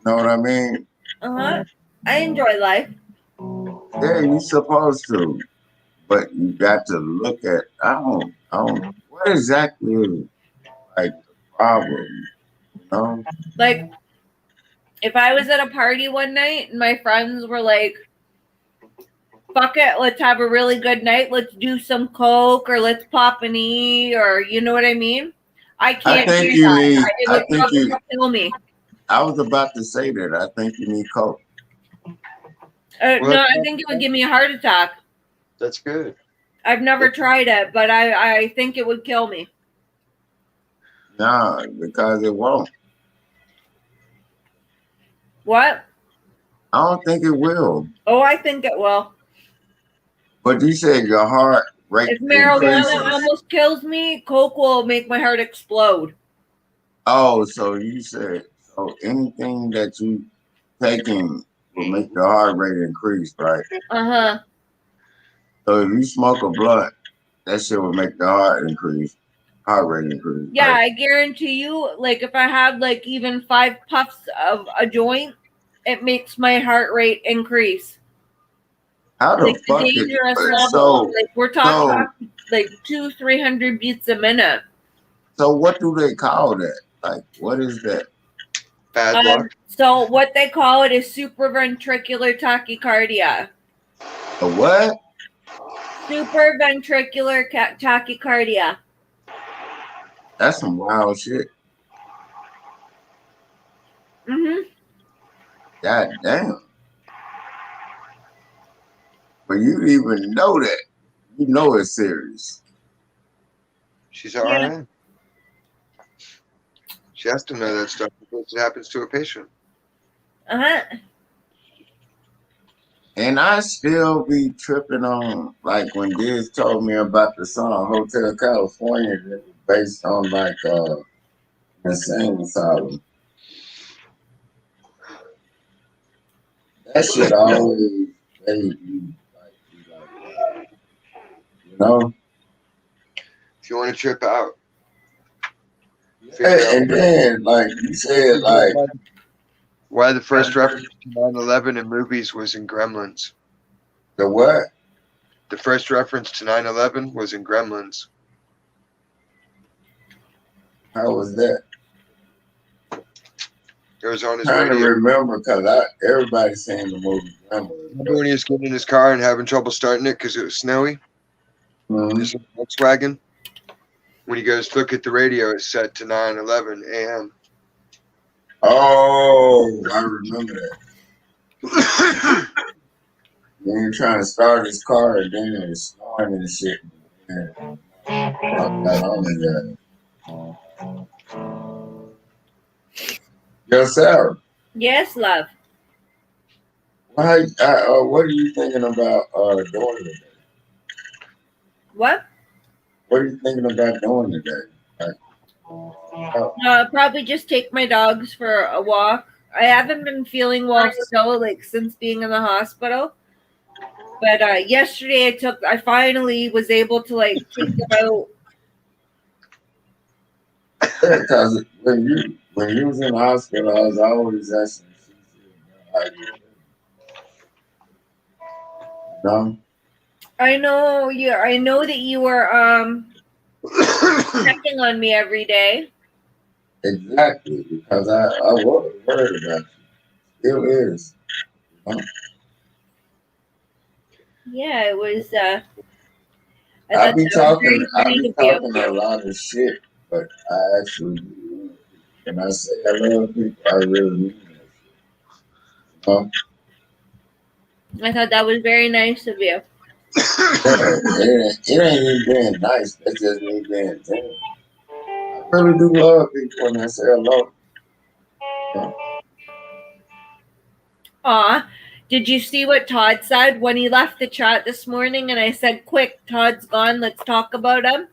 know what I mean? I enjoy life. Yeah, you're supposed to. But you got to look at, I don't, what exactly is like the problem? You know? Like, if I was at a party one night and my friends were like, fuck it, let's have a really good night, let's do some coke or let's pop an E, or you know what I mean? I can't think do you that. need- It I would think probably you- kill me. I was about to say that. I think you need coke. No, I think it would give me a heart attack. That's good. I've never tried it, but I think it would kill me. Nah, because it won't. What? I don't think it will. Oh, I think it will. But you said your heart rate If marijuana increases. almost kills me, coke will make my heart explode. Oh, so you said, so anything that you taking will make your heart rate increase, right? Uh-huh. So if you smoke a blunt, that shit would make the heart rate increase. Yeah, Right? I guarantee you, like if I have like even 5 puffs of a joint, it makes my heart rate increase. How the Like the fuck is dangerous level. so? Like we're talking like 200-300 beats a minute. So what do they call that? Like, what is that? Bad luck. So what they call it is supraventricular tachycardia. A what? Supraventricular tachycardia. That's some wild shit. Mm-hmm. God damn. But you even know that. You know it's serious. She's an RN. She has to know that stuff because it happens to a patient. Uh-huh. And I still be tripping on, like, when Diz told me about the song Hotel California that was based on, like, insane asylum. That shit always made me, like, you know? If you want to trip out. And then, like, you said, like, why the first reference to 9/11 in movies was in Gremlins. the what? The first reference to 9/11 was in Gremlins. How was that? It was on his I'm trying radio. to remember because everybody's saying the movie Gremlins. Remember when he was getting in his car and having trouble starting it because it was snowy? Mhm. His Volkswagen. When he goes to look at the radio, it's set to 9:11 a.m. Oh, I remember that. When you're trying to start his car and then it was snowing and shit. And got on it. Yo, Sarah. Yes, love. What are you thinking about doing today? What? What are you thinking about doing today? Probably just take my dogs for a walk. I haven't been feeling well still, like since being in the hospital. But yesterday I finally was able to like take them out. Yeah, because when you was in the hospital, I was always asking how you doing. No? I know you. I know that you were checking on me every day. Exactly, because I was worried about you. Still is. Yeah, it was. I be talking you. a lot of shit, but I actually, when I say I love people, I really mean that. I thought that was very nice of you. It ain't even being nice. That's just me being genuine. I really do love people when I say hello. Aw, did you see what Todd said when he left the chat this morning? And I said, "Quick, Todd's gone. Let's talk about him."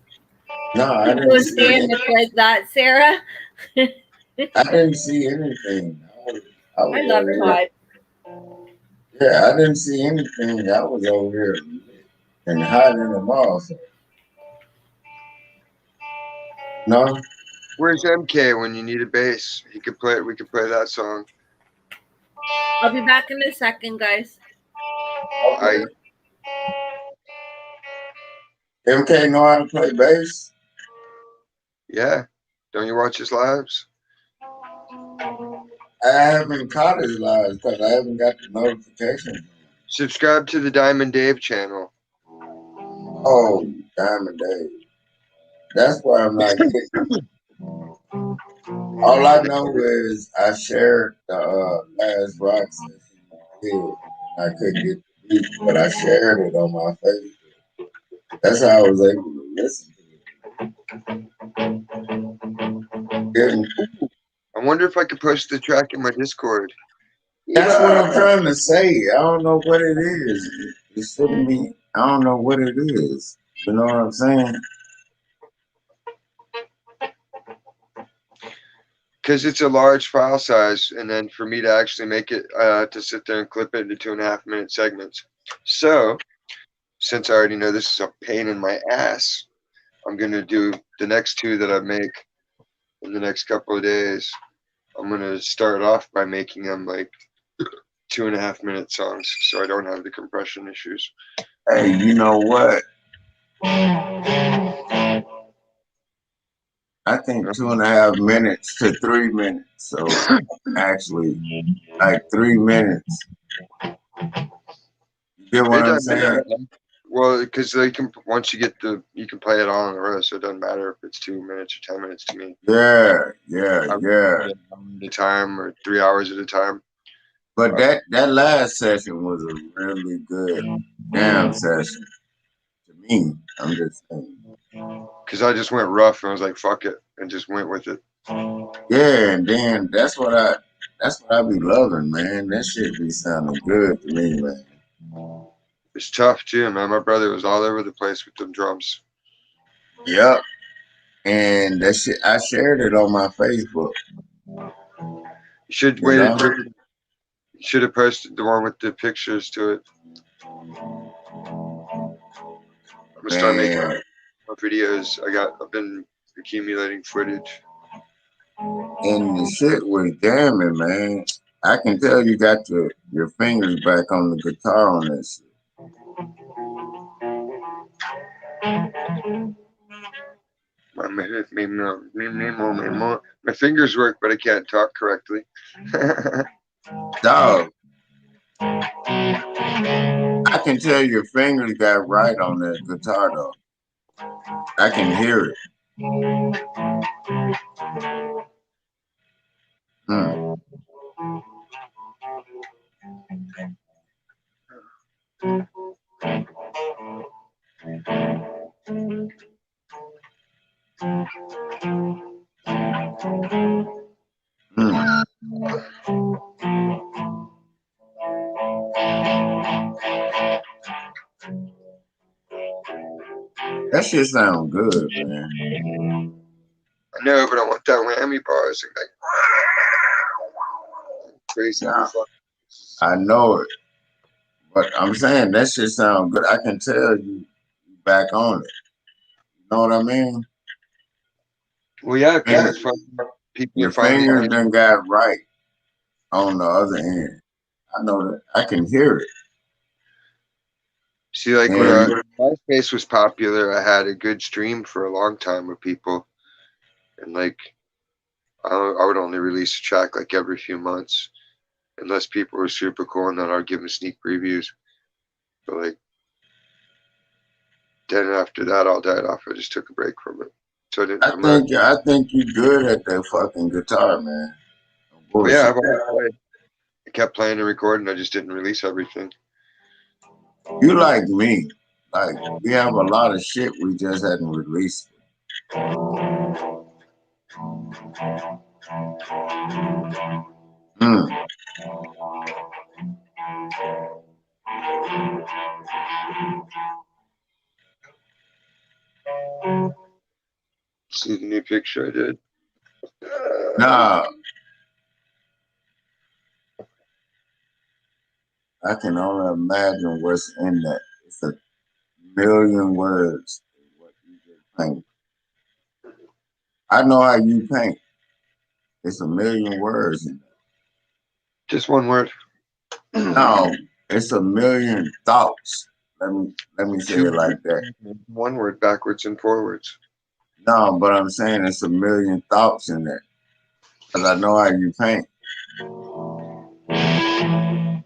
No, I He didn't was see saying anything. it like that, Sarah. I didn't see anything. I was I love over Todd. here. Yeah, I didn't see anything. I was over here and hiding them all. So. No. Where's MK when you need a bass? He could play it. We could play that song. I'll be back in a second, guys. MK know how to play bass? Yeah. Don't you watch his lives? I haven't caught his lives because I haven't got the notification. Subscribe to the Diamond Dave channel. Oh, Diamond Dave. That's why I'm not getting. All I know is I shared the last rock session I couldn't get the beat, but I shared it on my Facebook. That's how I was able to listen to it. I wonder if I could post the track in my Discord. That's what I'm trying to say. I don't know what it is. It shouldn't be. I don't know what it is. You know what I'm saying? Because it's a large file size, and then for me to actually make it, to sit there and clip it into 2.5 minute segments. So since I already know this is a pain in my ass, I'm gonna do the next two that I make in the next couple of days. I'm gonna start off by making them like 2.5 minute songs, so I don't have the compression issues. Hey, you know what? I think 2.5 minutes to 3 minutes. So actually, like 3 minutes. You get what It I'm doesn't saying? matter. Well, because they can once you get you can play it all in a row, so it doesn't matter if it's 2 minutes or 10 minutes to me. Yeah. I'm Yeah. at a time or 3 hours at a time. But that last session was a really good jam session to me. I'm just saying. Because I just went rough and I was like, fuck it, and just went with it. Yeah, and then that's what I be loving, man. That shit be sounding good to me, man. It's tough too, man. My brother was all over the place with them drums. Yep. And that shit, I shared it on my Facebook. You should You waited know? for. You should have posted the one with the pictures to it. I'm gonna start making Man, more videos. I've been accumulating footage. and the shit was jamming, man. I can tell you got your fingers back on the guitar on that shit. My fingers work, but I can't talk correctly. Dog, I can tell your fingers got right on that guitar, though. I can hear it. Hmm. Hmm. That shit sound good, man. I know, but I want that whammy bars. Like crazy. Yeah, I know it. But I'm saying that shit sound good. I can tell you back on it. You know what I mean? Well, yeah, because And it's fun. People are your finally fingers playing. done got right on the other end. I know that. I can hear it. See, like when And MySpace was popular, I had a good stream for a long time with people, and like I would only release a track like every few months, unless people were super cool, and then I'd give them sneak previews. But like then after that, all died off. I just took a break from it. So I didn't. I think you good at that fucking guitar, man. Well, yeah, Bullshit. I've always played. I kept playing and recording. I just didn't release everything. You like me. Like we have a lot of shit we just hadn't released. Hmm. See the new picture I did. Nah, I can only imagine what's in that. It's a million words. What you just paint. I know how you paint. It's a million words in there. Just one word. No, it's a million thoughts. Let me say it like that. One word backwards and forwards. No, but I'm saying it's a million thoughts in there. Because I know how you paint.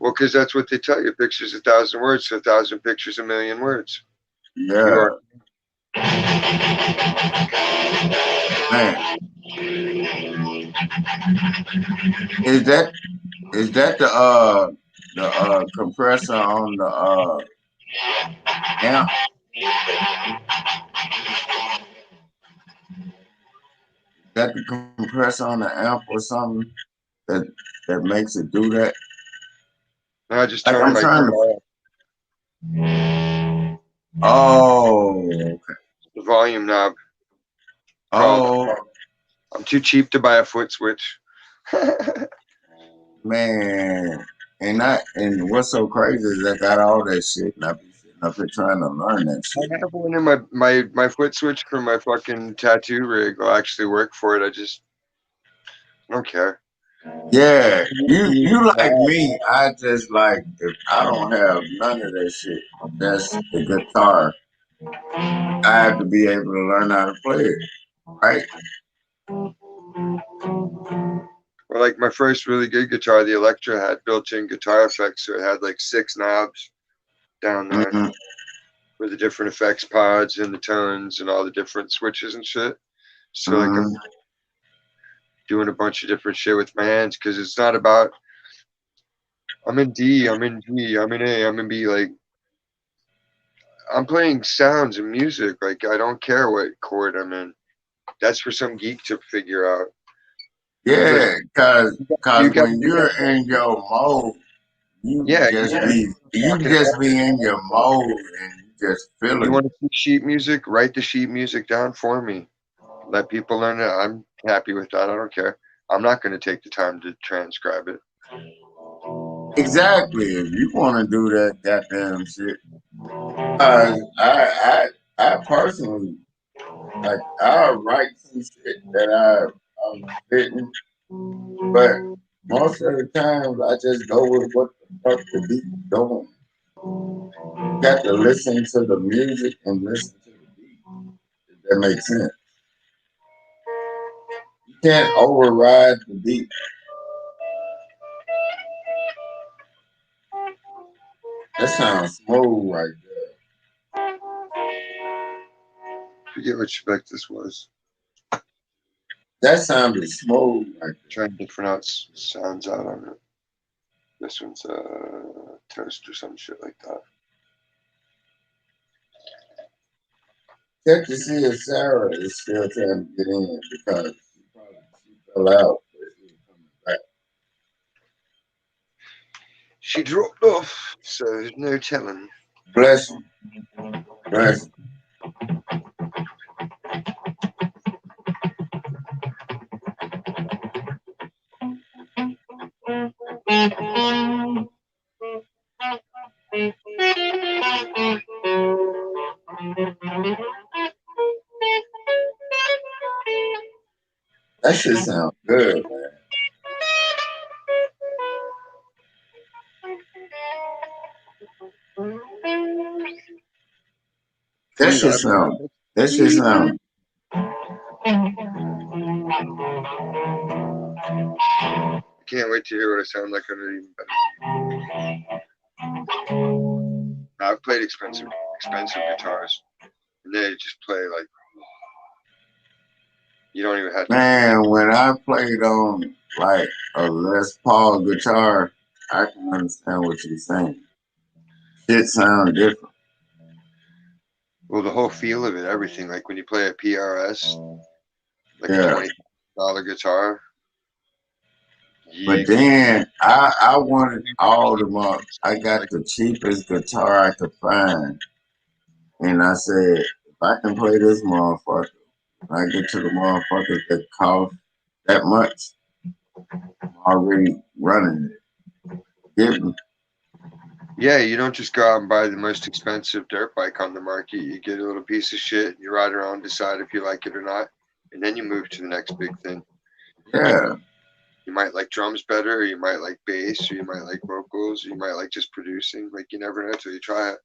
Well, because that's what they tell you. Pictures 1,000 words, so 1,000 pictures, 1,000,000 words. Yeah. You are. Man. Is that the compressor on the amp? Is that the compressor on the amp or something that makes it do that? No, I just Like turn I'm my trying to. Oh, okay. the volume knob. Oh, I'm too cheap to buy a foot switch. man. And what's so crazy is I got all that shit and I be sitting up here trying to learn that shit. I have one in my foot switch for my fucking tattoo rig will actually work for it. I don't care. Yeah, you like me. I just like if I don't have none of that shit. That's the guitar. I have to be able to learn how to play it, right? Well, like my first really good guitar, the Electra had built-in guitar effects, so it had like 6 knobs down there Mm-hmm. with the different effects pods and the tones and all the different switches and shit. So like I'm doing a bunch of different shit with my hands because it's not about I'm in D, I'm in G, I'm in A, I'm in B. Like I'm playing sounds and music. Like I don't care what chord I'm in. That's for some geek to figure out. Yeah, cause You got when you're in your mode, you just be in your mode and you just feel You it. want to see sheet music? Write the sheet music down for me. Let people learn it. I'm happy with that. I don't care. I'm not going to take the time to transcribe it. Exactly. If you want to do that goddamn shit, I personally like I write some shit that I'm spitting, but most of the times I just go with what the fuck the beat doing. You got to listen to the music and listen to the beat. If that makes sense. You can't override the beat. That sounds smooth right there. Forget which effect this was. That sounded smooth right there. Trying different sounds out on it. This one's toast or some shit like that. Check to see if Sarah is still trying to get in because she fell out. But she's coming back. She dropped off, so there's no telling. Bless you. Bless you. That shit sounds good, man. That shit sound. That shit sound. Can't wait to hear what I sound like on it even better. I've played expensive guitars, and they just play like you don't even have to. Man, when I played on like a Les Paul guitar, I can understand what you're saying. Shit sound different. Well, the whole feel of it, everything. Like when you play a PRS, like Yeah. a $20 guitar. But then I wanted all the more. I got the cheapest guitar I could find, and I said, if I can play this motherfucker, when I get to the motherfuckers that cost that much, I'm already running it. Get me. Yeah, you don't just go out and buy the most expensive dirt bike on the market. You get a little piece of shit, you ride around, decide if you like it or not, and then you move to the next big thing. Yeah. You might like drums better, or you might like bass, or you might like vocals, or you might like just producing. Like you never know till you try it.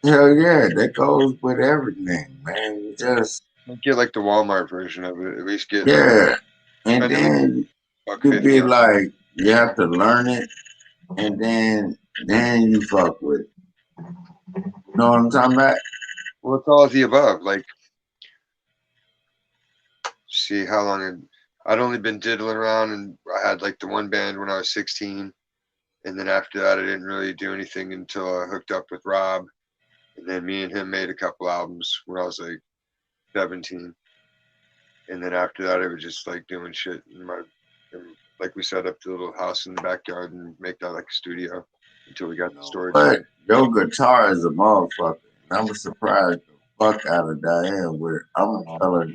Hell yeah, that goes with everything, man. You just get like the Walmart version of it. At least get and then you be like, you have to learn it, and then you fuck with it. You know what I'm talking about? Well, it's all of the above. Like, see how long I'd only been diddling around, and I had like the one band when I was 16, and then after that, I didn't really do anything until I hooked up with Rob, and then me and him made a couple albums when I was like 17, and then after that, I was just like doing shit in like we set up the little house in the backyard and make that like a studio until we got the storage. But your guitar is a motherfucker. I'm surprised the fuck out of Diane with it. I'm gonna tell her.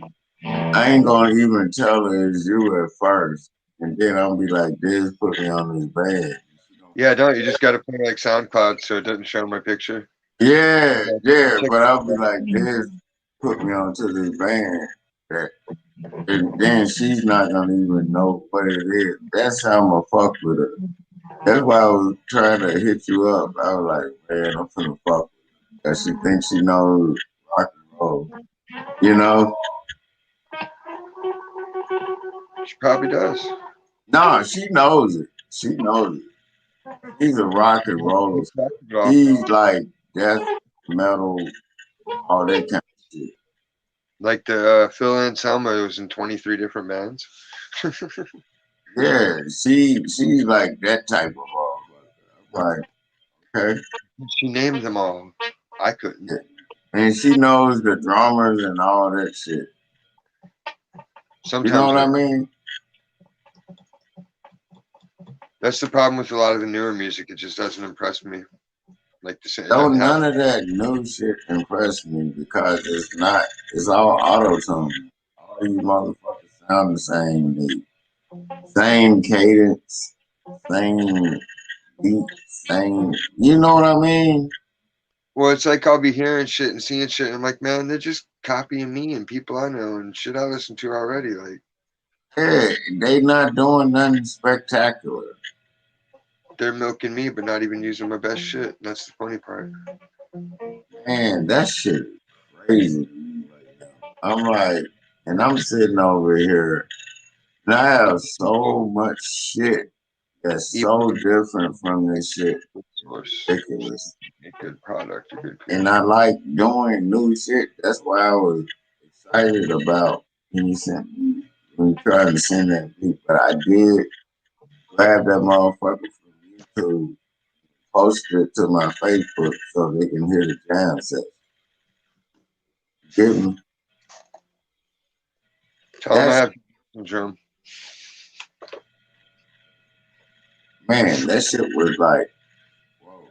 I ain't gonna even tell her it's you at first, and then I'll be like, "This put me on this band." She's Yeah, don't you just got to put like SoundCloud so it doesn't show my picture. Yeah, yeah, Check but that I'll be like, this put me onto this band that, and then she's not gonna even know what it is. That's how I'm gonna fuck with her. That's why I was trying to hit you up. I was like, man, I'm finna fuck with her. Cause she thinks she knows rock and roll. You know? She probably does. No, she knows it. She knows it. He's a rock and roller. Well, He's like death metal, all that kind of shit. like the Phil Anselmo was in 23 different bands. Yeah, she's like that type of like, okay. She named them all. I couldn't. And she knows the drummers and all that shit. You know Sometimes what I mean? that's the problem with a lot of the newer music. It just doesn't impress me. Like the same. Don't none of that new shit impress me because it's all auto tune. All these motherfuckers sound the same to me. Same cadence, same beat, same, you know what I mean? Well, it's like I'll be hearing shit and seeing shit, and I'm like, man, they're just copying me and people I know and shit I listen to already. Like, Yeah, they not doing nothing spectacular. they're milking me, but not even using my best shit. And that's the funny part. Man, that shit is crazy. I'm like, and I'm sitting over here, and I have so much shit that's so different from this shit. Source, Ridiculous. a good product, a good And I like doing new shit. That's why I was excited about when you sent me, when you tried to send that beat. But I did grab that motherfucker from YouTube, post it to my Facebook so they can hear the jam set. Get me? Tell them I That's, have syndrome. man, that shit was like, whoa.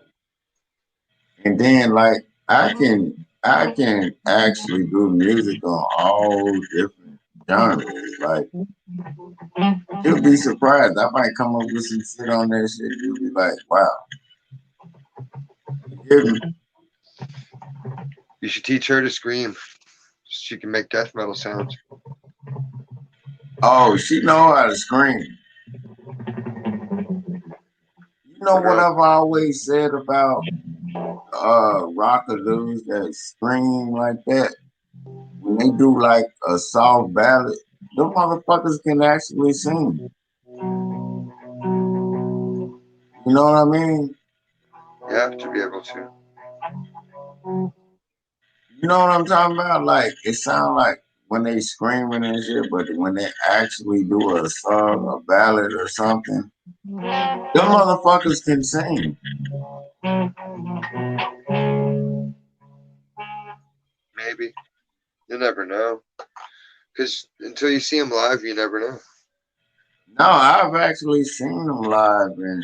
And then like I can actually do music on all different genres. Like you'll be surprised. I might come up with some shit on that shit. You'll be like, wow. You get me? You should teach her to scream. She can make death metal sounds. Oh, she know how to scream. You know what I've always said about rockadoos that scream like that? When they do like a soft ballad, them motherfuckers can actually sing. You know what I mean? You have to be able to. You know what I'm talking about? Like it sounds like when they screaming and shit, but when they actually do a song, a ballad or something, them motherfuckers can sing. Maybe. You never know. Because until you see them live, you never know. No, I've actually seen them live and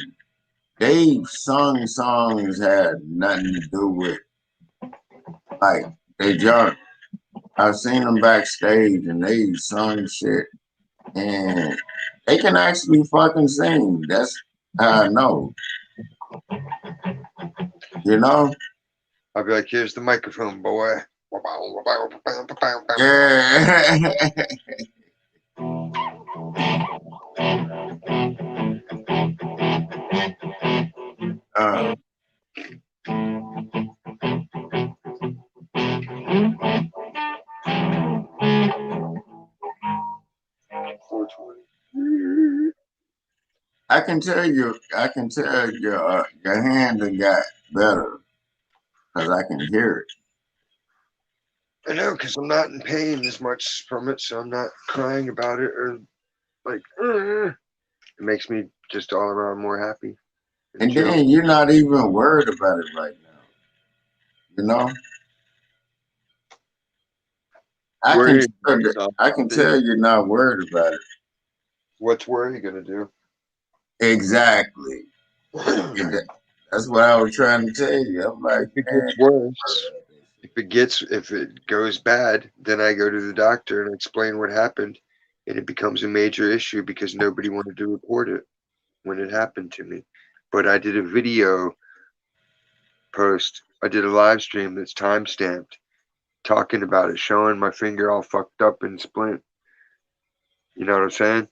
they've sung songs had nothing to do with like they jump. I've seen them backstage and they sung shit and they can actually fucking sing. That's how I know. You know? I'll be like, here's the microphone, boy. Yeah. uh, I can tell your hand done got better because I can hear it. I know, because I'm not in pain as much from it, so I'm not crying about it or like, it makes me just all around more happy. And chill. then you're not even worried about it right now. You know? I can tell you're not worried about it. What's worry gonna do? Exactly. That's what I was trying to tell you. I'm like, if it gets worse, if it goes bad, then I go to the doctor and explain what happened, and it becomes a major issue because nobody wanted to report it when it happened to me. but I did a video post. I did a live stream that's time stamped, talking about it, showing my finger all fucked up and splint. You know what I'm saying?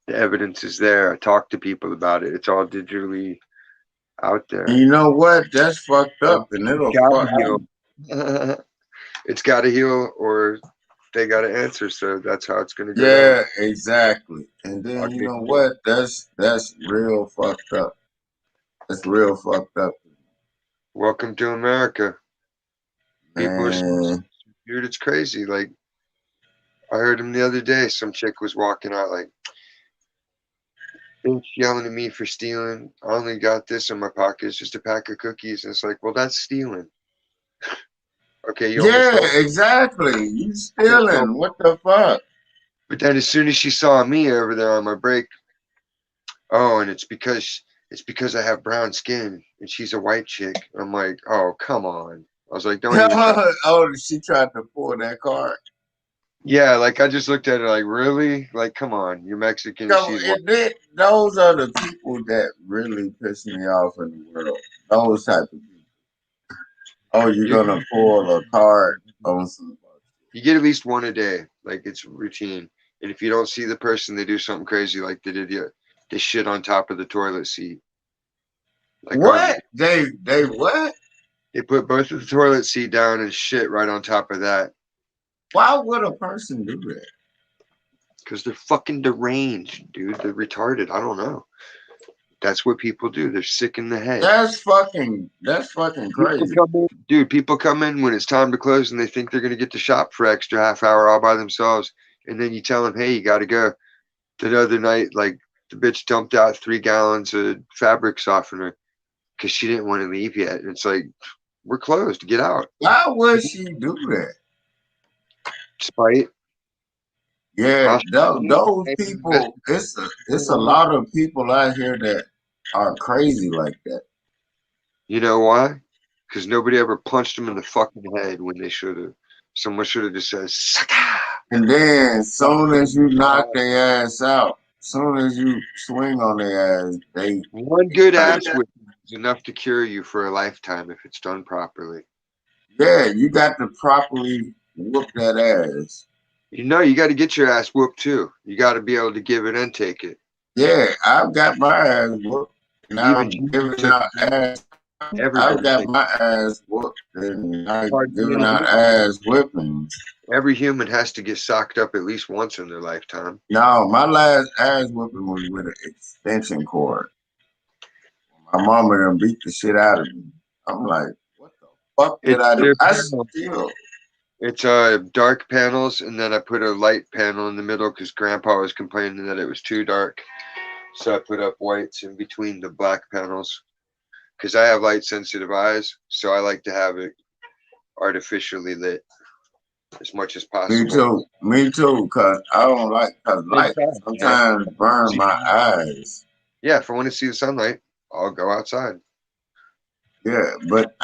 The evidence is there. I talk to people about it. It's all digitally out there. And you know what? That's fucked up, and it'll fuck heal. you. It's got to heal, or they got to answer. So that's how it's going to go. Yeah, down. exactly. And then you know what? That's real fucked up. That's real fucked up. Welcome to America. People are Man. dude, it's crazy. Like, I heard him the other day. Some chick was walking out like, bitch yelling at me for stealing. I only got this in my pocket. It's just a pack of cookies. And it's like, well, that's stealing. Okay, you almost Yeah, stole. exactly. You stealing. What the fuck? But then as soon as she saw me over there on my break, oh, and it's because I have brown skin and she's a white chick. I'm like, oh, come on. I was like, don't even try. Oh, she tried to pull that card. Yeah, like I just looked at her like, really? Like, come on, you're Mexican. No, She's those are the people that really piss me off in the world. Those type of people. Oh, you're gonna pull a card on some. You get at least one a day. Like, it's routine. And if you don't see the person, they do something crazy like they did they shit on top of the toilet seat. Like, what? They what? They put both of the toilet seat down and shit right on top of that. Why would a person do that? Because they're fucking deranged, dude. They're retarded. I don't know. That's what people do. They're sick in the head. That's fucking crazy. People come in when it's time to close and they think they're going to get to shop for extra half hour all by themselves. And then you tell them, hey, you got to go. The other night, like, the bitch dumped out 3 gallons of fabric softener because she didn't want to leave yet. And it's like, we're closed. Get out. Why would she do that? Spite. Yeah, those people. It's a lot of people out here that are crazy like that. You know why? Because nobody ever punched them in the fucking head when they should have. Someone should have just said, Saka! And then, soon as you knock their ass out, soon as you swing on their ass, one good ass whip is enough to cure you for a lifetime if it's done properly. Yeah, you got to properly whoop that ass. You know, you got to get your ass whooped too. You got to be able to give it and take it. Yeah, I've got my ass whooped. Now I'm giving out ass. I've got my ass whooped and I'm giving out ass whippings. Every human has to get socked up at least once in their lifetime. No, my last ass whipping was with an extension cord. My mama done beat the shit out of me. I'm like, what the fuck did I do? I still. It's dark panels, and then I put a light panel in the middle because Grandpa was complaining that it was too dark. So I put up whites in between the black panels because I have light sensitive eyes, so I like to have it artificially lit as much as possible. Me too, because I don't like, because light sometimes burn my eyes. Yeah, if I want to see the sunlight, I'll go outside. Yeah, but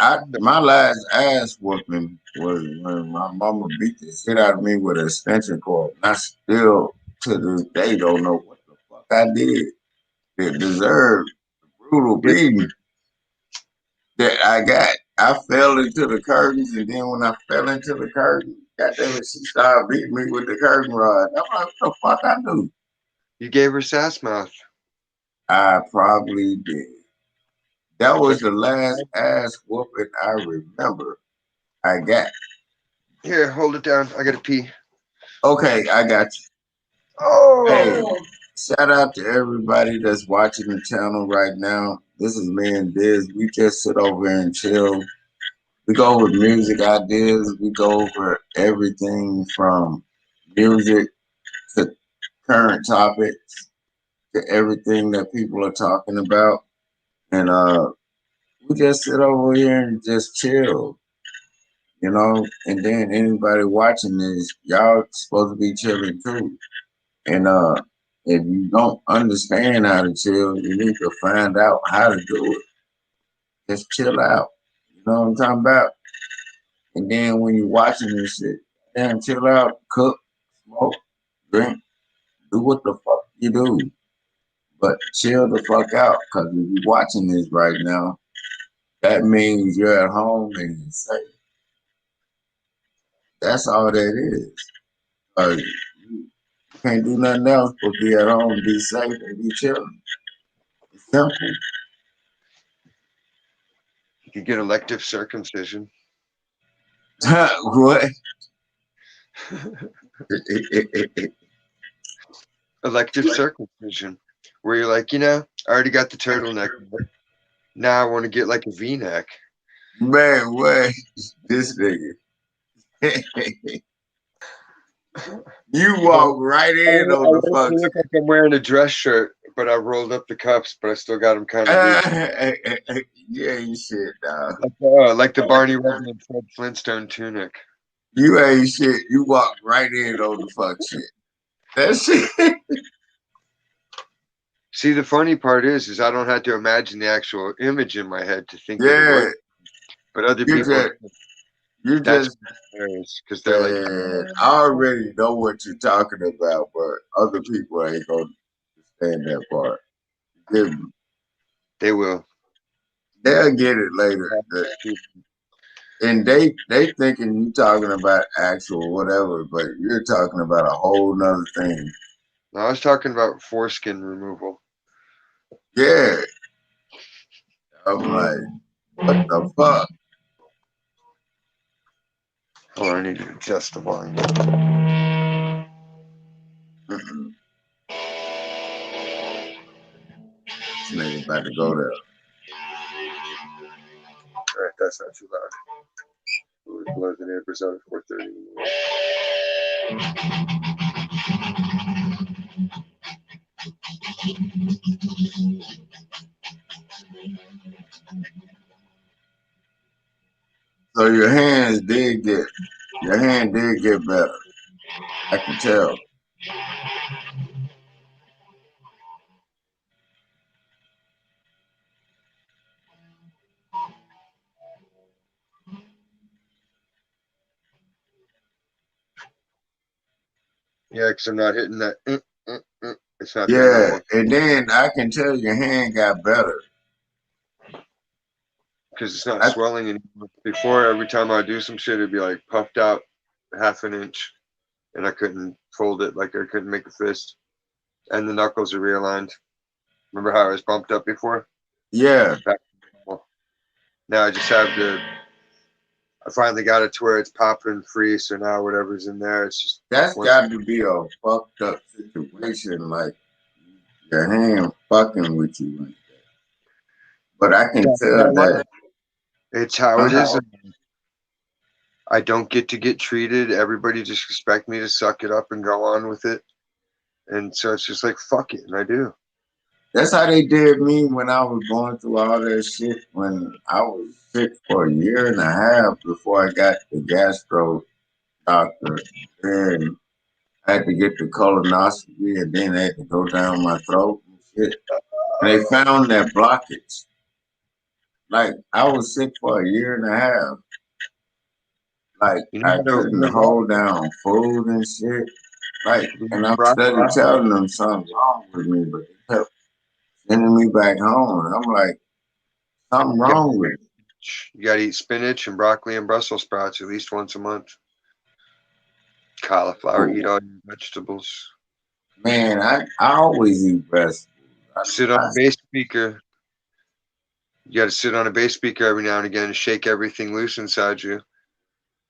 my last ass whooping was when my mama beat the shit out of me with an extension cord. And I still, to this day, don't know what the fuck I did to deserve the brutal beating that I got. I fell into the curtains, and then when I fell into the curtain, goddamn it, she started beating me with the curtain rod. I'm like, what the fuck I do? You gave her sass mouth. I probably did. That was the last ass whooping I remember I got. Here, hold it down. I gotta pee. Okay, I got you. Oh! Hey, shout out to everybody that's watching the channel right now. This is me and Diz. We just sit over and chill. We go over music ideas. We go over everything from music to current topics to everything that people are talking about. And we just sit over here and just chill, you know. And then anybody watching this, y'all supposed to be chilling too. And if you don't understand how to chill, you need to find out how to do it. Just chill out. You know what I'm talking about? And then when you're watching this shit, then chill out, cook, smoke, drink, do what the fuck you do. But chill the fuck out, because if you're watching this right now, that means you're at home and you're safe. That's all that is. You can't do nothing else but be at home, be safe, and be chilling. It's simple. You could get elective circumcision. What? Elective circumcision, where you're like, I already got the turtleneck. Now I want to get like a V-neck. Man, what? This nigga. You walk right in on the fuck. I look like I'm wearing a dress shirt, but I rolled up the cuffs, but I still got them kind of loose. You ain't shit, dog. Like the Barney Rubble and Fred Flintstone tunic. You ain't shit. You walk right in on the fuck shit. That shit. See, the funny part is I don't have to imagine the actual image in my head to think of the Yeah. word. But other people, You just because they're like, I already know what you're talking about, but other people ain't gonna understand that part. they will. They'll get it later. And they thinking you talking about actual whatever, but you're talking about a whole nother thing. I was talking about foreskin removal. Yeah. I'm like, what the fuck? Oh, I need to adjust the volume. This nigga about to go there. All right, that's not too loud. It blows the neighbors out at 4:30. So your hand did get better. I can tell. Yeah, because I'm not hitting that. It's not there no Yeah, more. and then I can tell your hand got better. Because it's not swelling anymore. Before, every time I do some shit, it'd be like puffed out half an inch, and I couldn't fold it, like I couldn't make a fist. And the knuckles are realigned. Remember how I was bumped up before? Yeah. Now I just have I finally got it to where it's popping free, so now whatever's in there, it's just... That's got to be a fucked up situation, like your hand fucking with you like that. But I can tell that. It's how it is. I don't get to get treated. Everybody just expect me to suck it up and go on with it. And so it's just like, fuck it, and I do. That's how they did me when I was going through all that shit, when I was sick for a year and a half before I got the gastro doctor. And I had to get the colonoscopy, and then they had to go down my throat and shit. And they found that blockage. Like, I was sick for a year and a half. Like, I couldn't hold down food and shit. Like, and I'm steady telling them something's wrong with me, but they kept sending me back home. And I'm like, something wrong with me. You got to eat spinach and broccoli and Brussels sprouts at least once a month. Cauliflower, eat all your vegetables. Man, I always eat vegetables. Sit on a bass speaker. You got to sit on a bass speaker every now and again and shake everything loose inside you.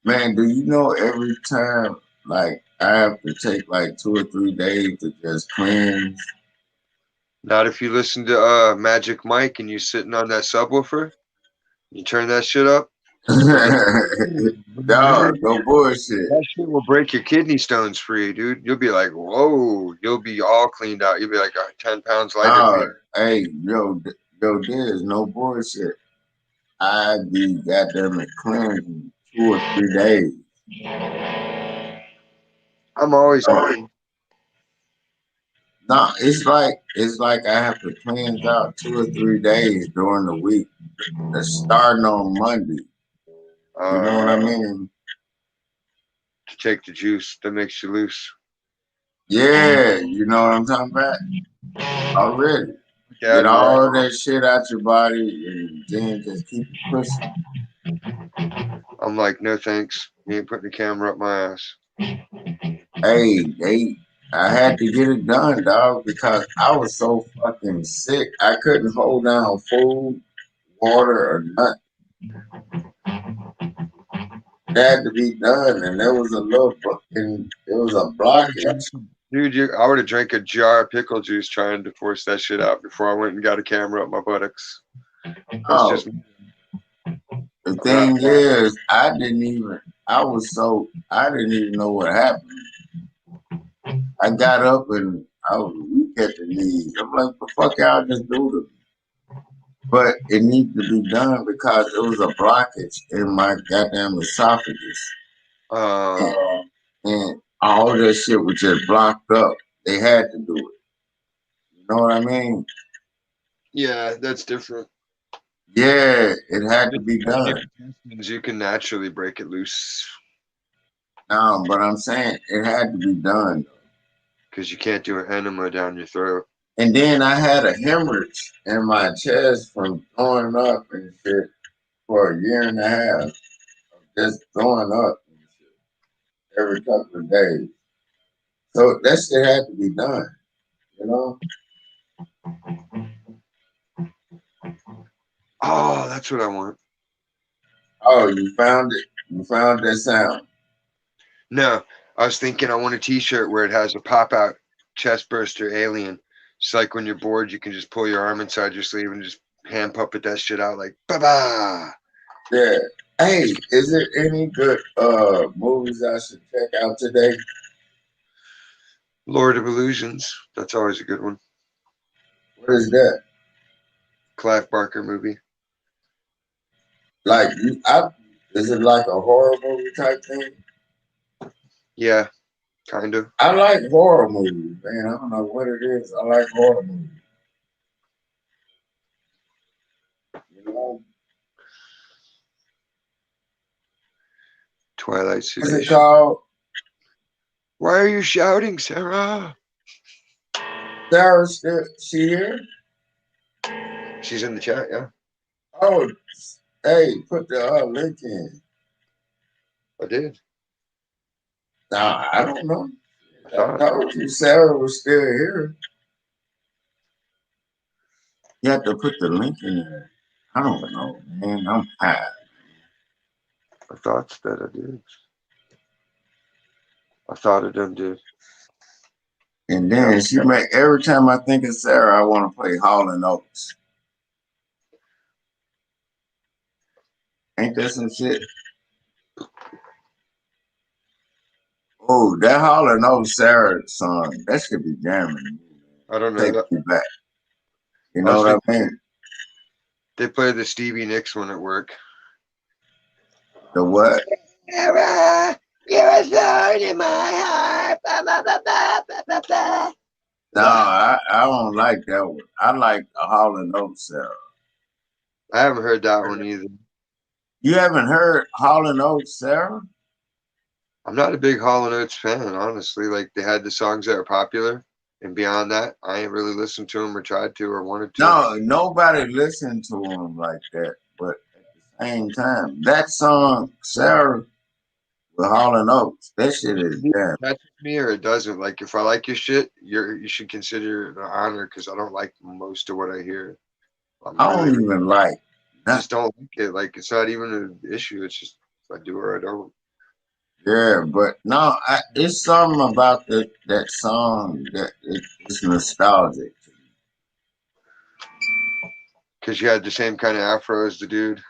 Man, do you know every time, like, I have to take like 2 or 3 days to just cleanse? Not if you listen to Magic Mike and you sitting on that subwoofer. You turn that shit up. Dog, no bullshit. That shit will break your kidney stones free, dude. You'll be like, whoa. You'll be all cleaned out. You'll be like 10 pounds lighter. Hey, yo, there's no bullshit. I be goddamn it cleansing 2 or 3 days. I'm always No, it's like I have to cleanse out 2 or 3 days during the week. That's starting on Monday. You know what I mean? To take the juice that makes you loose. Yeah, you know what I'm talking about? Already. Get Dad, all that shit out your body and then just keep it pushing. I'm like, no thanks. You ain't putting the camera up my ass. Hey, I had to get it done, dog, because I was so fucking sick. I couldn't hold down food, water, or nothing. It had to be done, and there was a little fucking, it was a blockage. Dude, I would have drank a jar of pickle juice trying to force that shit out before I went and got a camera up my buttocks. That's Oh, just the thing is, I didn't even know what happened. I got up and I was weak at the knees. I'm like, the fuck y'all just do to me? But it needed to be done because it was a blockage in my goddamn esophagus. And all that shit was just blocked up. They had to do it. You know what I mean? yeah, that's different. Yeah, it had to be done. You can naturally break it loose. No, but I'm saying it had to be done. Because you can't do an enema down your throat. And then I had a hemorrhage in my chest from throwing up and shit for a year and a half. Just throwing up and shit every couple of days. So that shit had to be done, you know? Oh, that's what I want. Oh, you found it? You found that sound? No, I was thinking I want a t-shirt where it has a pop-out chest burster alien. It's like when you're bored, you can just pull your arm inside your sleeve and just hand puppet that shit out like, ba-ba! Yeah. Hey, is there any good movies I should check out today? Lord of Illusions. That's always a good one. What is that? Clive Barker movie. Like, is it like a horror movie type thing? Yeah, kind of. I like horror movies, man. I don't know what it is. I like horror movies. You know? Twilight What's it Sedation. called? Why are you shouting, Sarah? Sarah, she here? She's in the chat, yeah. Oh, hey, put the link in. I did. Nah, I don't know. I I told you Sarah was still here. You have to put the link in there. I don't know, man. I'm high. I thought that I did. I thought of them did. And then she make every time I think of Sarah, I want to play Hall and Oates. Ain't that some shit? Oh, that Hall and Oates Sarah song, that should be jamming. I don't know Take that. me back. You know what I mean? They play the Stevie Nicks one at work. The what? Sarah, you're a thorn in my heart. Ba, ba, ba, ba, ba, ba, ba. No, I don't like that one. I like a Hall and Oates Sarah. I haven't heard that one either. You haven't heard Hall and Oates Sarah? I'm not a big Hall & Oates fan, honestly. Like, they had the songs that are popular, and beyond that, I ain't really listened to them or tried to or wanted to. No, nobody listened to them like that. But at the same time, that song, Sarah, with Hall and Oates, that shit is damn. That's me or it doesn't. Like, if I like your shit, you should consider it an honor because I don't like most of what I hear. I don't even like. I just don't like it. Like, it's not even an issue. It's just if I do or I don't. Yeah, but no, it's something about that song that it's nostalgic. Because you had the same kind of afro as the dude.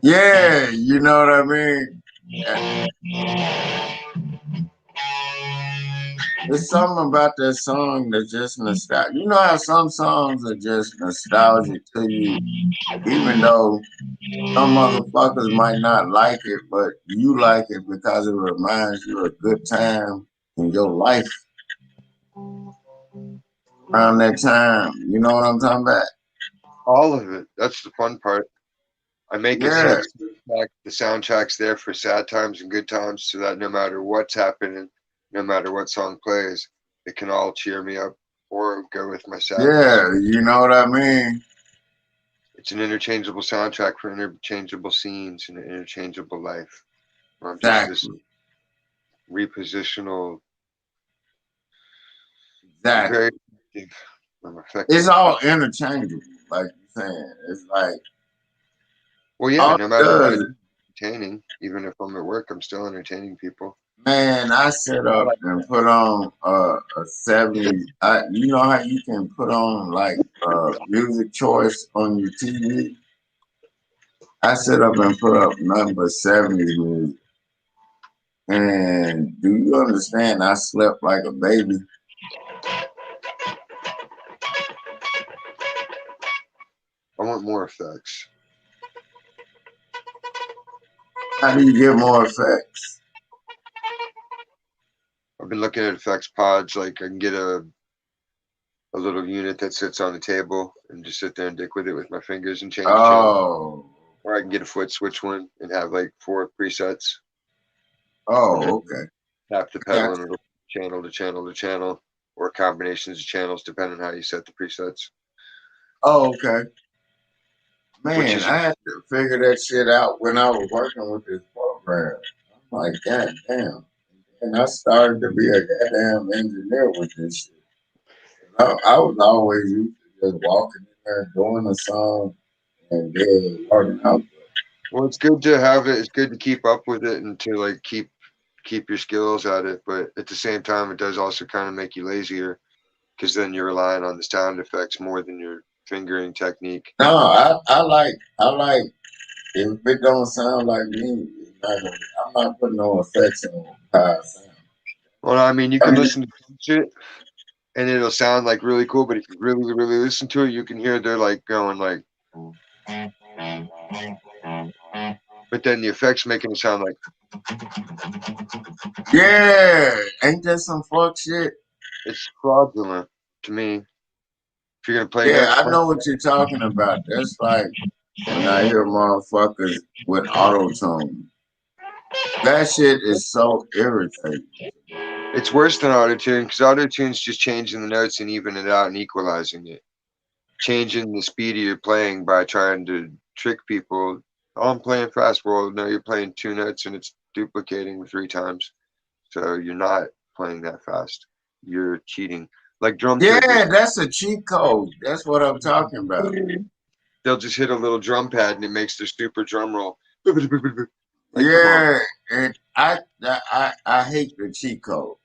Yeah, you know what I mean? There's something about that song that's just nostalgic. You know how some songs are just nostalgic to you, even though some motherfuckers might not like it, but you like it because it reminds you of a good time in your life around that time. You know what I'm talking about? All of it. That's the fun part. I make it so the soundtrack's there for sad times and good times so that no matter what's happening, no matter what song plays, it can all cheer me up or go with my sadness. Yeah, you know what I mean? It's an interchangeable soundtrack for interchangeable scenes and an interchangeable life. I'm just this Exactly. repositional, Exactly. very effective. I'm effective. It's all interchangeable, like you're saying. It's like Well, yeah, all no it matter what, does it's is, entertaining. Even if I'm at work, I'm still entertaining people. man, I set up and put on a 70s. You know how you can put on like music choice on your TV? I set up and put up nothing but 70s music. And do you understand? I slept like a baby. I want more effects. How do you get more effects? I've been looking at effects pods. Like I can get a little unit that sits on the table and just sit there and dick with it with my fingers and change the channel. Oh, Or I can get a foot switch one and have like 4 presets. oh, okay. Tap the Yeah. pedal and it'll channel to channel to channel, or combinations of channels depending on how you set the presets. Oh, okay. Which Man, is I had to figure that shit out when I was working with this program. I'm like, God damn. And I started to be a goddamn engineer with this shit. I was always used to just walking in there doing a song and then working out. well, it's good to have it. It's good to keep up with it and to like keep your skills at it. But at the same time, it does also kind of make you lazier because then you're relying on the sound effects more than your fingering technique. No, I like if it don't sound like me, I'm not putting no effects on how it sounds. Well, I mean, you I can mean, listen to some shit and it'll sound like really cool, but if you really, really listen to it, you can hear they're like going like, but then the effects making it sound like yeah, ain't that some fuck shit? it's fraudulent to me. If you're gonna play Yeah, notes, I know what you're talking about. That's like when I hear motherfuckers with auto tune. That shit is so irritating. it's worse than auto tune because auto tune's just changing the notes and evening it out and equalizing it, changing the speed of your playing by trying to trick people. Oh, I'm playing fast. Well, no, you're playing 2 notes and it's duplicating 3 times. So you're not playing that fast. You're cheating. Like drum triggers. Yeah, that's a cheat code. That's what I'm talking about. They'll just hit a little drum pad and it makes their super drum roll. Like, come on. Yeah, and I hate the cheat code.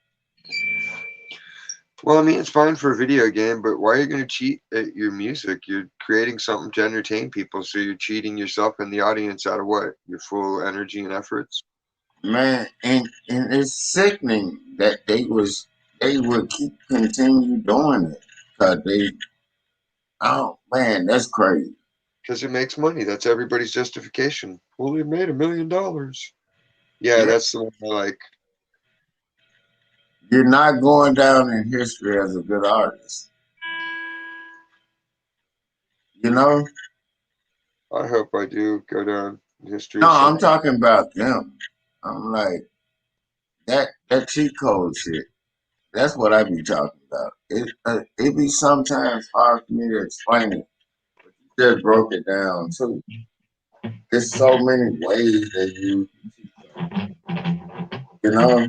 Well, I mean, it's fine for a video game, but why are you going to cheat at your music? You're creating something to entertain people, so you're cheating yourself and the audience out of what? Your full energy and efforts? Man, and it's sickening that they would keep continue doing it. Cause they oh man, that's crazy. Because it makes money. That's everybody's justification. Well, they made $1 million. Yeah, Yeah. that's the one I like. You're not going down in history as a good artist. You know? I hope I do go down in history No, as I'm something. talking about them. I'm like that cheat code shit. That's what I be talking about. It be sometimes hard for me to explain it. You just broke it down too. There's so many ways that you know,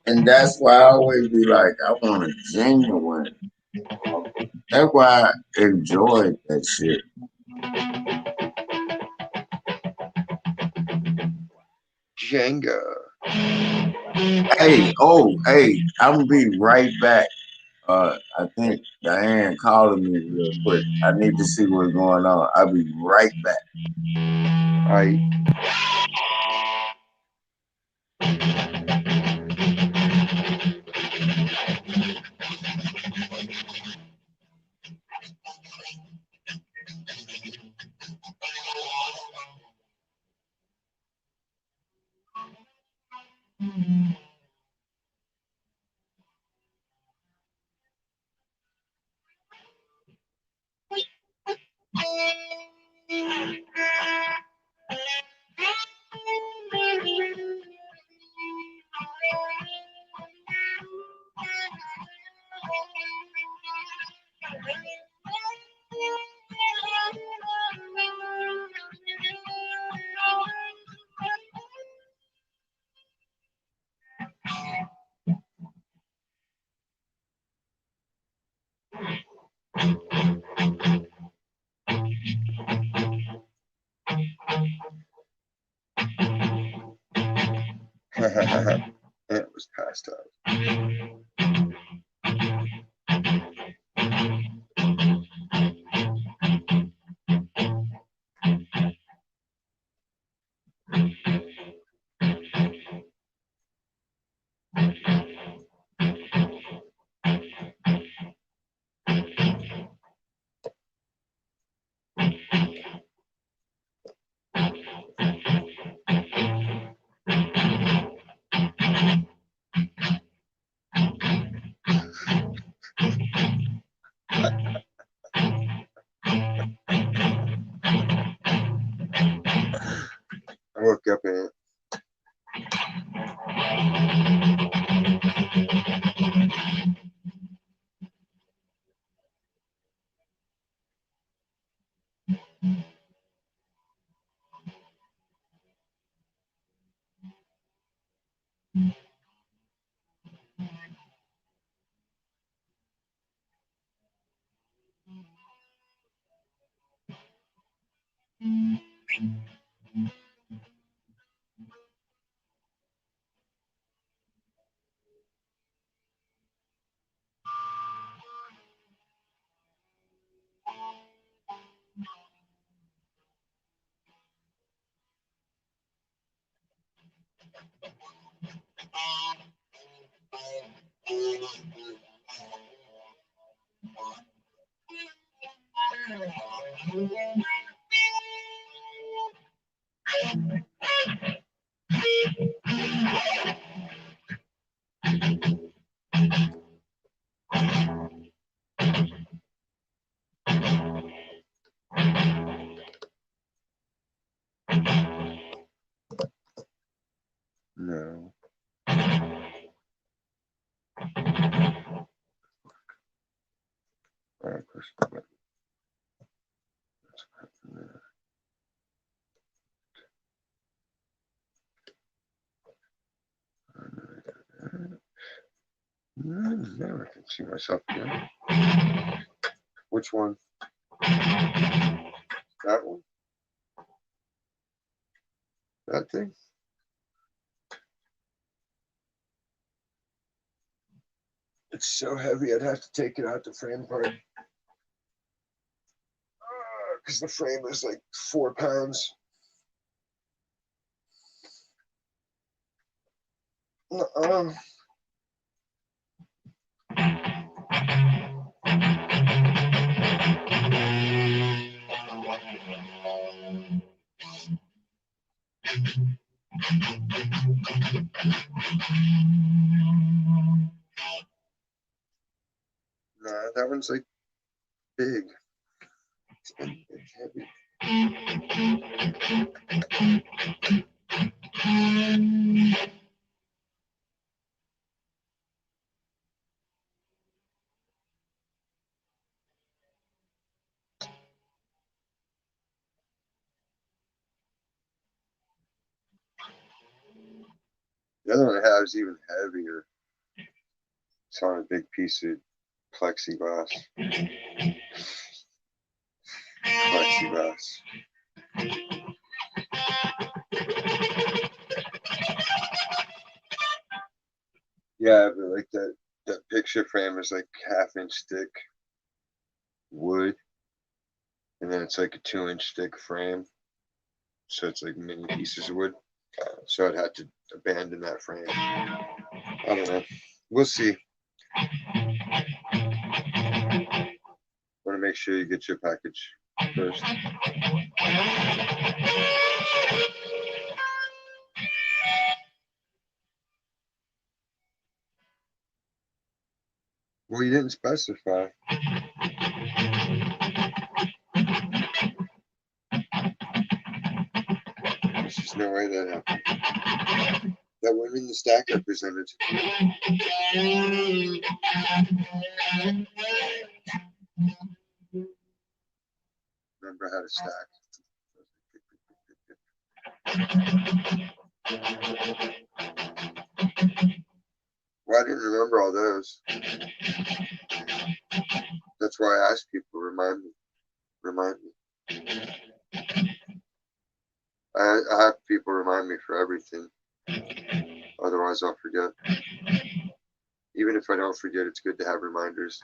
and that's why I always be like, I want a genuine. That's why I enjoyed that shit. Jenga. Hey, I'm gonna be right back. I think Diane calling me real quick. I need to see what's going on. I'll be right back. I It was passed out. I woke up in it. No. All right, push the button. That's right there. Now I can see myself again. Which one? That one? That thing? It's so heavy, I'd have to take it out the frame part. Because the frame is like 4 pounds. Uh-uh. Nah, that one's like big. It's heavy. The other one I have is even heavier. It's on a big piece of plexiglass. Plexiglass. Yeah, but like that picture frame is like 1/2-inch thick wood, and then it's like a 2-inch thick frame. So it's like mini pieces of wood. So I'd have to abandon that frame. I don't know. We'll see. Want to make sure you get your package first. Well, you didn't specify. There's just no way that happened. That wasn't in the stack I presented. Remember how to stack. Well, I didn't remember all those. That's why I asked people, remind me. I have people remind me for everything. Otherwise, I'll forget. Even if I don't forget, it's good to have reminders.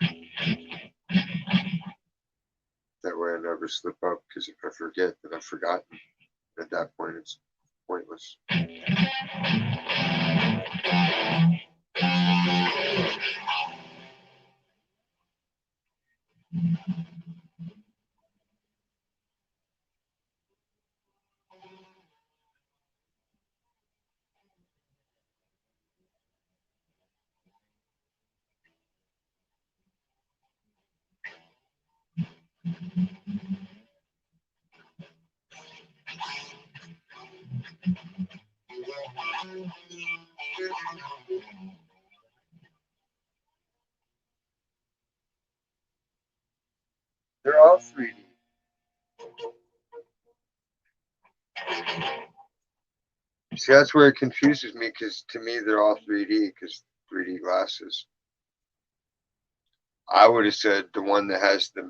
That way I never slip up, because if I forget, then I've forgotten. At that point, it's pointless. They're all 3D. See, that's where it confuses me, because to me, they're all 3D, because 3D glasses. I would have said the one that has the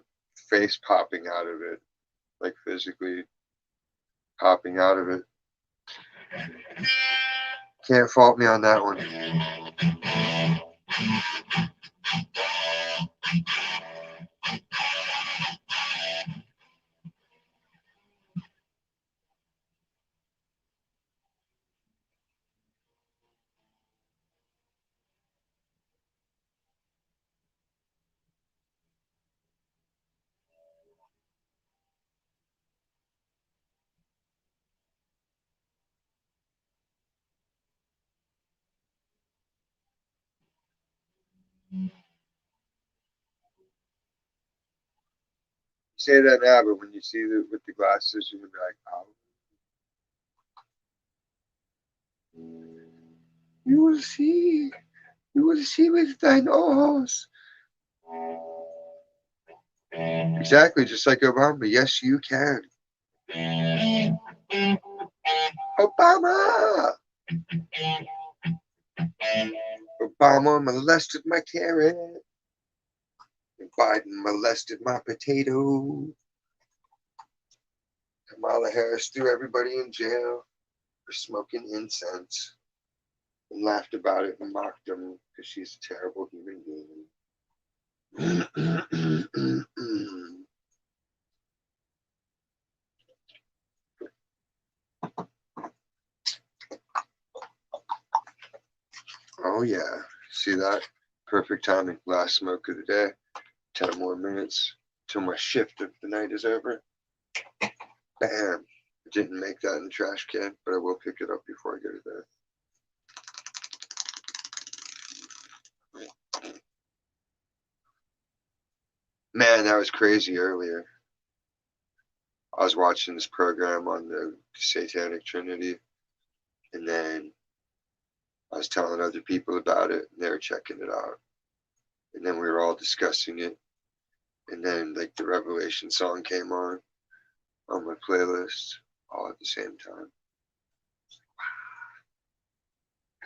face popping out of it, like physically popping out of it. Can't fault me on that one. Say that now, but when you see it with the glasses, you're gonna be like, "Oh, you will see with thine eyes." Exactly, just like Obama. Yes, you can. Obama. Obama molested my carrot. And Biden molested my potato. Kamala Harris threw everybody in jail for smoking incense and laughed about it and mocked them because she's a terrible human being. Oh yeah, see that? Perfect timing. Last smoke of the day. 10 more minutes till my shift of the night is over. Bam. I didn't make that in the trash can, but I will pick it up before I go to bed. Man, that was crazy earlier. I was watching this program on the Satanic Trinity, and then I was telling other people about it, and they were checking it out. And then we were all discussing it. And then, like, the Revelation song came on my playlist all at the same time.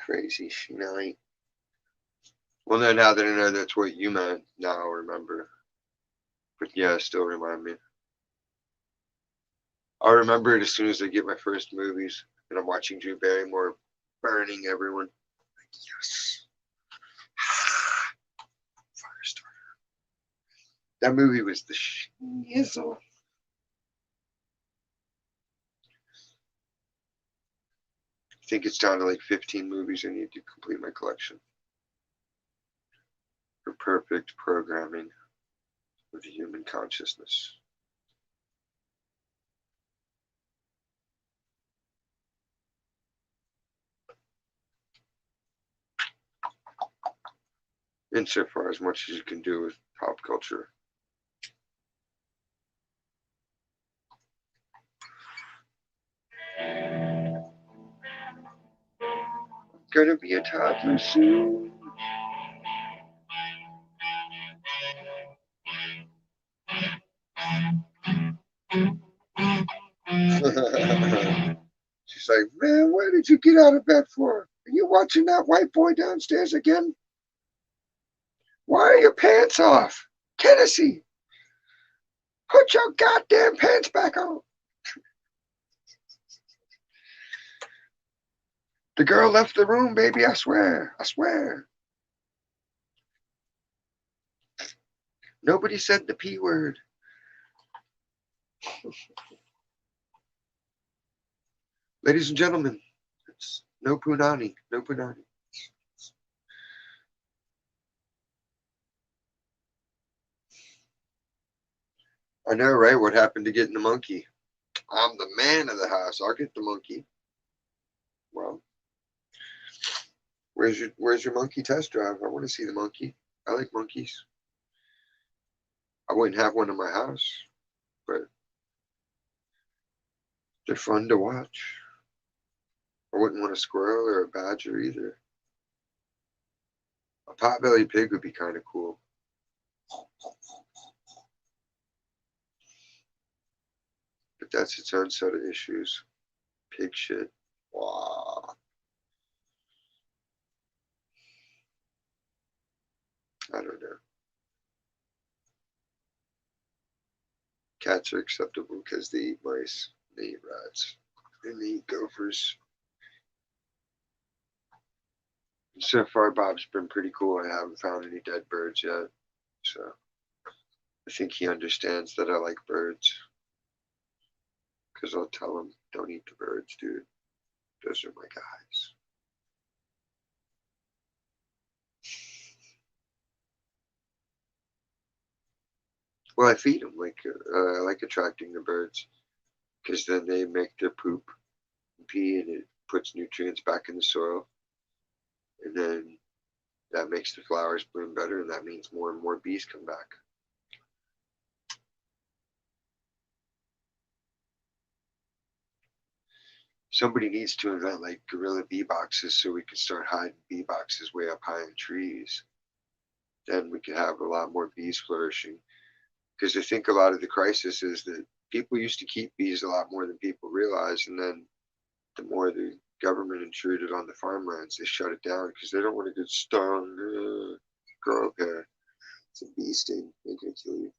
Crazy shit. Well, no, now that I know that's what you meant, now I'll remember. But yeah, still remind me. I'll remember it as soon as I get my first movies and I'm watching Drew Barrymore burning everyone. Like, yes. Firestarter. That movie was the shizzle. I think it's down to like 15 movies I need to complete my collection for perfect programming of the human consciousness. Insofar as much as you can do with pop culture. Gonna be a toddler soon. She's like, man, where did you get out of bed for? Are you watching that white boy downstairs again? Why are your pants off? Tennessee, put your goddamn pants back on. The girl left the room, baby. I swear. I swear. Nobody said the P word. Ladies and gentlemen, it's no punani. No punani. I know, right? What happened to getting the monkey? I'm the man of the house. I'll get the monkey. Well, where's your monkey test drive? I want to see the monkey. I like monkeys. I wouldn't have one in my house, but they're fun to watch. I wouldn't want a squirrel or a badger either. A potbelly pig would be kind of cool. But that's its own set of issues. Pig shit. Wow. I don't know. Cats are acceptable because they eat mice, they eat rats, and they eat gophers. So far, Bob's been pretty cool. I haven't found any dead birds yet. So I think he understands that I like birds. Because I'll tell him, don't eat the birds, dude. Those are my guys. Well, I feed them. I like attracting the birds. Because then they make their poop and pee, and it puts nutrients back in the soil. And then that makes the flowers bloom better, and that means more and more bees come back. Somebody needs to invent like gorilla bee boxes so we can start hiding bee boxes way up high in trees. Then we could have a lot more bees flourishing. Because I think a lot of the crisis is that people used to keep bees a lot more than people realize, and then the more the government intruded on the farmlands, they shut it down because they don't want to get stung. Grow up hair. It's a bee sting. They're gonna kill you.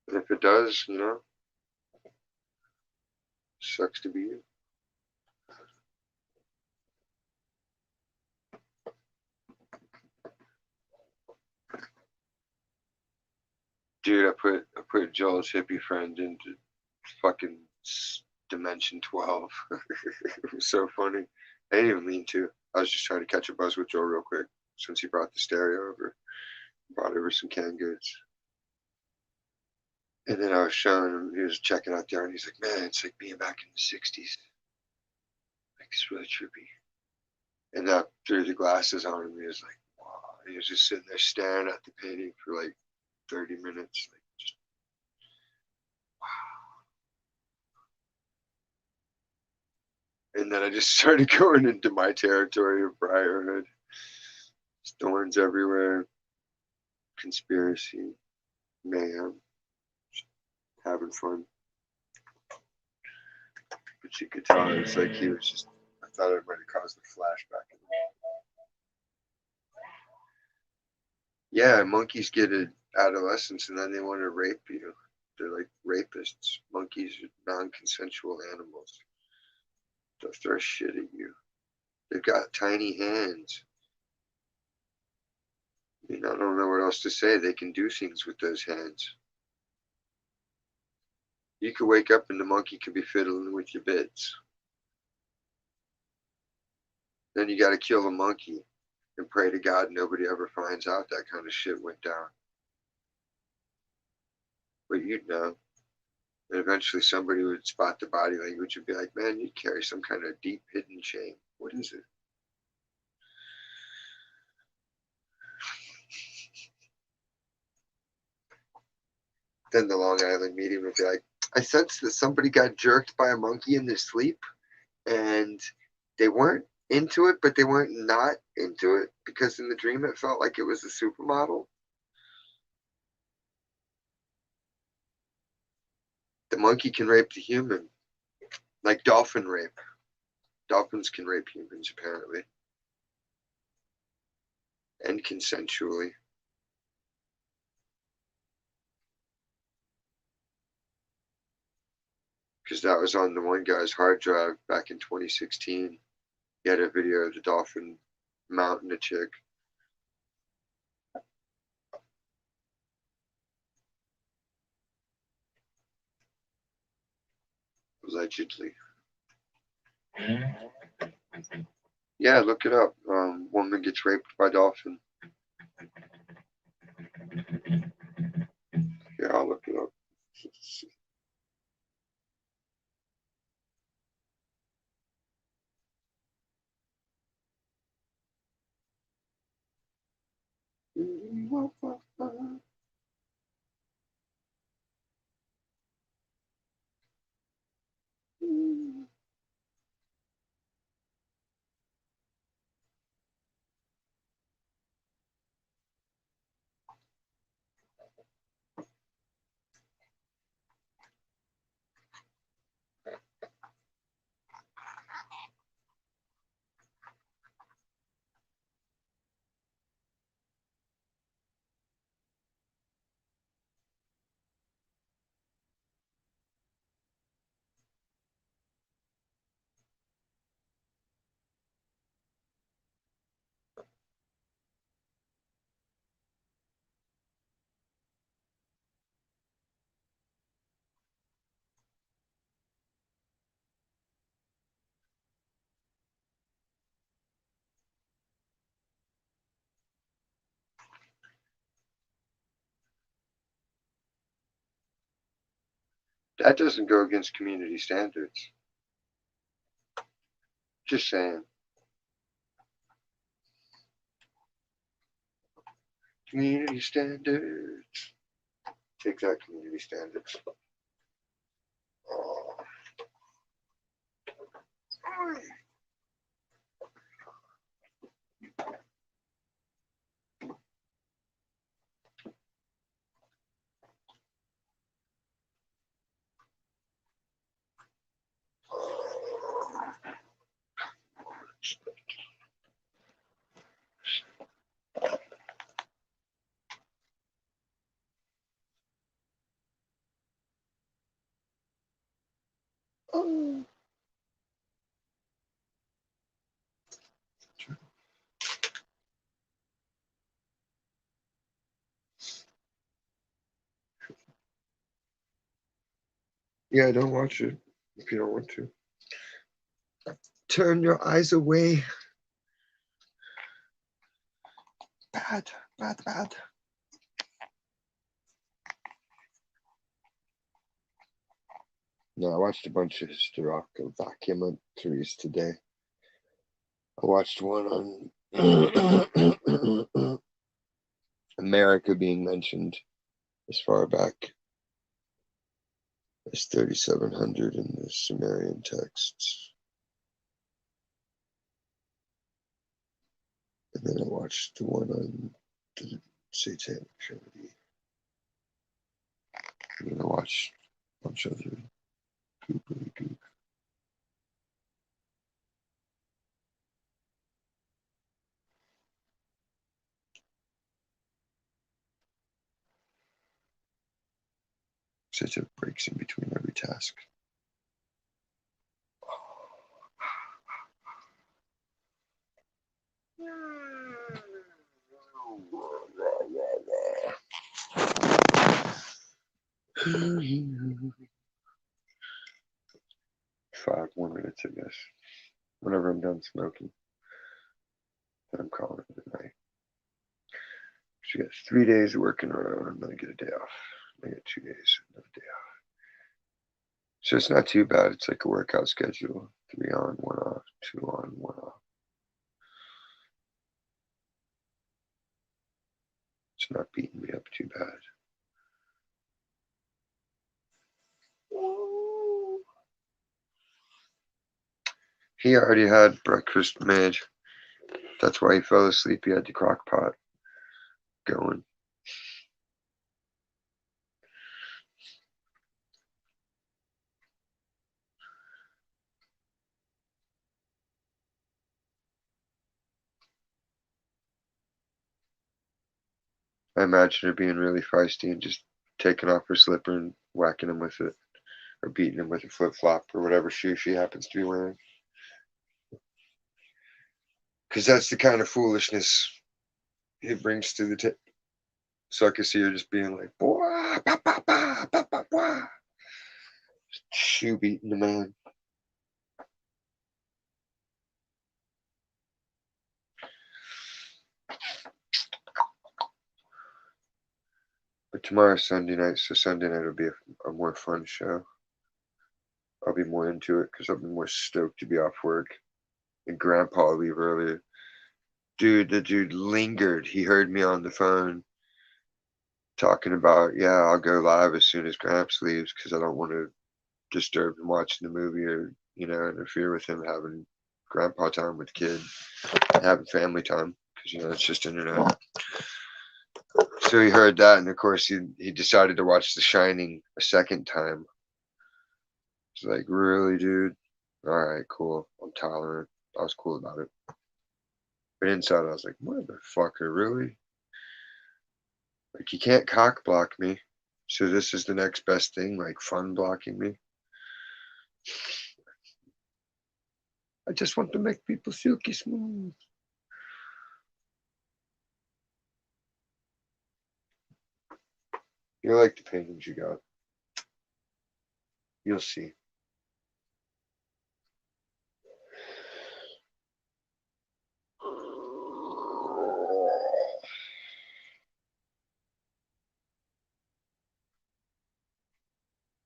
And if it does, sucks to be you. Dude, I put Joel's hippie friend into fucking Dimension 12. It was so funny. I didn't even mean to. I was just trying to catch a buzz with Joel real quick since he brought the stereo over. Brought over some canned goods. And then I was showing him, he was checking out the art, and he's like, man, it's like being back in the 60s. Like, it's really trippy. And I threw the glasses on him, and he was like, wow. And he was just sitting there staring at the painting for like 30 minutes. Like, just, wow. And then I just started going into my territory of Briarhood. Thorns everywhere. Conspiracy. Mayhem. Having fun. But you could tell it was like he was just, I thought it might have caused a flashback. Yeah, monkeys get an adolescence and then they want to rape you. They're like rapists. Monkeys are non-consensual animals. They'll throw shit at you. They've got tiny hands. I mean, I don't know what else to say. They can do things with those hands. You could wake up and the monkey could be fiddling with your bits. Then you got to kill the monkey and pray to God nobody ever finds out that kind of shit went down. But you'd know. And eventually somebody would spot the body language and be like, man, you carry some kind of deep hidden shame. What is it? Then the Long Island medium would be like, I sense that somebody got jerked by a monkey in their sleep and they weren't into it, but they weren't not into it because in the dream it felt like it was a supermodel. The monkey can rape the human, like dolphin rape. Dolphins can rape humans, apparently. And consensually. because that was on the one guy's hard drive back in 2016. He had a video of the dolphin mounting a chick. Allegedly. Yeah, look it up. Woman gets raped by dolphin. Yeah, I'll look it up. That doesn't go against community standards. Just saying. Community standards. Take that, community standards. Oh. Yeah, don't watch it if you don't want to. Turn your eyes away. Bad, bad, bad. No, I watched a bunch of historical documentaries today. I watched one on America being mentioned as far back as 3700 in the Sumerian texts. And then I watched the one on the Satanic Trinity. And then I watched a bunch of other goop. Such a breaks in between every task. Five more minutes, I guess. Whenever I'm done smoking, then I'm calling it a night. She got 3 days of work in a row, and I'm gonna get a day off. I get 2 days, another day off. So it's not too bad. It's like a workout schedule: 3 on, 1 off, 2 on, 1 off. It's not beating me up too bad. He already had breakfast made. That's why he fell asleep. He had the crock pot going. I imagine her being really feisty and just taking off her slipper and whacking him with it. or beating him with a flip flop or whatever shoe she happens to be wearing. Because that's the kind of foolishness it brings to the table. So I can see her just being like, boy, bah, bah, bah, bah, bah, bah. Shoe beating the man. But tomorrow's Sunday night, so Sunday night will be a more fun show. I'll be more into it because I'll be more stoked to be off work. And Grandpa will leave earlier. Dude, the dude lingered. He heard me on the phone talking about, yeah, I'll go live as soon as Gramps leaves because I don't want to disturb him watching the movie or, interfere with him having grandpa time with the kid, having family time because, it's just internet. So he heard that, and of course he decided to watch The Shining a second time. It's like, really, dude? All right, cool. I'm tolerant. I was cool about it. But inside, I was like, motherfucker, really? Like, you can't cock block me. So this is the next best thing, like fun blocking me. I just want to make people silky smooth. You like the paintings you got. You'll see.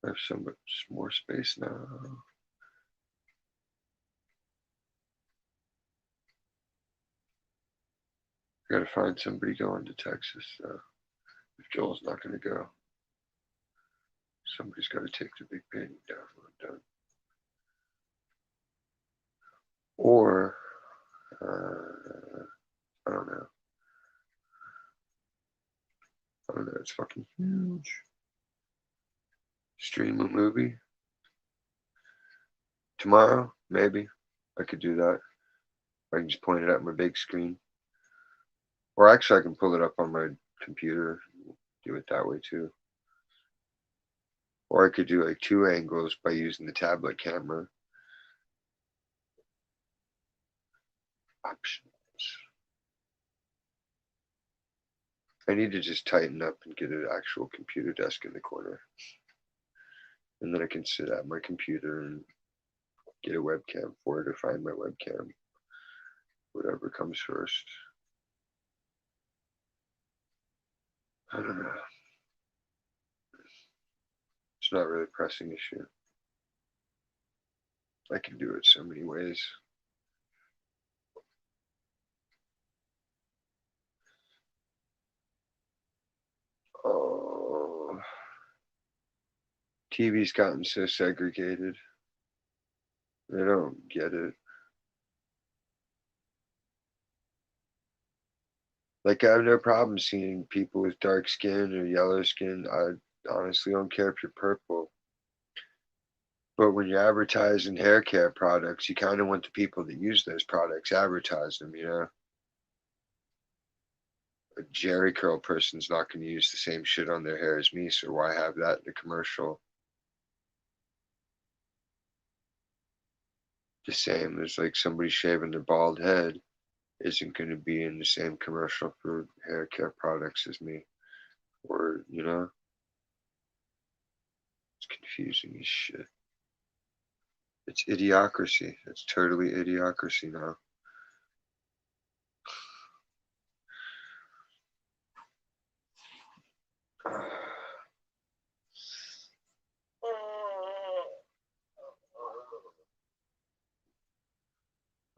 I have so much more space now. I gotta find somebody going to Texas. If Joel's not gonna go, somebody's gotta take the big painting down when I'm done. Or, I don't know. It's fucking huge. Stream a movie. Tomorrow, maybe. I could do that. I can just point it at my big screen. Or actually, I can pull it up on my computer. Do it that way too. Or I could do like 2 angles by using the tablet camera. Options. I need to just tighten up and get an actual computer desk in the corner. And then I can sit at my computer and get a webcam for it or find my webcam. Whatever comes first. I don't know. It's not really a pressing issue. I can do it so many ways. Oh, TV's gotten so segregated. I don't get it. Like, I have no problem seeing people with dark skin or yellow skin. I honestly don't care if you're purple. But when you're advertising hair care products, you kind of want the people that use those products advertise them, A Jerry curl person's not going to use the same shit on their hair as me, so why have that in a commercial? The same as like somebody shaving their bald head isn't going to be in the same commercial for hair care products as me. Or, it's confusing as shit. It's idiocracy. It's totally idiocracy now.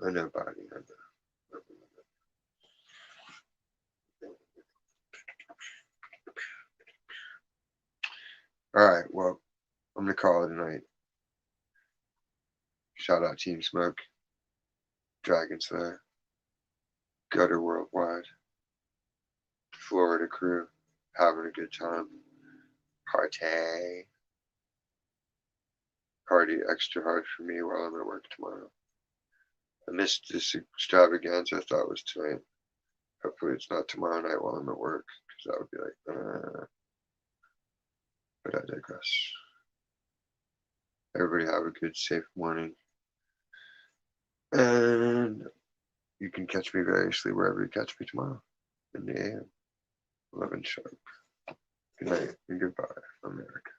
I know, Bonnie. I know. All right. Well, I'm going to call it a night. Shout out Team Smoke, Dragon Slayer, Gutter Worldwide, Florida crew, having a good time. Party extra hard for me while I'm at work tomorrow. I missed this extravaganza. I thought it was tonight. Hopefully it's not tomorrow night while I'm at work, because that would be like, but I digress. Everybody have a good, safe morning. And you can catch me variously wherever you catch me tomorrow in the AM. 11 sharp. Good night and goodbye, America.